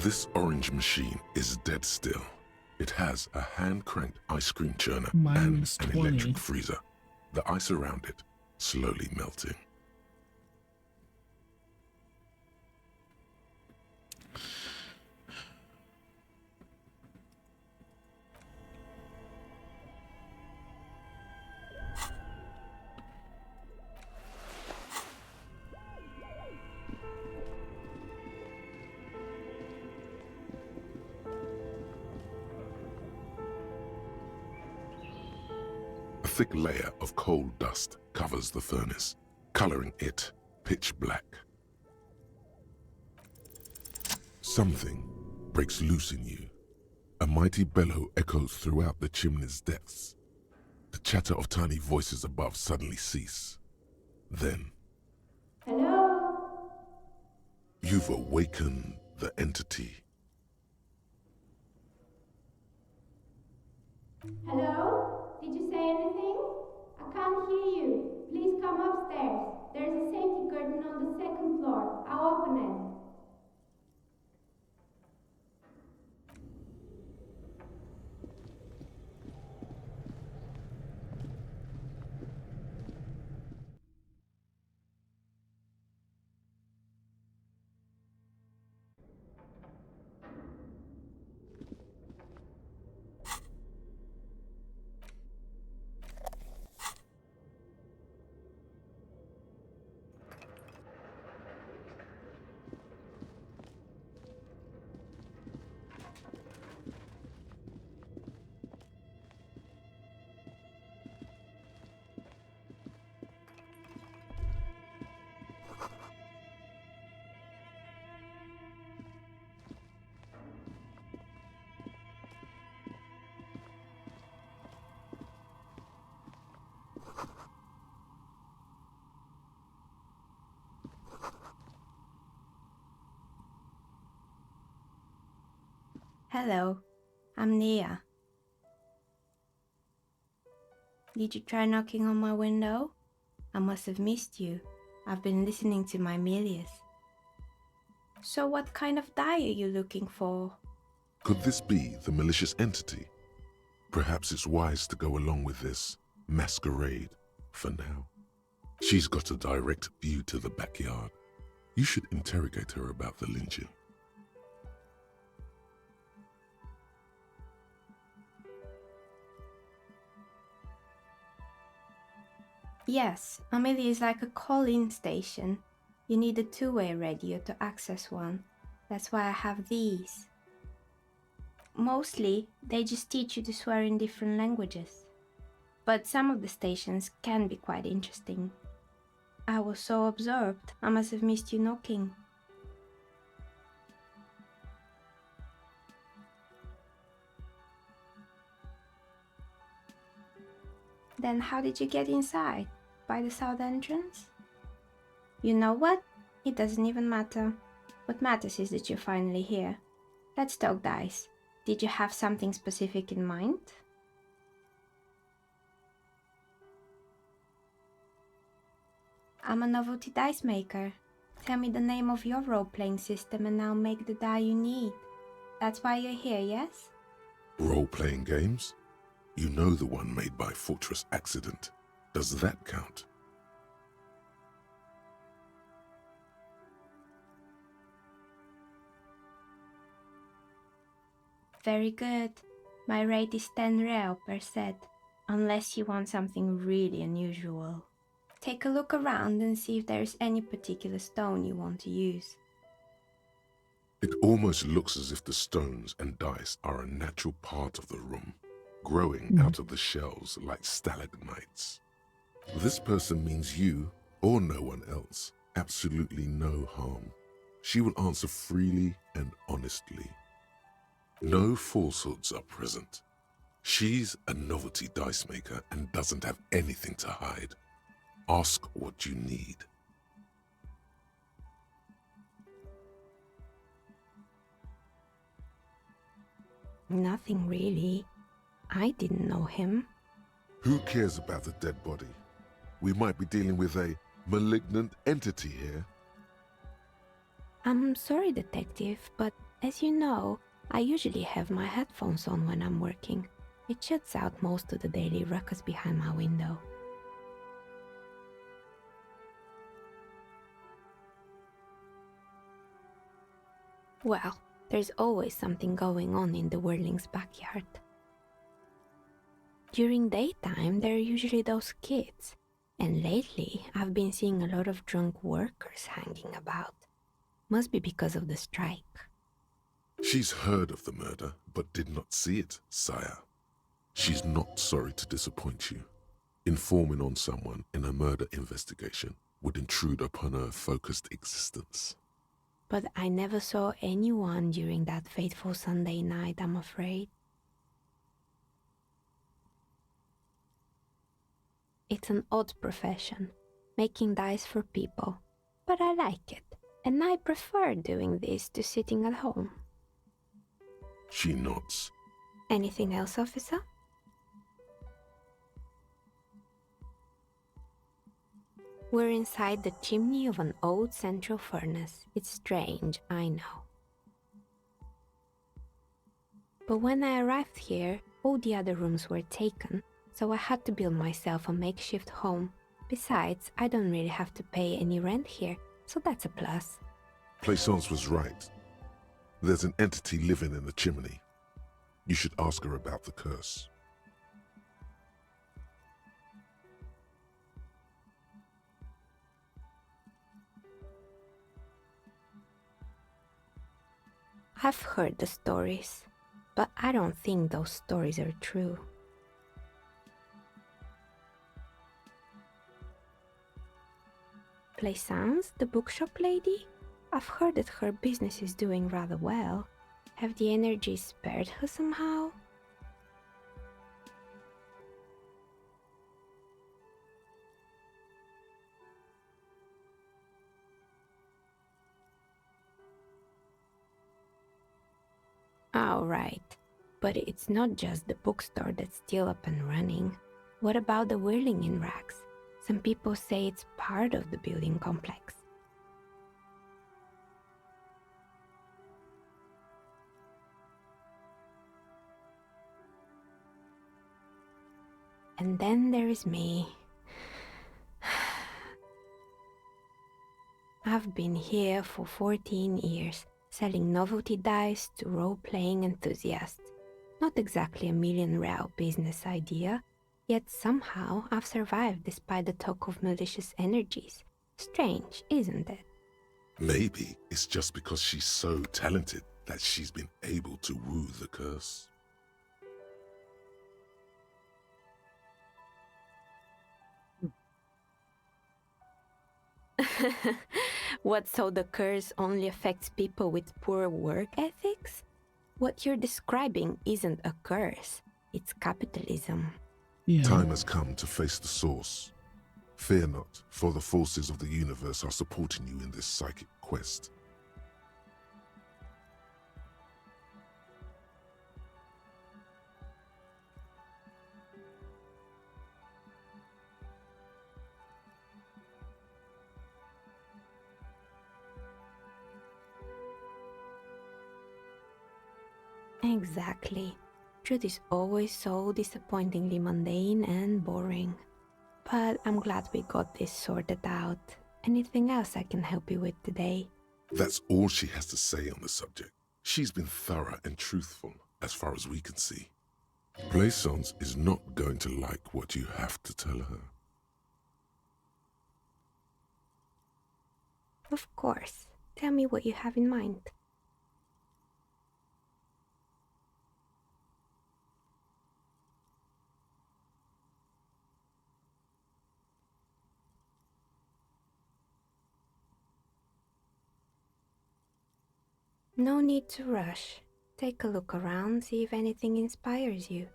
This orange machine is dead still. It has a hand-cranked ice cream churner Minus and an 20. electric freezer. The ice around it slowly melting. A thick layer of coal dust covers the furnace, coloring it pitch black. Something breaks loose in you. A mighty bellow echoes throughout the chimney's depths. The chatter of tiny voices above suddenly cease. Then, Hello? you've awakened the entity. Hello? Did you say anything? I can't hear you. Please come upstairs. There's a safety curtain on the second floor. I'll open it. Hello, I'm Nia. Did you try knocking on my window? I must have missed you. I've been listening to my Milius. So what kind of dye are you looking for? Could this be the malicious entity? Perhaps it's wise to go along with this masquerade for now. She's got a direct view to the backyard. You should interrogate her about the lynching. Yes, Amelia is like a call-in station. You need a two-way radio to access one. That's why I have these. Mostly, they just teach you to swear in different languages. But some of the stations can be quite interesting. I was so absorbed, I must have missed you knocking. Then how did you get inside? By the south entrance? You know what? It doesn't even matter. What matters is that you're finally here. Let's talk dice. Did you have something specific in mind? I'm a novelty dice maker. Tell me the name of your role-playing system and I'll make the die you need. That's why you're here, yes? Role-playing games? You know the one made by Fortress Accident. Does that count? Very good. My rate is 10 real per set, unless you want something really unusual. Take a look around and see if there is any particular stone you want to use. It almost looks as if the stones and dice are a natural part of the room, growing out of the shells like stalagmites. This person means you, or no one else, absolutely no harm. She will answer freely and honestly. No falsehoods are present. She's a novelty dice maker and doesn't have anything to hide. Ask what you need. Nothing really. I didn't know him. Who cares about the dead body? We might be dealing with a malignant entity here. I'm sorry, detective, but As you know, I usually have my headphones on when I'm working. It shuts out most of the daily ruckus behind my window. Well, there's always something going on in the Whirling's backyard. During daytime, there are usually those kids, and lately I've been seeing a lot of drunk workers hanging about. Must be because of the strike. She's heard of the murder, but did not see it, sire. She's not sorry to disappoint you. Informing on someone in a murder investigation would intrude upon her focused existence. But I never saw anyone during that fateful Sunday night, I'm afraid. It's an odd profession, making dice for people, but I like it, and I prefer doing this to sitting at home. She nods. Anything else, officer? We're inside the chimney of an old central furnace. It's strange, I know. But when I arrived here, all the other rooms were taken, so I had to build myself a makeshift home. Besides, I don't really have to pay any rent here, so that's a plus. Plaisance was right. There's an entity living in the chimney. You should ask her about the curse. I've heard the stories, but I don't think those stories are true. Plaisance, the bookshop lady? I've heard that her business is doing rather well. Have the energies spared her somehow? Oh, right. But it's not just the bookstore that's still up and running. What about the whirling in rags? Some people say it's part of the building complex. And then there is me. I've been here for 14 years, selling novelty dice to role-playing enthusiasts. Not exactly a million-real business idea, yet somehow I've survived despite the talk of malicious energies. Strange, isn't it? Maybe it's just because she's so talented that she's been able to woo the curse. What, so the curse only affects people with poor work ethics? What you're describing isn't a curse, it's capitalism. Yeah. Time has come to face the source. Fear not, for the forces of the universe are supporting you in this psychic quest. Exactly. Truth is always so disappointingly mundane and boring. But I'm glad we got this sorted out. Anything else I can help you with today? That's all she has to say on the subject. She's been thorough and truthful, as far as we can see. Plaisance is not going to like what you have to tell her. Of course. Tell me what you have in mind. No need to rush. Take a look around, see if anything inspires you.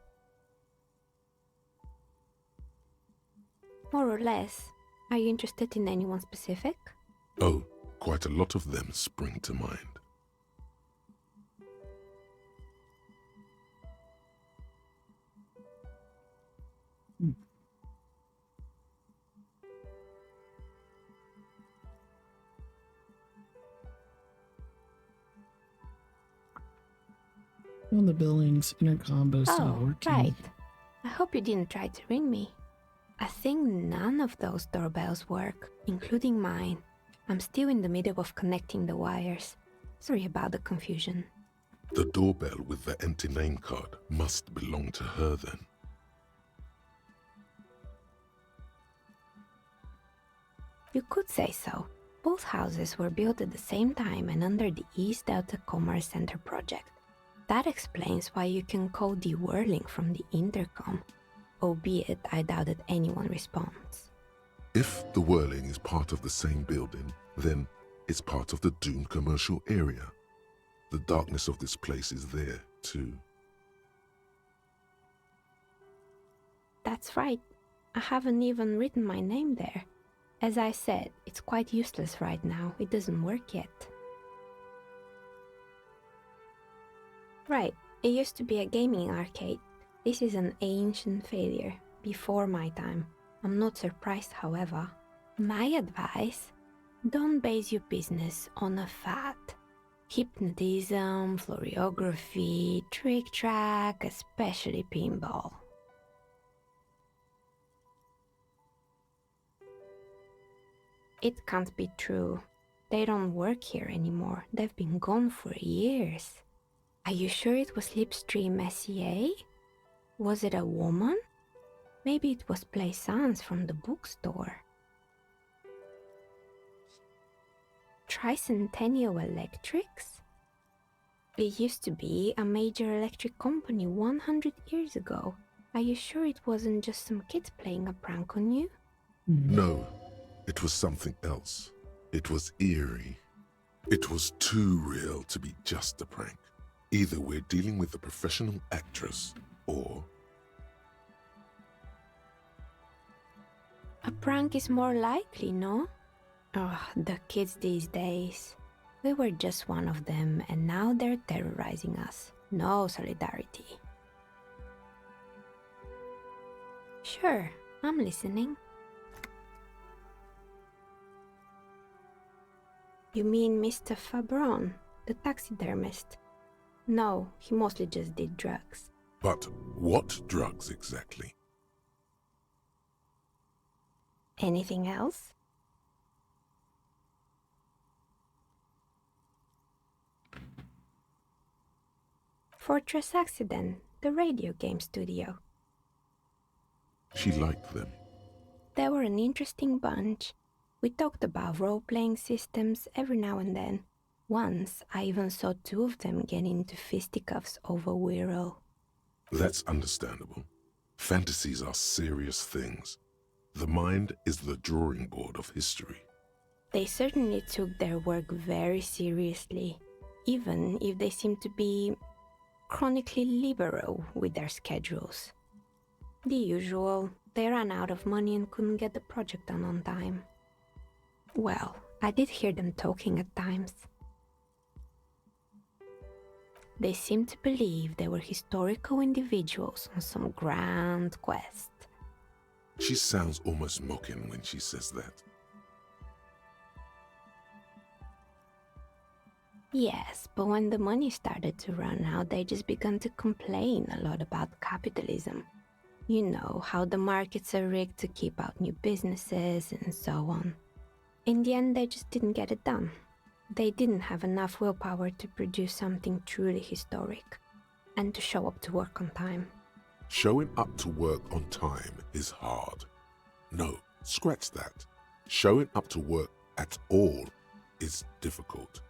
More or less. Are you interested in anyone specific? Oh, quite a lot of them spring to mind. Well, the billing's intercombo's not Oh, working. right. I hope you didn't try to ring me. I think none of those doorbells work, including mine. I'm still in the middle of connecting the wires. Sorry about the confusion. The doorbell with the empty name card must belong to her then. You could say so. Both houses were built at the same time and under the East Delta Commerce Center project. That explains why you can call the whirling from the intercom, albeit I doubt that anyone responds. If the whirling is part of the same building, then it's part of the doomed commercial area. The darkness of this place is there, too. That's right. I haven't even written my name there. As I said, it's quite useless right now. It doesn't work yet. Right, it used to be a gaming arcade. This is an ancient failure, before my time. I'm not surprised, however. My advice, don't base your business on a fad. Hypnotism, floriography, trick-track, especially pinball. It can't be true. They don't work here anymore. They've been gone for years. Are you sure it was Slipstream SEA? Was it a woman? Maybe it was Plaisance from the bookstore. Tricentennial Electrics? It used to be a major electric company 100 years ago. Are you sure it wasn't just some kids playing a prank on you? No, it was something else. It was eerie. It was too real to be just a prank. Either we're dealing with a professional actress, or... A prank is more likely, no? Oh, the kids these days. We were just one of them, and now they're terrorizing us. No solidarity. Sure, I'm listening. You mean Mr. Fabron, the taxidermist? No, he mostly just did drugs. But what drugs exactly? Anything else? Fortress Accident, the radio game studio. She liked them. They were an interesting bunch. We talked about role-playing systems every now and then. Once, I even saw two of them get into fisticuffs over Wirral. That's understandable. Fantasies are serious things. The mind is the drawing board of history. They certainly took their work very seriously, even if they seemed to be chronically liberal with their schedules. The usual, they ran out of money and couldn't get the project done on time. Well, I did hear them talking at times. They seemed to believe they were historical individuals on some grand quest. She sounds almost mocking when she says that. Yes, but when the money started to run out, they just began to complain a lot about capitalism. You know, how the markets are rigged to keep out new businesses and so on. In the end, they just didn't get it done. They didn't have enough willpower to produce something truly historic, and to show up to work on time. Showing up to work on time is hard. No, scratch that. Showing up to work at all is difficult,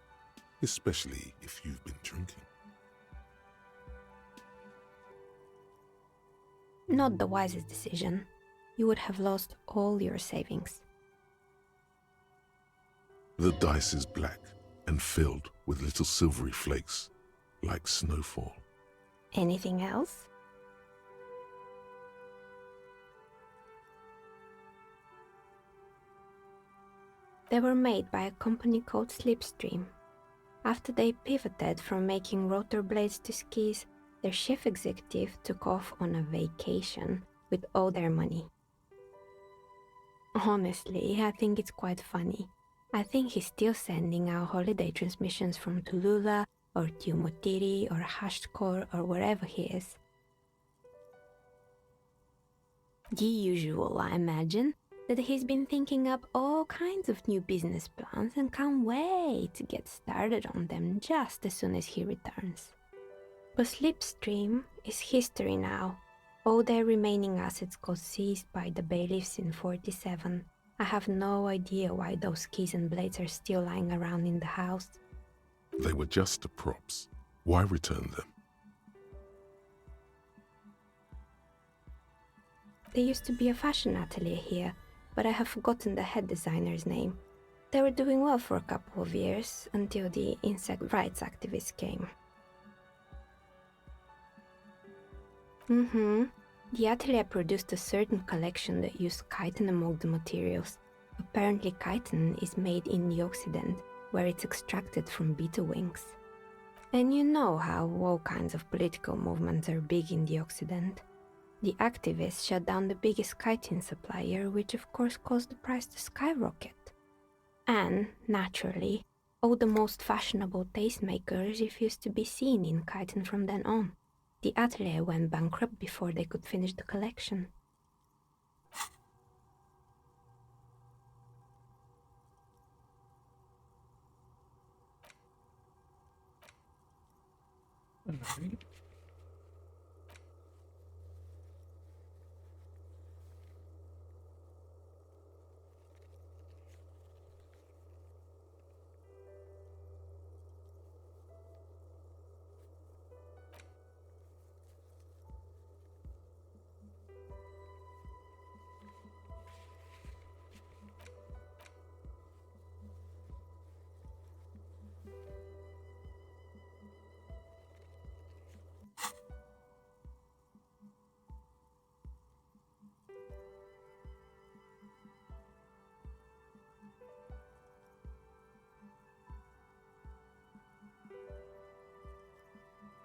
especially if you've been drinking. Not the wisest decision. You would have lost all your savings. The dice is black and filled with little silvery flakes, like snowfall. Anything else? They were made by a company called Slipstream. After they pivoted from making rotor blades to skis, their chief executive took off on a vacation with all their money. Honestly, I think it's quite funny. I think he's still sending out holiday transmissions from Tulula or Tumotiri or Hashtkor or wherever he is. The usual, I imagine, that he's been thinking up all kinds of new business plans and can't wait to get started on them just as soon as he returns. But Slipstream is history now. All their remaining assets got seized by the bailiffs in 47. I have no idea why those keys and blades are still lying around in the house. They were just the props. Why return them? There used to be a fashion atelier here, but I have forgotten the head designer's name. They were doing well for a couple of years, until the insect rights activists came. The atelier produced a certain collection that used chitin among the materials. Apparently chitin is made in the Occident, where it's extracted from beetle wings. And you know how all kinds of political movements are big in the Occident. The activists shut down the biggest chitin supplier, which of course caused the price to skyrocket. And, naturally, all the most fashionable tastemakers refused to be seen in chitin from then on. The atelier went bankrupt before they could finish the collection.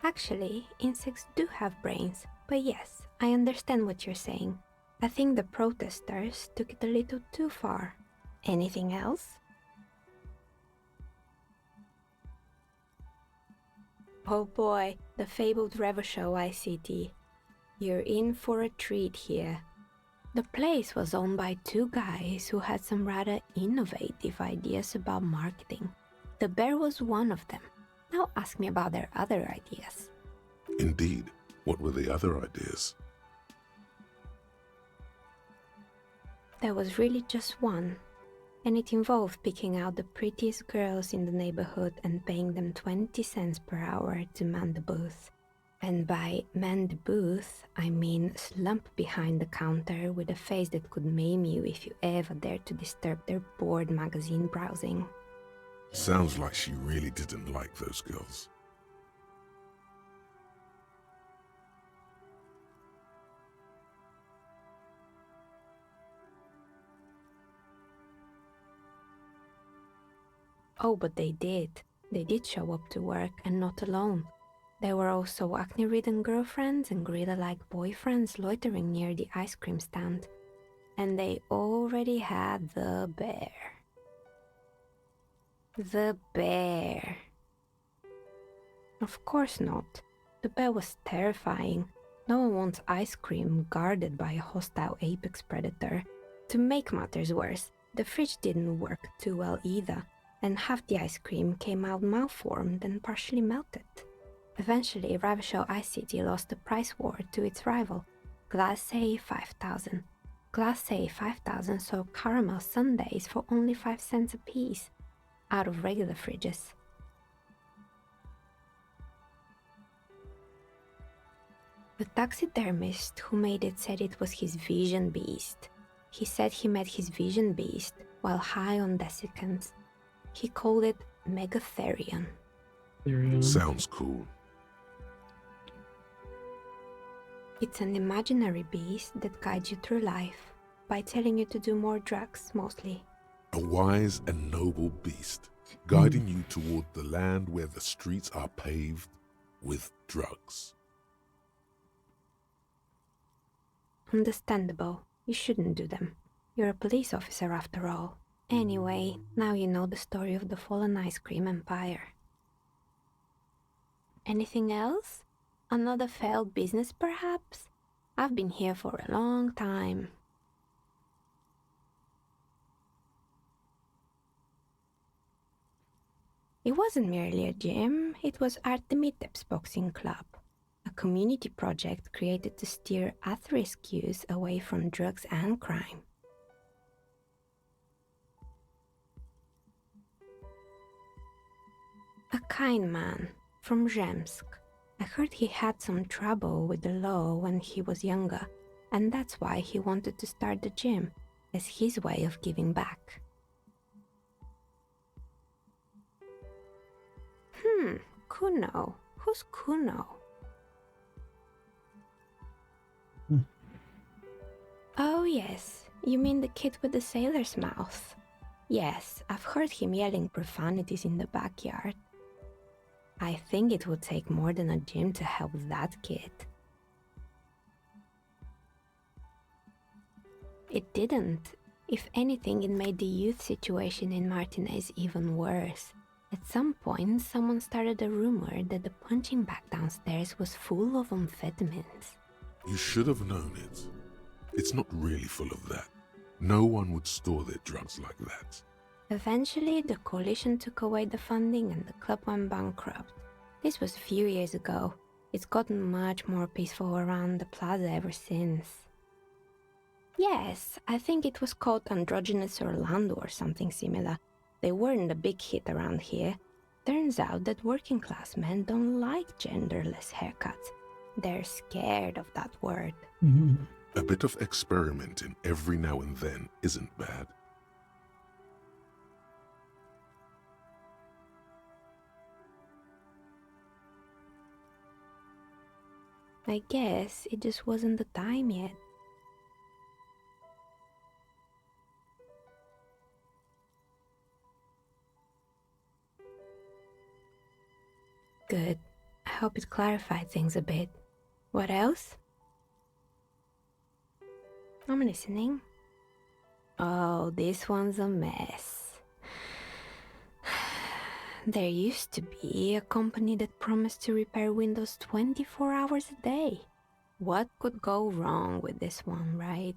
Actually, insects do have brains, but yes, I understand what you're saying. I think the protesters took it a little too far. Anything else? Oh boy, the fabled Revo Show ICT. You're in for a treat here. The place was owned by two guys who had some rather innovative ideas about marketing. The bear was one of them. Now ask me about their other ideas. Indeed. What were the other ideas? There was really just one, and it involved picking out the prettiest girls in the neighborhood and paying them 20 cents per hour to man the booth. And by man the booth, I mean slump behind the counter with a face that could maim you if you ever dared to disturb their bored magazine browsing. Sounds like she really didn't like those girls. Oh, but they did. They did show up to work, and not alone. There were also acne-ridden girlfriends and gorilla-like boyfriends loitering near the ice cream stand. And they already had the bear. The bear. Of course not. The bear was terrifying. No one wants ice cream guarded by a hostile apex predator. To make matters worse, the fridge didn't work too well either, and half the ice cream came out malformed and partially melted. Eventually, Ravishell Ice City lost the price war to its rival, Glacé 5000. Glacé 5000 sold caramel sundaes for only 5 cents a piece, out of regular fridges. The taxidermist who made it said it was his vision beast. He said he met his vision beast while high on desiccants. He called it Megatherion. Sounds cool. It's an imaginary beast that guides you through life by telling you to do more drugs, mostly. A wise and noble beast, guiding you toward the land where the streets are paved with drugs. Understandable. You shouldn't do them. You're a police officer after all. Anyway, now you know the story of the fallen ice cream empire. Anything else? Another failed business, perhaps? I've been here for a long time. It wasn't merely a gym, it was Artemitep's boxing club, a community project created to steer at-risk youth away from drugs and crime. A kind man from Zemsk. I heard he had some trouble with the law when he was younger, and that's why he wanted to start the gym, as his way of giving back. Kuno. Who's Kuno? Oh yes, you mean the kid with the sailor's mouth. Yes, I've heard him yelling profanities in the backyard. I think it would take more than a gym to help that kid. It didn't. If anything, it made the youth situation in Martinez even worse. At some point, someone started a rumor that the punching bag downstairs was full of amphetamines. You should have known it. It's not really full of that. No one would store their drugs like that. Eventually, the coalition took away the funding and the club went bankrupt. This was a few years ago. It's gotten much more peaceful around the plaza ever since. Yes, I think it was called Androgynous Orlando or something similar. They weren't a big hit around here. Turns out that working class men don't like genderless haircuts. They're scared of that word. A bit of experimenting every now and then isn't bad. I guess it just wasn't the time yet. Good. I hope it clarified things a bit. What else? I'm listening. Oh, this one's a mess. There used to be a company that promised to repair windows 24 hours a day. What could go wrong with this one, right?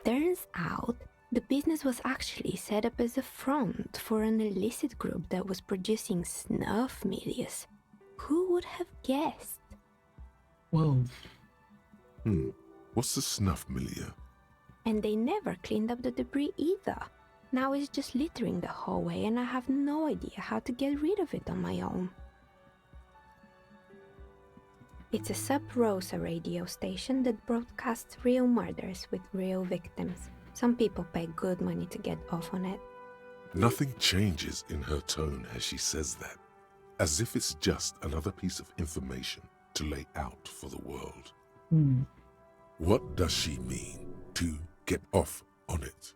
Turns out, the business was actually set up as a front for an illicit group that was producing snuff milius. Who would have guessed? Whoa. What's the snuff milieu? And they never cleaned up the debris either. Now it's just littering the hallway and I have no idea how to get rid of it on my own. It's a sub-Rosa radio station that broadcasts real murders with real victims. Some people pay good money to get off on it. Nothing changes in her tone as she says that, as if it's just another piece of information to lay out for the world. What does she mean to get off on it?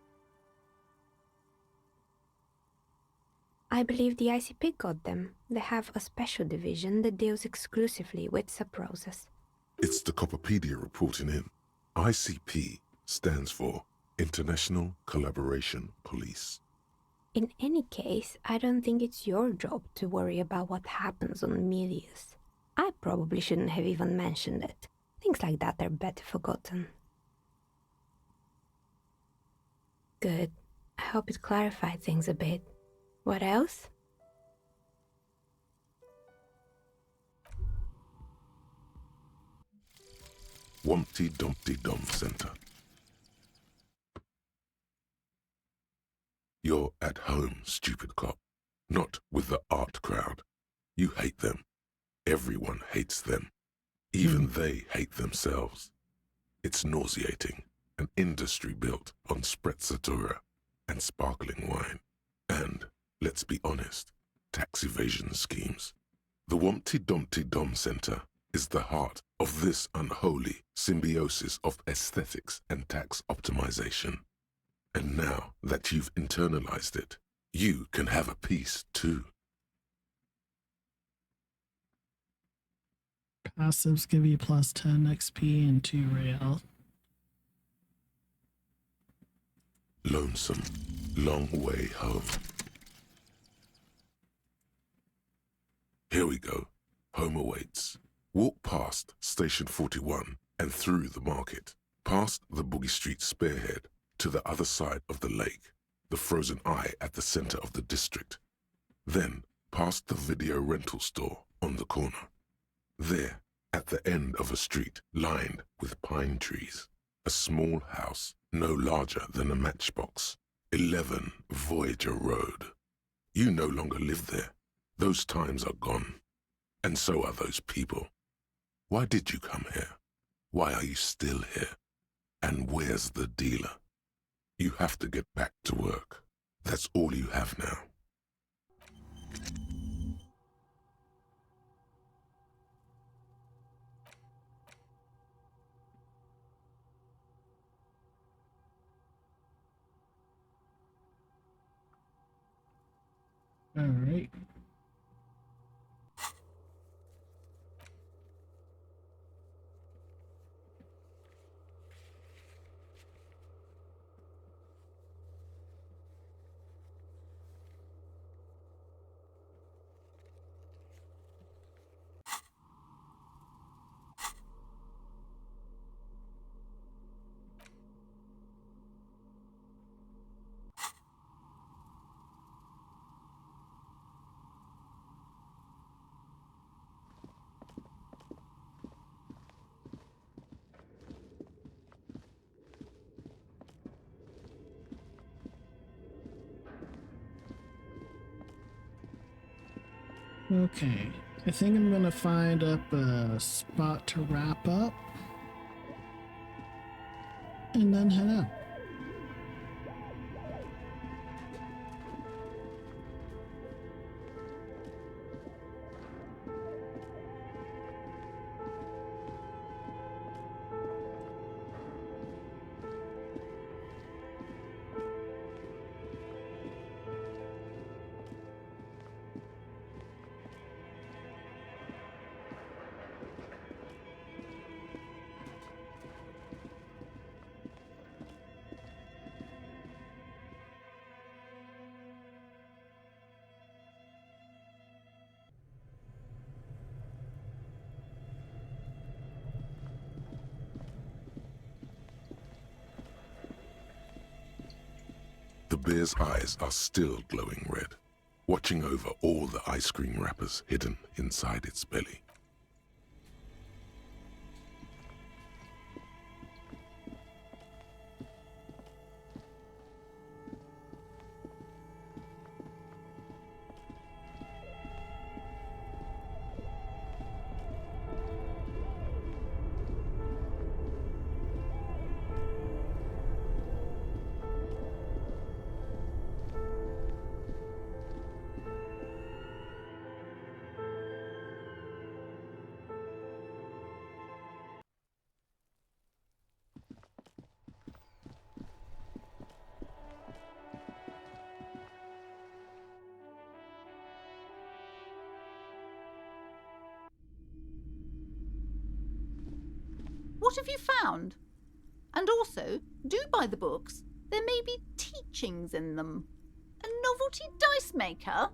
I believe the ICP got them. They have a special division that deals exclusively with sub-Rosas. It's the Copperpedia reporting in. ICP stands for International Collaboration Police. In any case, I don't think it's your job to worry about what happens on Milius. I probably shouldn't have even mentioned it. Things like that are better forgotten. Good. I hope it clarified things a bit. What else? Wumpty Dumpty Dum Center. You're at home, stupid cop. Not with the art crowd. You hate them. Everyone hates them. Even they hate themselves. It's nauseating. An industry built on sprezzatura and sparkling wine. And, let's be honest, tax evasion schemes. The Wumpty Dumpty Dum Center is the heart of this unholy symbiosis of aesthetics and tax optimization. And now that you've internalized it, you can have a piece too. Passives give you plus 10 XP and 2 real. Lonesome, long way home. Here we go. home awaits. Walk past Station 41 and through the market, past the Boogie Street spearhead to the other side of the lake, the frozen eye at the center of the district. Then past the video rental store on the corner. There, at the end of a street lined with pine trees, a small house no larger than a matchbox. 11 Voyager Road. You no longer live there. Those times are gone. And so are those people. Why did you come here? Why are you still here? And where's the dealer? You have to get back to work. That's all you have now. All right. Okay, I think I'm gonna find up a spot to wrap up and then head out. The bear's eyes are still glowing red, watching over all the ice cream wrappers hidden inside its belly. What have you found? And also, do buy the books. There may be teachings in them. A novelty dice maker?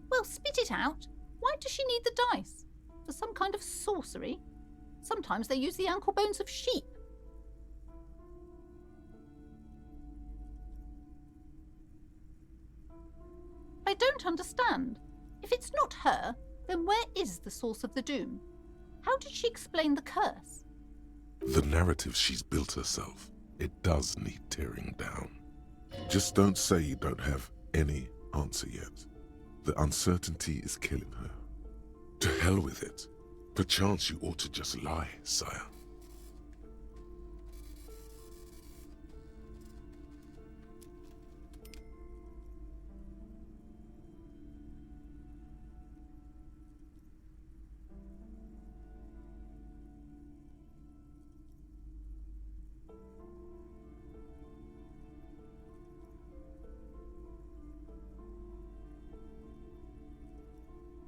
Well, spit it out. Why does she need the dice? For some kind of sorcery? Sometimes they use the ankle bones of sheep. I don't understand. If it's not her, then where is the source of the doom? How did she explain the curse? The narrative she's built herself, it does need tearing down. Just don't say you don't have any answer yet. The uncertainty is killing her. To hell with it. Perchance you ought to just lie, sire.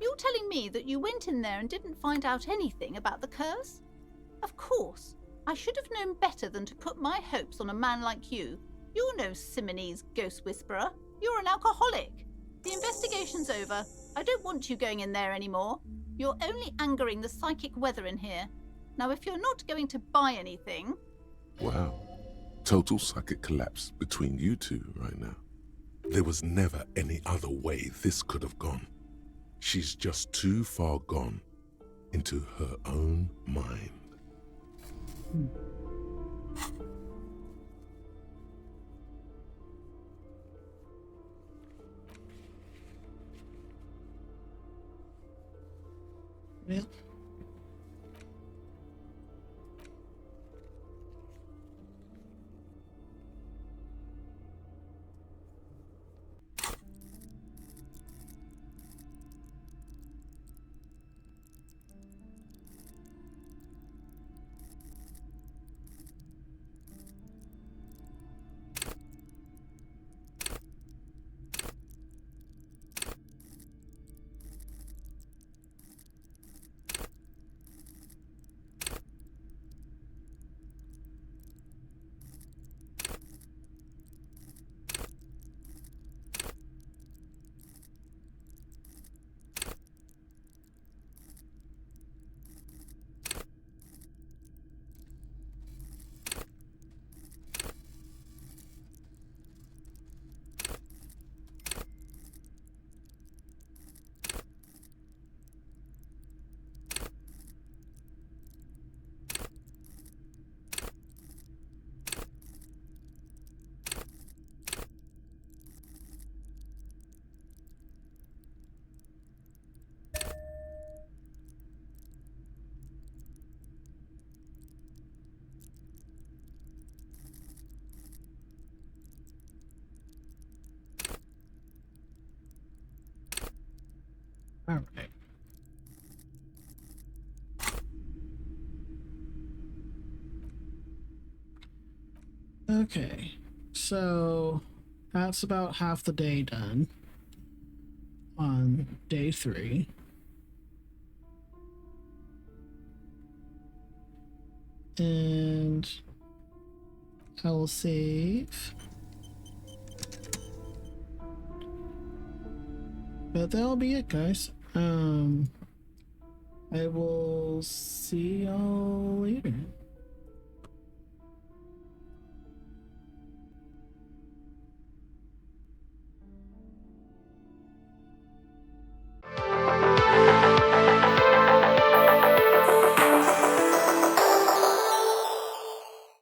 You're telling me that you went in there and didn't find out anything about the curse? Of course. I should have known better than to put my hopes on a man like you. You're no Simonese ghost whisperer. You're an alcoholic. The investigation's over. I don't want you going in there anymore. You're only angering the psychic weather in here. Now, if you're not going to buy anything... Wow. Total psychic collapse between you two right now. There was never any other way this could have gone. She's just too far gone into her own mind. Yeah. All right. Okay, so that's about half the day done on day 3. And I will save. But that'll be it, guys. I will see y'all later.